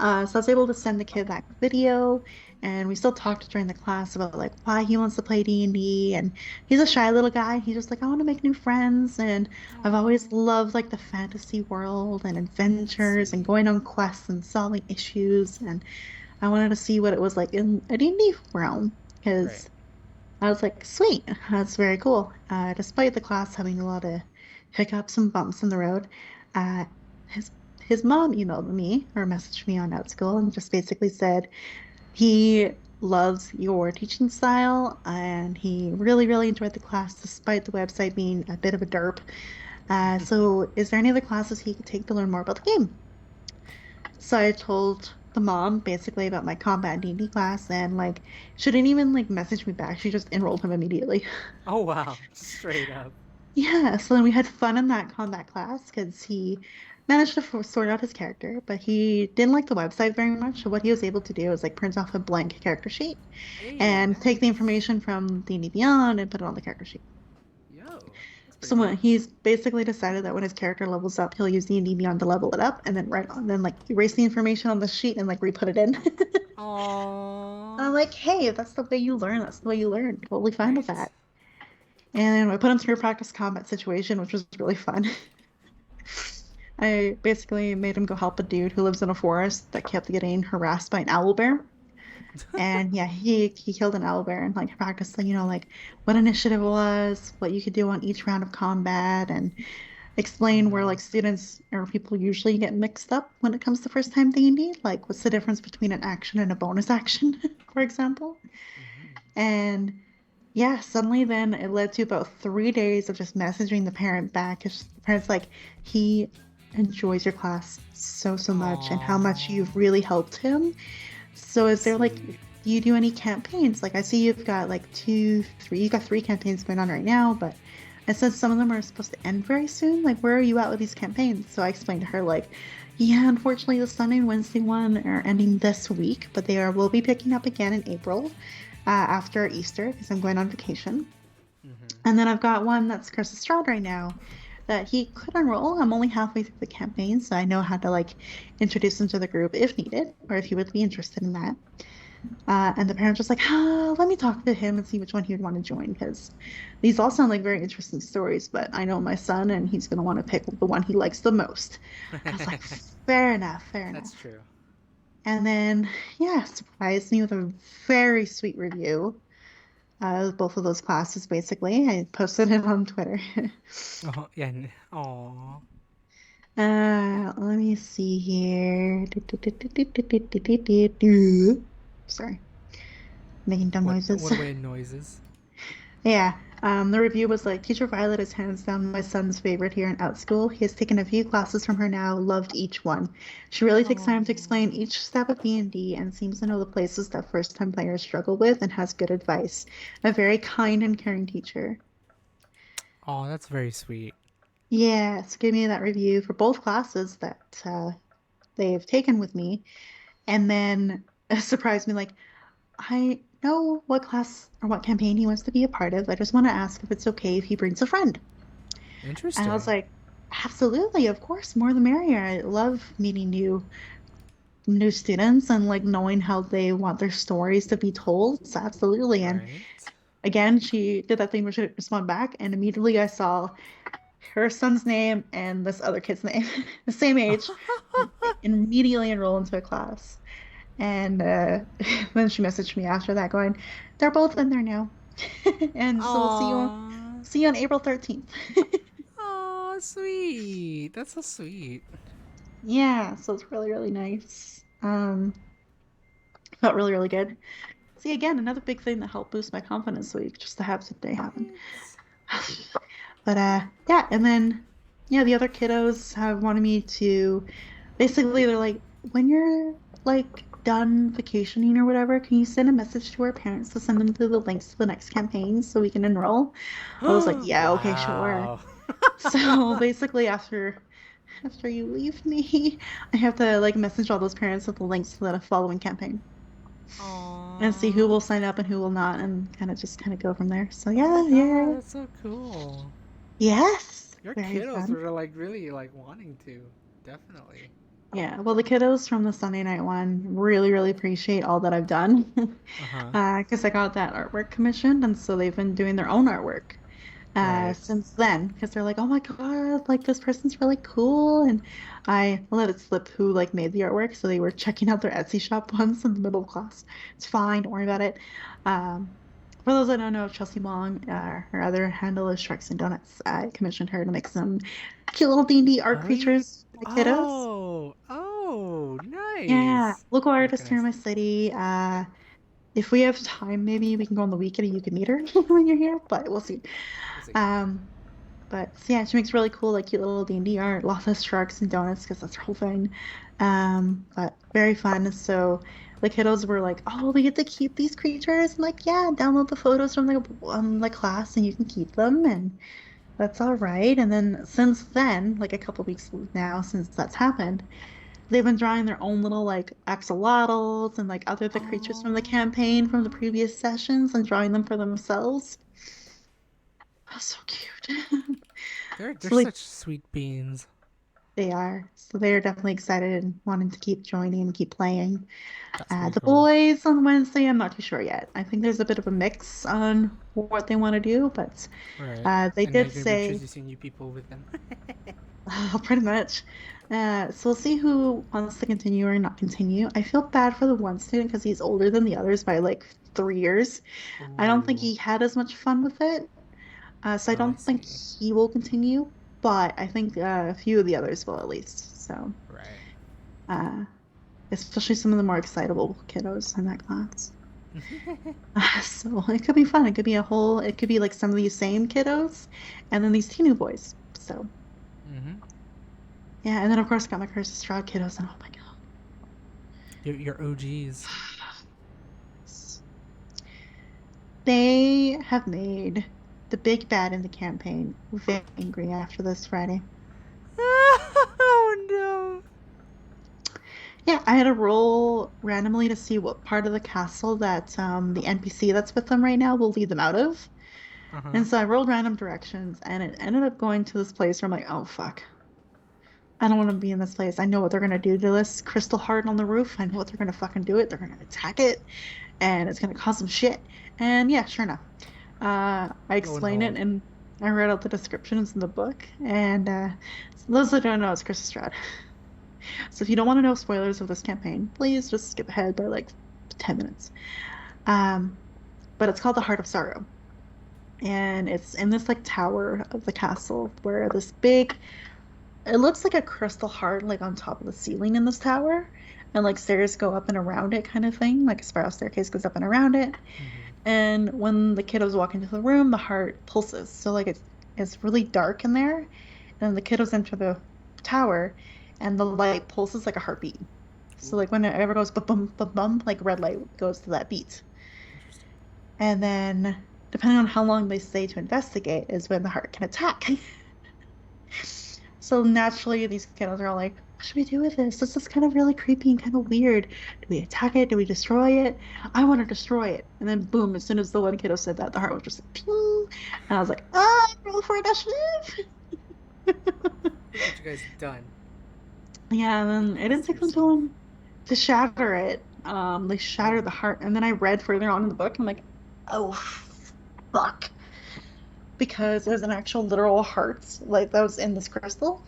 So I was able to send the kid that video, and we still talked during the class about like why he wants to play D&D, and he's a shy little guy. He's just like, I want to make new friends, and I've always loved like the fantasy world and adventures and going on quests and solving issues, and I wanted to see what it was like in a D&D realm because I was like, sweet, that's very cool. Despite the class having a lot of hiccups and bumps in the road, his mom emailed me or messaged me on Outschool and just basically said he loves your teaching style and he really, really enjoyed the class despite the website being a bit of a derp. So is there any other classes he could take to learn more about the game? So I told the mom basically about my combat D&D class, and like she didn't even like message me back. She just enrolled him immediately. Oh wow, straight up. Yeah, so then we had fun in that combat class because he managed to sort out his character, but he didn't like the website very much. So what he was able to do was like print off a blank character sheet and take the information from D&D Beyond and put it on the character sheet. Yo. So he's basically decided that when his character levels up, he'll use D&D Beyond to level it up, and then like erase the information on the sheet and like re-put it in. Aww. I'm like, hey, that's the way you learn. That's the way you learn. Totally fine with that. And I put him through a practice combat situation, which was really fun. I basically made him go help a dude who lives in a forest that kept getting harassed by an owl bear. And yeah, he killed an owl bear and like practiced, like what initiative was, what you could do on each round of combat, and explain where like students or people usually get mixed up when it comes to first time D&D. Like what's the difference between an action and a bonus action, for example. And yeah, suddenly then it led to about 3 days of just messaging the parent back. The parent's like, he enjoys your class so much and how much you've really helped him. So is there like, do you do any campaigns. Like I see you've got like you got 3 campaigns going on right now, but I said some of them are supposed to end very soon. Like, where are you at with these campaigns? So I explained to her, like, yeah, unfortunately, the Sunday and Wednesday one are ending this week, but will be picking up again in April after Easter because I'm going on vacation. And then I've got one that's Chris Stroud right now that he could enroll. I'm only halfway through the campaign, so I know how to like introduce him to the group if needed, or if he would be interested in that. And the parents just like, let me talk to him and see which one he would want to join, because these all sound like very interesting stories, but I know my son and he's going to want to pick the one he likes the most. I was like, fair enough. That's true. And then, yeah, surprised me with a very sweet review of both of those classes, basically. I posted it on Twitter. Oh, yeah. Aw. Let me see here. Sorry. Making dumb noises. What way noises? Yeah. The review was like, Teacher Violet is hands down my son's favorite here in OutSchool. He has taken a few classes from her now, loved each one. She really takes time to explain each step of D&D and seems to know the places that first-time players struggle with and has good advice. A very kind and caring teacher. Oh, that's very sweet. Yeah, so give me that review for both classes that they've taken with me. And then it surprised me, like, I know what class or what campaign he wants to be a part of. I just want to ask if it's okay if he brings a friend. Interesting. And I was like, absolutely, of course, more the merrier. I love meeting new students and like knowing how they want their stories to be told. So absolutely. And again, she did that thing where she didn't respond back, and immediately I saw her son's name and this other kid's name, the same age, immediately enroll into a class. And then she messaged me after that going, they're both in there now. And so we'll see you on April 13th. Oh, sweet. That's so sweet. Yeah, so it's really, really nice. Felt really, really good. See, again, another big thing that helped boost my confidence week, just to have today happen. But yeah, and then the other kiddos have wanted me to basically, they're like, when you're like done vacationing or whatever, can you send a message to our parents to send them to the links to the next campaign so we can enroll? I was like, yeah, okay, sure. So basically after you leave me, I have to like message all those parents with the links to the following campaign. Aww. And see who will sign up and who will not, and kind of go from there. So yeah. That's so cool. Yes. Your very kiddos fun. were like really like wanting to, definitely. Yeah, well, the kiddos from the Sunday night one really, really appreciate all that I've done. Because I got that artwork commissioned, and so they've been doing their own artwork since then. Because they're like, oh my god, like this person's really cool, and I let it slip who like made the artwork, so they were checking out their Etsy shop once in the middle of class. It's fine, don't worry about it. For those that don't know, Chelsea Wong, her other handle is Sharks and Donuts. I commissioned her to make some cute little D&D art creatures for the kiddos. Oh, nice. Yeah, local artist here in my city. If we have time, maybe we can go on the weekend and you can meet her when you're here, but we'll see. But yeah, she makes really cool, like cute little D&D art, lots of sharks and donuts because that's her whole thing. But very fun. So the kiddos were like, "Oh, we get to keep these creatures." I'm like, yeah, download the photos from the class and you can keep them, and that's all right. And then since then, like a couple weeks now since that's happened, they've been drawing their own little like axolotls and like other the creatures from the campaign from the previous sessions and drawing them for themselves. Oh, so cute. They're So, such sweet beans. They are. So they're definitely excited and wanting to keep joining and keep playing. The cool. boys on Wednesday, I'm not too sure yet. I think there's a bit of a mix on what they want to do, but they did say introducing new people with them. pretty much. So we'll see who wants to continue or not continue. I feel bad for the one student because he's older than the others by like 3 years. I don't think he had as much fun with it. So I don't think he will continue, but I think a few of the others will at least. So, especially some of the more excitable kiddos in that class. So it could be fun. It could be it could be like some of these same kiddos, and then these two new boys. So, yeah, and then of course I got my Curse of Stroud kiddos, and oh my god, your OGs. They have made the big bad in the campaign very angry after this Friday. Oh no. Yeah, I had to roll randomly to see what part of the castle that the NPC that's with them right now will lead them out of. Uh-huh. And so I rolled random directions, and it ended up going to this place where I'm like, oh fuck. I don't want to be in this place. I know what they're gonna do to this crystal heart on the roof. I know what they're gonna fucking do it. They're gonna attack it, and it's gonna cause some shit. And yeah, sure enough. I Oh explain it, no. and I read out the descriptions in the book. And those that don't know, it's Chris Strad. So if you don't want to know spoilers of this campaign, please just skip ahead by like 10 minutes. Um, but it's called the Heart of Sorrow. And it's in this like tower of the castle where this big, it looks like a crystal heart like on top of the ceiling in this tower. And like stairs go up and around it kind of thing. Like a spiral staircase goes up and around it. Mm-hmm. And when the kiddos walk into the room, the heart pulses. So like it's really dark in there. And the kiddos enter the tower and the light pulses like a heartbeat. So Ooh, like when it ever goes bum bum bum bum, like red light goes to that beat. interesting. And then depending on how long they stay to investigate is when the heart can attack. So naturally these kiddos are all like, what should we do with this? This is kind of really creepy and kind of weird. Do we attack it? Do we destroy it? I want to destroy it. And then boom, as soon as the one kiddo said that, the heart was just like, ping. And I was like, roll for initiative. Look what you guys done. Yeah, and then it didn't take them too long to shatter it. They shattered the heart, and then I read further on in the book, and I'm like, oh, fuck. Because there's an actual literal heart, like, that was in this crystal.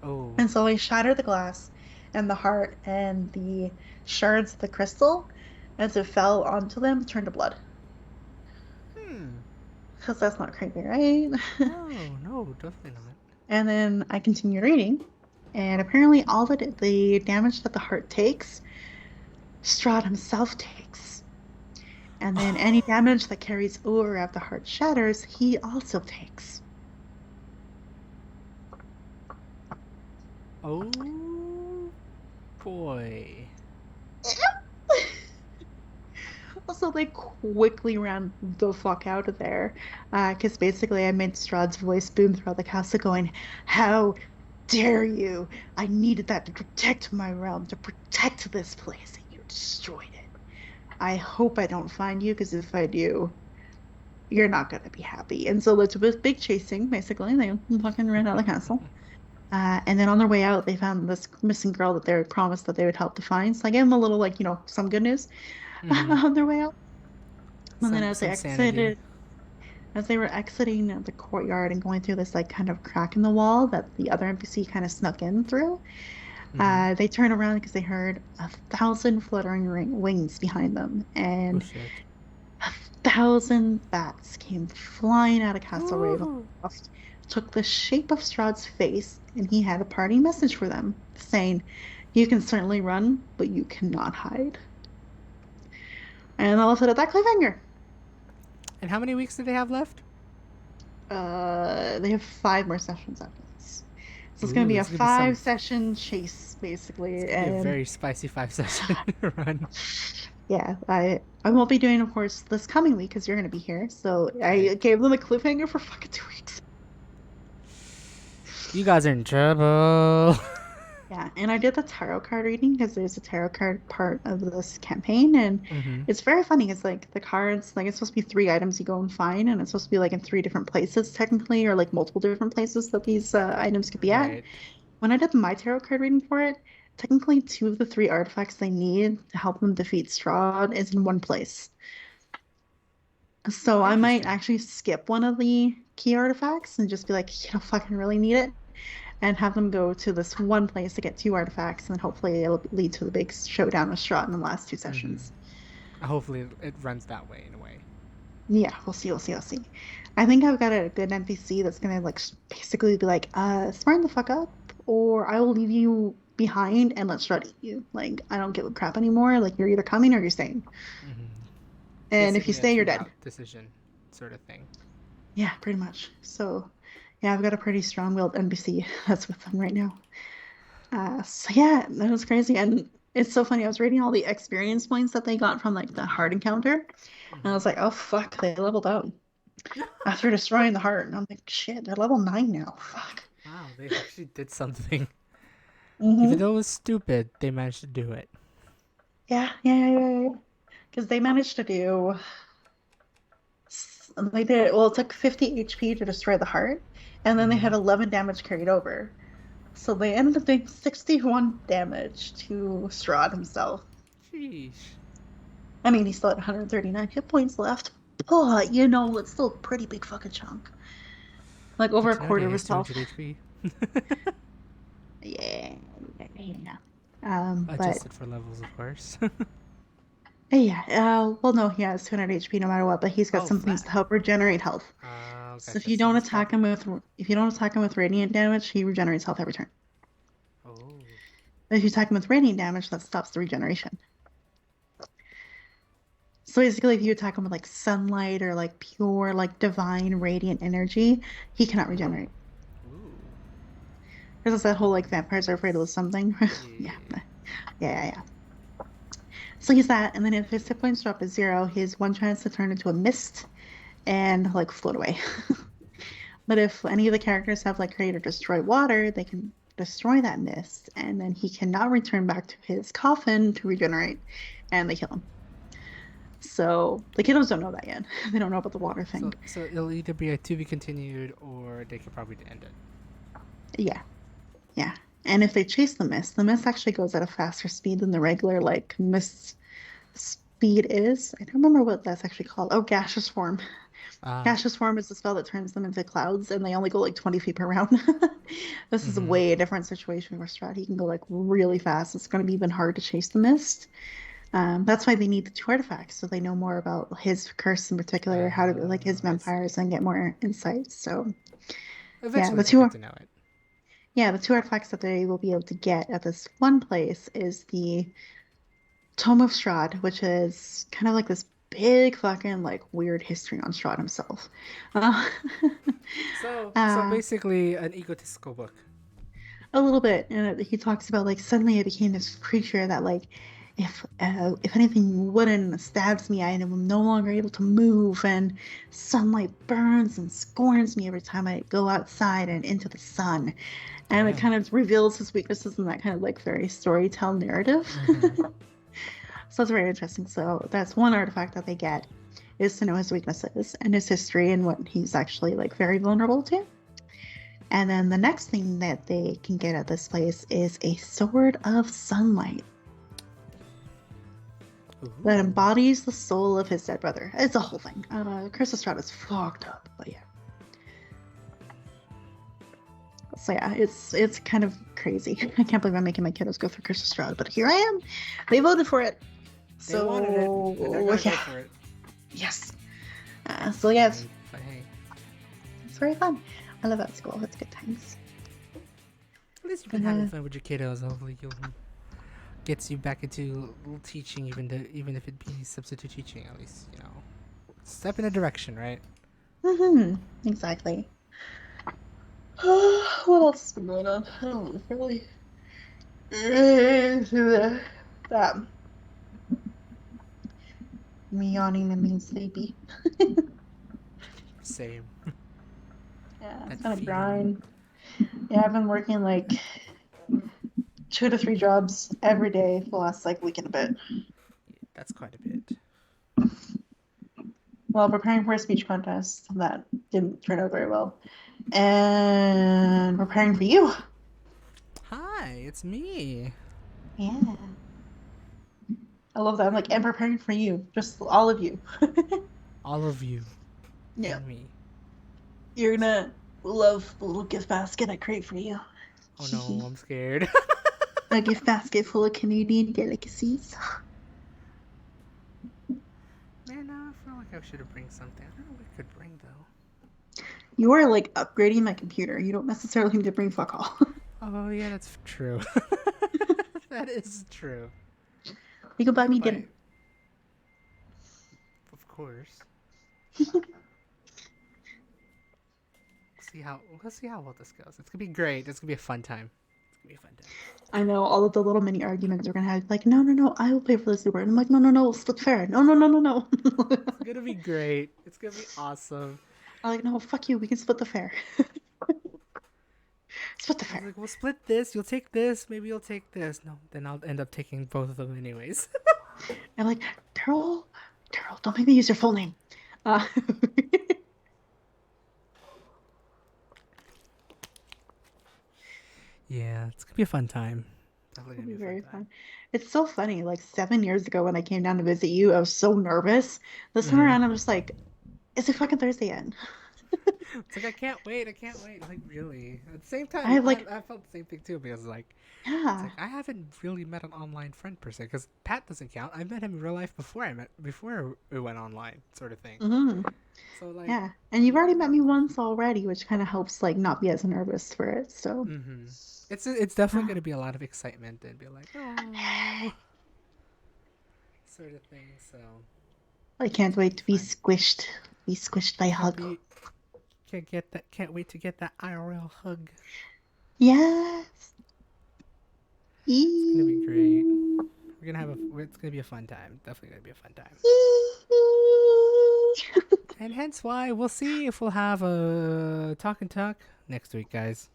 Oh. And so they shattered the glass, and the heart, and the shards of the crystal, as it fell onto them, turned to blood. Because that's not creepy, right? No, definitely not. And then I continued reading, and apparently all the damage that the heart takes, Strahd himself takes. And then any damage that carries over after the heart shatters, he also takes. Oh boy. Also, they quickly ran the fuck out of there. Because basically I made Strahd's voice boom throughout the castle going, how dare you? I needed that to protect my realm, to protect this place, and you destroyed it. I hope I don't find you, because if I do, you're not going to be happy. And so it's with big chasing, basically. They fucking ran out of the castle. And then on their way out, they found this missing girl that they were promised that they would help to find. So I gave them a little, like, some good news on their way out. And then as they were exiting the courtyard and going through this, like, kind of crack in the wall that the other NPC kind of snuck in through, they turned around because they heard 1,000 fluttering wings behind them. And 1,000 bats came flying out of Castle Ravenloft, took the shape of Strahd's face, and he had a parting message for them, saying, you can certainly run, but you cannot hide. And I left it at that cliffhanger. And how many weeks do they have left? They have 5 more sessions after this. So it's going to be a 5-session chase, basically. It's going to be a very spicy 5-session run. Yeah, I won't be doing, of course, this coming week because you're going to be here. So I gave them a cliffhanger for fucking 2 weeks. You guys are in trouble. Yeah, and I did the tarot card reading because there's a tarot card part of this campaign, and it's very funny. It's like the cards, like it's supposed to be 3 items you go and find, and it's supposed to be like in 3 different places technically, or like multiple different places that these items could be at. When I did my tarot card reading for it, technically 2 of the 3 artifacts they need to help them defeat Strahd is in one place. So I might actually skip one of the key artifacts and just be like, you don't fucking really need it. And have them go to this one place to get 2 artifacts, and hopefully it'll lead to the big showdown with Strahd in the last 2 sessions. Hopefully it runs that way in a way. Yeah, we'll see. I think I've got a good NPC that's gonna like basically be like, smarten the fuck up, or I will leave you behind and let Strahd eat you. Like, I don't give a crap anymore. Like, you're either coming or you're staying. And if you stay, you're dead. Decision, sort of thing. Yeah, pretty much. So. Yeah, I've got a pretty strong-willed NPC that's with them right now. So yeah, that was crazy. And It's so funny. I was reading all the experience points that they got from like the heart encounter, and I Hmm. was like, oh fuck, they leveled up after destroying the heart. And I'm like, shit, they're level 9 now. Fuck. Wow, they actually did something. Even Mm-hmm. though it was stupid, they managed to do it. Yeah, yeah, yeah, yeah. Because they managed to do. They did. Well, it took 50 HP to destroy the heart, and then they Hmm. had 11 damage carried over. So they ended up doing 61 damage to Strahd himself. Sheesh. I mean, he still had 139 hit points left, but you know, it's still a pretty big fucking chunk. Like over Good a to know that quarter he of has his health. 200 HP. Yeah, yeah. But Adjusted for levels, of course. yeah, well, no, he has 200 HP no matter what, but he's got Oh, some things flat. to help regenerate health. So Gotcha. So he's probably. if you don't attack him with radiant damage, he regenerates health every turn. Oh. But if you attack him with radiant damage, that stops the regeneration. So basically, if you attack him with like sunlight or like pure, like divine radiant energy, he cannot regenerate. Ooh. There's that whole like vampires are afraid of something. Yeah, Yeah. yeah. So he's that, and then if his hit points drop to 0, he has one chance to turn into a mist and like float away. But if any of the characters have like create or destroy water, they can destroy that mist, and then he cannot return back to his coffin to regenerate, and they kill him. So the kiddos don't know that yet. They don't know about the water thing. So it'll either be a to be continued, or they could probably end it. Yeah, yeah. And if they chase the mist actually goes at a faster speed than the regular like mist speed is. I don't remember what that's actually called. Oh, gaseous form. Ah. Gaseous form is the spell that turns them into clouds, and they only go like 20 feet per round. This is a Mm-hmm. way different situation where Strat he can go like really fast. It's going to be even hard to chase the mist. That's why they need the 2 artifacts, so they know more about his curse in particular, how to like his I see. vampires, and get more insights. So yeah, Eventually they'll get to know it. the 2 artifacts that they will be able to get at this one place is the Tome of Strahd, which is kind of like this big fucking like weird history on Strahd himself. Uh, So uh, basically an egotistical book. a little bit, and he talks about like suddenly I became this creature that like if anything wooden stabs me, I am no longer able to move, and sunlight burns and scorns me every time I go outside and into the sun, and it Damn. kind of reveals his weaknesses in that kind of like very storytell narrative. Mm-hmm. So it's very interesting. So that's one artifact that they get is to know his weaknesses and his history and what he's actually like very vulnerable to. And then the next thing that they can get at this place is a sword of sunlight that Ooh. embodies the soul of his dead brother. It's a whole thing. Curse of Strahd is fucked up, but yeah. So yeah, it's kind of crazy. I can't believe I'm making my kiddos go through Curse of Strahd, but here I am. They voted for it. They wanted it, and they're gonna go Yeah, for it. yes. So yeah, But hey, it's very fun. I love that school. It's good times. at least you've been having fun with your kiddos. Hopefully, you'll gets you back into teaching, even if it be substitute teaching. At least step in a direction, right? Exactly. What else has been going on? I don't really. That. Me yawning and being sleepy. Same. Yeah, it's That been a feeling. grind. Yeah, I've been working like 2 to 3 jobs every day for the last like week and a bit. That's quite a bit. While preparing for a speech contest that didn't turn out very well. And preparing for you. Hi, it's me. Yeah. I love that. I'm like, and preparing for you. Just all of you. All of you. Yeah. And me. You're gonna love the little gift basket I create for you. Oh no, I'm scared. A gift basket full of Canadian delicacies. Man, now I feel like I should have bring something. I don't know what I could bring though. You are like upgrading my computer. You don't necessarily need to bring fuck all. Oh yeah, that's true. That is true. You can buy me dinner. Of course. We'll see how well this goes. It's gonna be great. It's gonna be a fun time. It's gonna be a fun time. I know all of the little mini arguments we're gonna have. Like, no, I will pay for this Uber. And I'm like, no, split fair. No. It's gonna be great. It's gonna be awesome. I'm like, no, fuck you. We can split the fare. Split the I was fare. like, we'll split this. You'll take this. Maybe you'll take this. No, then I'll end up taking both of them anyways. I'm like, Daryl, don't make me use your full name. Uh, Yeah, it's gonna be a fun time. Definitely it'll gonna be be a fun very time. fun. It's so funny. Like 7 years ago when I came down to visit you, I was so nervous. This time Mhm. around, I'm just like, is it fucking Thursday yet? It's like I can't wait. I can't wait. Like really. At the same I time, have like, I felt the same thing too because like it's yeah. like I haven't really met an online friend per se because Pat doesn't count. I met him in real life before we went online, sort of thing. Hmm. So like, Yeah. And you've already yeah. met me once already, which kind of helps like not be as nervous for it. So, It's definitely ah, gonna be a lot of excitement and be like, oh, sort of thing. So I it's can't gonna wait be to be fun. squished. Be squished by a Can't hug. be can't wait to get that IRL hug. Yes. It's gonna be great. Eee. It's gonna be a fun time. Definitely gonna be a fun time. Eee. And hence why we'll see if we'll have a talk and talk next week, guys.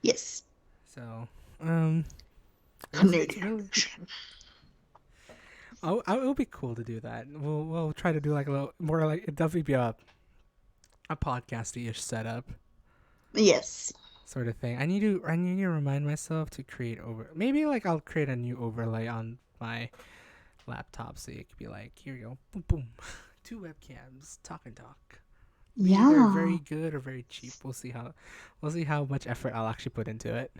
Yes. So, it's Canadian really. edition. It'll be cool to do that. We'll try to do like a little more like it definitely be a podcasty-ish setup Yes. sort of thing. I need to remind myself to create over. Maybe like I'll create a new overlay on my laptop so it could be like, here you go, boom boom, two webcams, talk and talk. Be either Yeah. very good or very cheap. We'll see how much effort I'll actually put into it.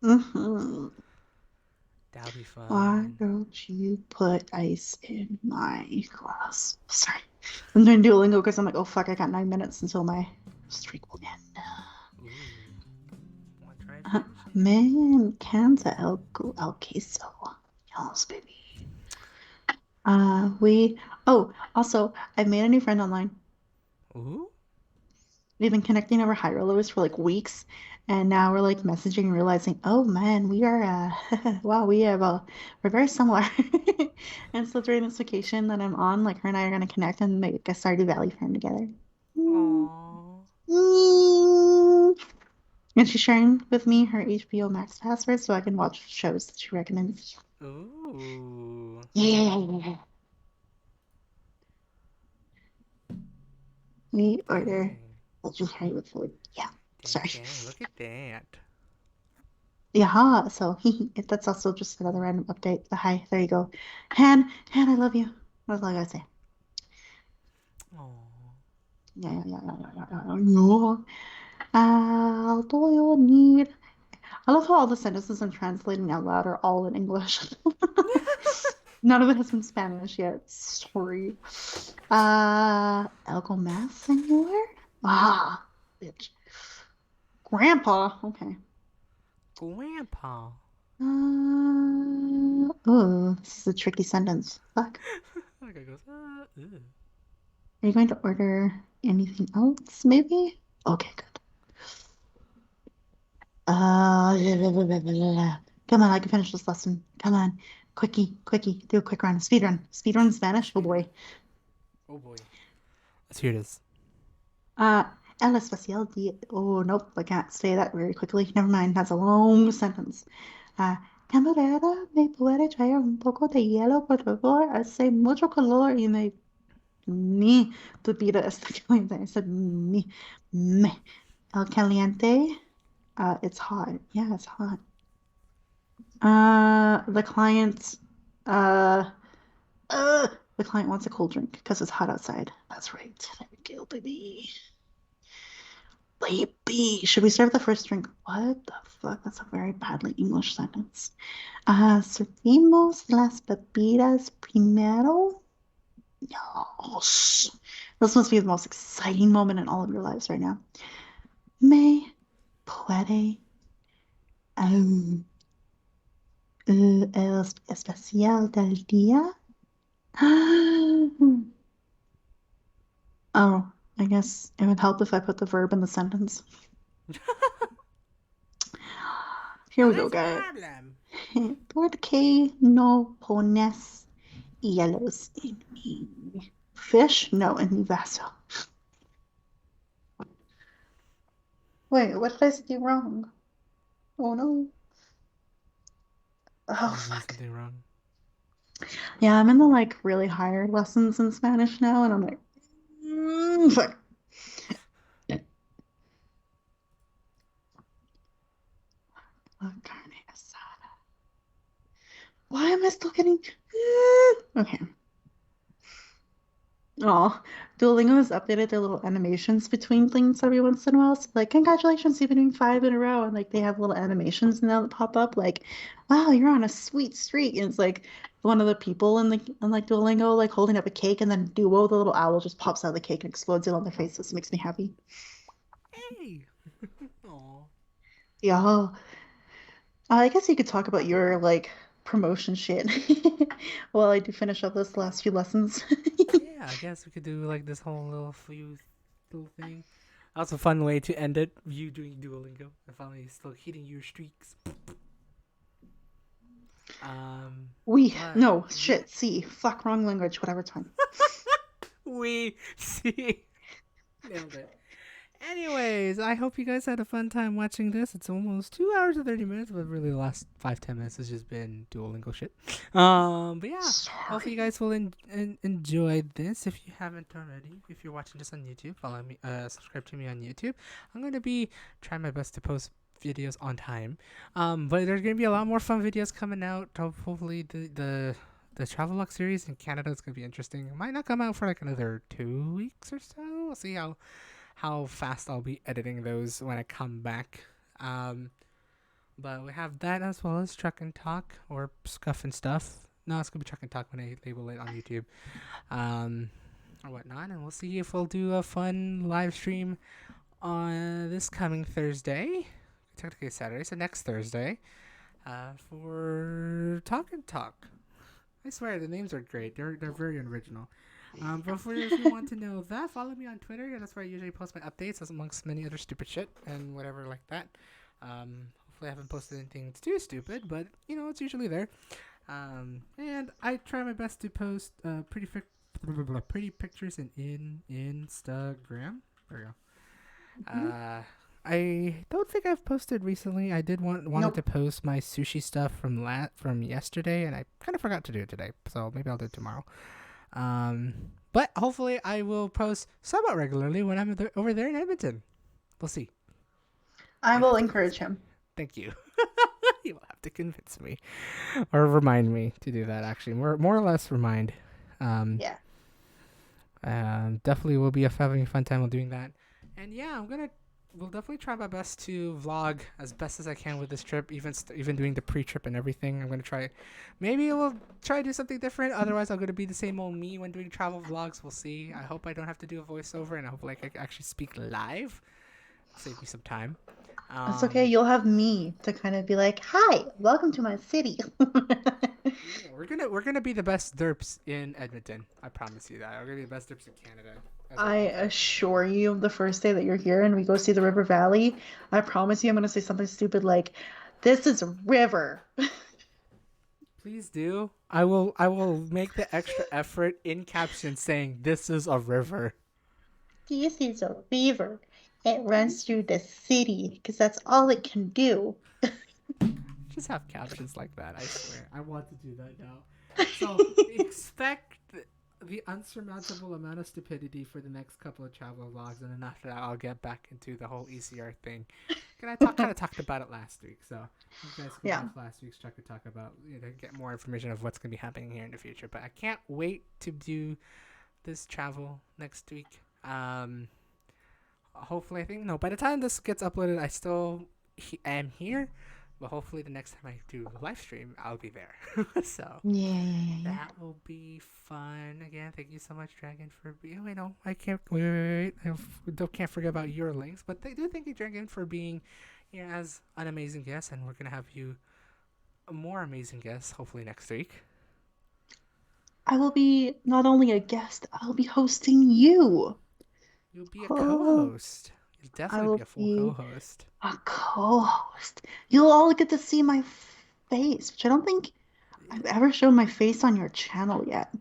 Mm-hmm. That'll be Why fun. don't you put ice in my glass? Sorry. I'm doing Duolingo because I'm like, oh fuck, I got 9 minutes until my streak will end. Ooh. Wanna try Uh, finishing? Me encanta el queso. Yes, baby. Also, I've made a new friend online. Ooh. We've been connecting over high rollers for like weeks, and now we're like messaging and realizing, oh man, we are, wow, we're very similar. And so during this vacation that I'm on, like her and I are gonna connect and make a Stardew Valley friend together. Mm. Aww. Mm. And she's sharing with me her HBO Max password so I can watch shows that she recommends. Ooh. Yeah. We order Dang. legendary with food. Yeah. Sorry. Dang. Look at that. Yeah, so that's also just another random update. The hi, there you go. Han, I love you. That's all I gotta say. Aww. Yeah. Do you need? I love how all the sentences I'm translating out loud are all in English. None of it has been Spanish yet. Sorry. Algo más, señor? Ah, bitch. Grandpa. Okay. Grandpa. Oh, this is a tricky sentence. Fuck. Like I goes, ew. Are you going to order anything else, maybe? Okay, good. Come on, I can finish this lesson. Come on. Quickie. Do a quick run. Speed run. Speed run in Spanish? Oh Speed run. boy. Oh boy. Let's hear this. Uh, El especial día. Oh, nope. I can't say that very quickly. Never mind. That's a long sentence. Camarera, ¿me puede traer un poco de hielo, por favor? Hace mucho calor y me tupida esta caliente. I said me. El caliente. It's hot. Yeah, it's hot. The client. Uh, the client wants a cold drink because it's hot outside. That's right. There we go, baby. Baby. Should we serve the first drink? What the fuck? That's a very badly English sentence. Servimos las bebidas primero. Yes. This must be the most exciting moment in all of your lives right now. Me puede el especial del día. Oh, I guess it would help if I put the verb in the sentence. Here we Oh, go, that's a guys. problem. ¿Por qué no pones hielos en mi fish? No, en mi vaso. Wait, what did I do wrong? Oh no. Oh Did you do fuck. something wrong? Yeah, I'm in the like really higher lessons in Spanish now, and I'm like, fuck. La carne asada. Why am I still getting? Okay. Oh, Duolingo has updated their little animations between things every once in a while. So like, congratulations, you've been doing 5 in a row, and like they have little animations now that pop up, like, wow, you're on a sweet streak. And it's like one of the people in like Duolingo like holding up a cake, and then Duo, the little owl, just pops out of the cake and explodes it on their faces. It makes me happy. Hey. Aw. Yeah. I guess you could talk about your like promotion shit while I do finish up this last few lessons. Yeah, I guess we could do like this whole little thing. That's a fun way to end it. You doing Duolingo and finally still hitting your streaks. But No, shit, see, fuck, wrong language, whatever time. we see. Nailed it. Anyways, I hope you guys had a fun time watching this. It's almost 2 hours and 30 minutes, but really the last 5-10 minutes has just been Duolingo shit. But yeah, hopefully you guys will enjoy this. If you haven't already, if you're watching this on YouTube, follow me, subscribe to me on YouTube. I'm gonna be trying my best to post videos on time. But there's gonna be a lot more fun videos coming out. Hopefully the travelogue series in Canada is gonna be interesting. It might not come out for like another 2 weeks or so. We'll see how fast I'll be editing those when I come back. But we have that as well as Truck and Talk or Scuff and Stuff. No, it's gonna be Truck and Talk when I label it on YouTube, or whatnot. And we'll see if we'll do a fun live stream on this coming Thursday. Technically Saturday, so next Thursday, for Talk and Talk. I swear the names are great. They're very original. But if you want to know that, follow me on Twitter. Yeah, that's where I usually post my updates, as amongst many other stupid shit and whatever like that. Hopefully I haven't posted anything too stupid, but you know it's usually there. And I try my best to post pretty pictures in Instagram. There we go. I don't think I've posted recently. I did wanted Nope. to post my sushi stuff from yesterday, and I kind of forgot to do it today. So maybe I'll do it tomorrow. But hopefully I will post somewhat regularly when I'm over there in Edmonton. We'll see. I will encourage him. Thank you. You will have to convince me or remind me to do that. Actually, more or less remind. Yeah. Definitely will be having a fun time while doing that. And yeah, we'll definitely try my best to vlog as best as I can with this trip, even doing the pre-trip and everything. I'm going to try. Maybe we'll try to do something different. Otherwise, I'm going to be the same old me when doing travel vlogs. We'll see. I hope I don't have to do a voiceover, and I hope like I can actually speak live. Save me some time. It's okay. You'll have me to kind of be like, "Hi, welcome to my city." Yeah, we're gonna be the best derps in Edmonton. I promise you that. We're gonna be the best derps in Canada. I assure you, the first day that you're here and we go see the River Valley, I promise you I'm going to say something stupid like, "This is a river." Please do. I will make the extra effort in caption saying this is a river. This is a river. It runs through the city because that's all it can do. Just have captions like that. I swear. I want to do that now. So expect the unsurmountable amount of stupidity for the next couple of travel vlogs, and then after that, I'll get back into the whole ECR thing. And I kind of talked about it last week, so you guys can watch last week's Chuck to talk about, get more information of what's gonna be happening here in the future. But I can't wait to do this travel next week. Hopefully, by the time this gets uploaded, I still am here. But hopefully the next time I do a live stream, I'll be there. So Yeah. that will be fun. Again, thank you so much, Dragon, for being. Wait, no, I can't. Wait. I can't forget about your links. But they do thank you, Dragon, for being here as an amazing guest, and we're gonna have you a more amazing guest hopefully next week. I will be not only a guest, I'll be hosting you. You'll be a co-host. You'll I definitely will be a full be co-host. a co-host. You'll all get to see my face, which I don't think I've ever shown my face on your channel yet.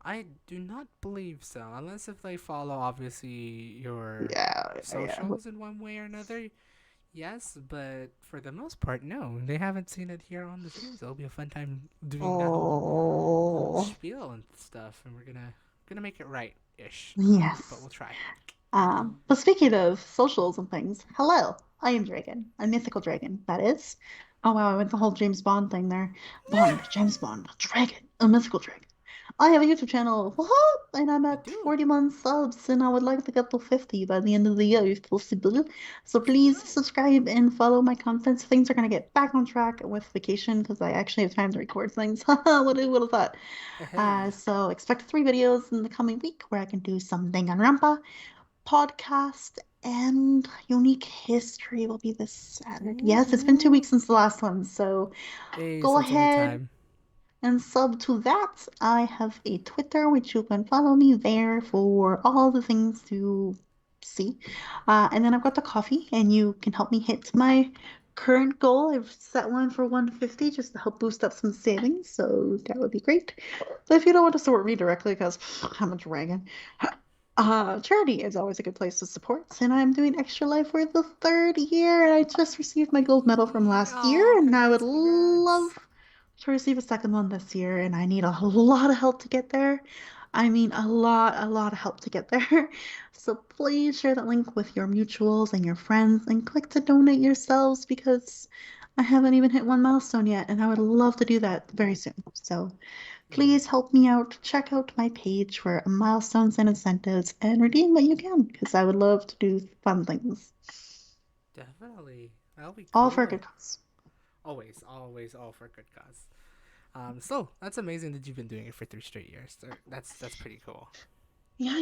I do not believe so, unless if they follow obviously your Yeah. socials in one way or another. Yes, but for the most part, no. They haven't seen it here on the stream, so it'll be a fun time doing that whole Oh, spiel and stuff, and we're gonna make it right ish, but yes. we'll try. But speaking of socials and things, hello, I am Dragon, a mythical dragon, that is. Oh wow, I went the whole James Bond thing there. Bond, James Bond, dragon, a mythical dragon. I have a YouTube channel, woohoo, and I'm You at do. 41 subs, and I would like to get to 50 by the end of the year if possible. So Let's please go. subscribe and follow my content. Things are gonna get back on track with vacation because I actually have time to record things. Haha, what would have thought? Hey. So expect 3 videos in the coming week where I can do something on Rampa podcast and unique history will be this Saturday. Yes, it's been 2 weeks Ooh. since the last one, so Hey, go so it's only ahead time. and sub to that. I have a Twitter which you can follow me there for all the things to see. And then I've got the coffee, and you can help me hit my current goal. I've set one for 150 just to help boost up some savings, so that would be great. But if you don't want to support me directly, because I'm a dragon, charity is always a good place to support, and I'm doing Extra Life for the third year, and I just received my gold medal from last year, Oh, and I would congrats. love to receive a second one this year, and I need a lot of help to get there. I mean, a lot of help to get there. So please share that link with your mutuals and your friends, and click to donate yourselves because I haven't even hit one milestone yet, and I would love to do that very soon. So please help me out. Check out my page for milestones and incentives and redeem what you can because I would love to do fun things. Definitely. That'll be All for a good cool. cause. Always, always, all for a good cause. So that's amazing that you've been doing it for 3 straight years. That's pretty cool. Yeah.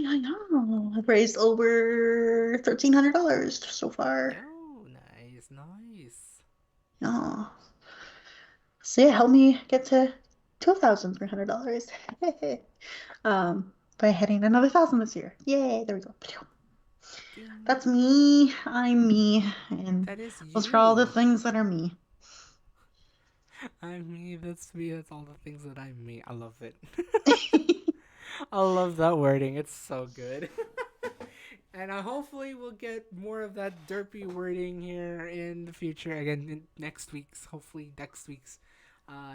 I've raised over $1,300 so far. Yo, nice, nice. Yeah. So yeah, help me get to $2,300. By hitting another 1,000 this year. Yay, there we go. Ding. That's me. I'm me. And That is those are all the you. things that are me. I'm me. That's me. That's all the things that I'm me. I love it. I love that wording. It's so good. And hopefully we'll get more of that derpy wording here in the future. Again, in next week's. Hopefully next week's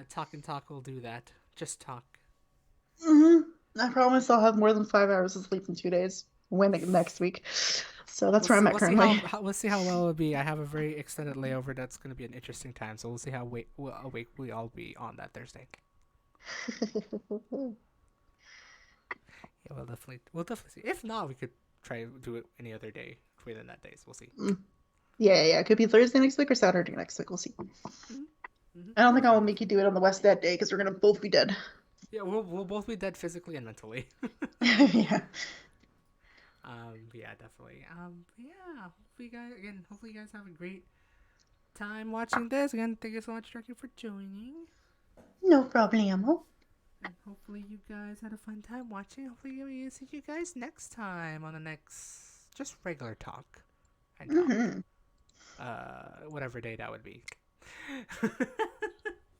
Talk and Talk will do that. Just talk. I promise I'll have more than 5 hours of sleep in 2 days. When next week. So that's We'll where see. I'm at currently. We'll see how well it'll be. I have a very extended layover. That's going to be an interesting time. So we'll see how awake we all be on that Thursday. Yeah, we'll definitely see. If not, we could try to do it any other day within that day. So we'll see. Yeah. It could be Thursday next week or Saturday next week. We'll see. Mm-hmm. I don't think I will Definitely. make you do it on the West that day because we're gonna both be dead. Yeah, we'll both be dead physically and mentally. Yeah. Yeah, definitely. Yeah. Hopefully you guys have a great time watching this. Again, thank you so much, Jackie, for joining. No problemo. And hopefully you guys had a fun time watching. Hopefully we see you guys next time on the next just regular talk and talk. Whatever day that would be.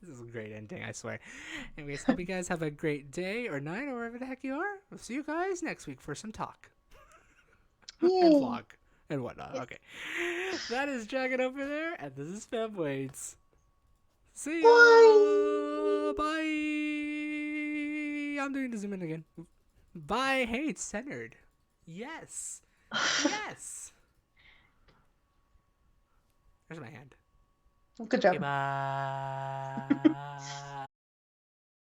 This is a great ending, I swear. Anyways, hope you guys have a great day or night or wherever the heck you are. We'll see you guys next week for some talk. And Yay. vlog and whatnot. Okay. That is Dragon over there, and this is Fanblades. See Bye. ya! Bye! I'm doing the zoom in again. Bye! Hey, it's centered. Yes! Yes! There's my hand. Good job. Okay, bye!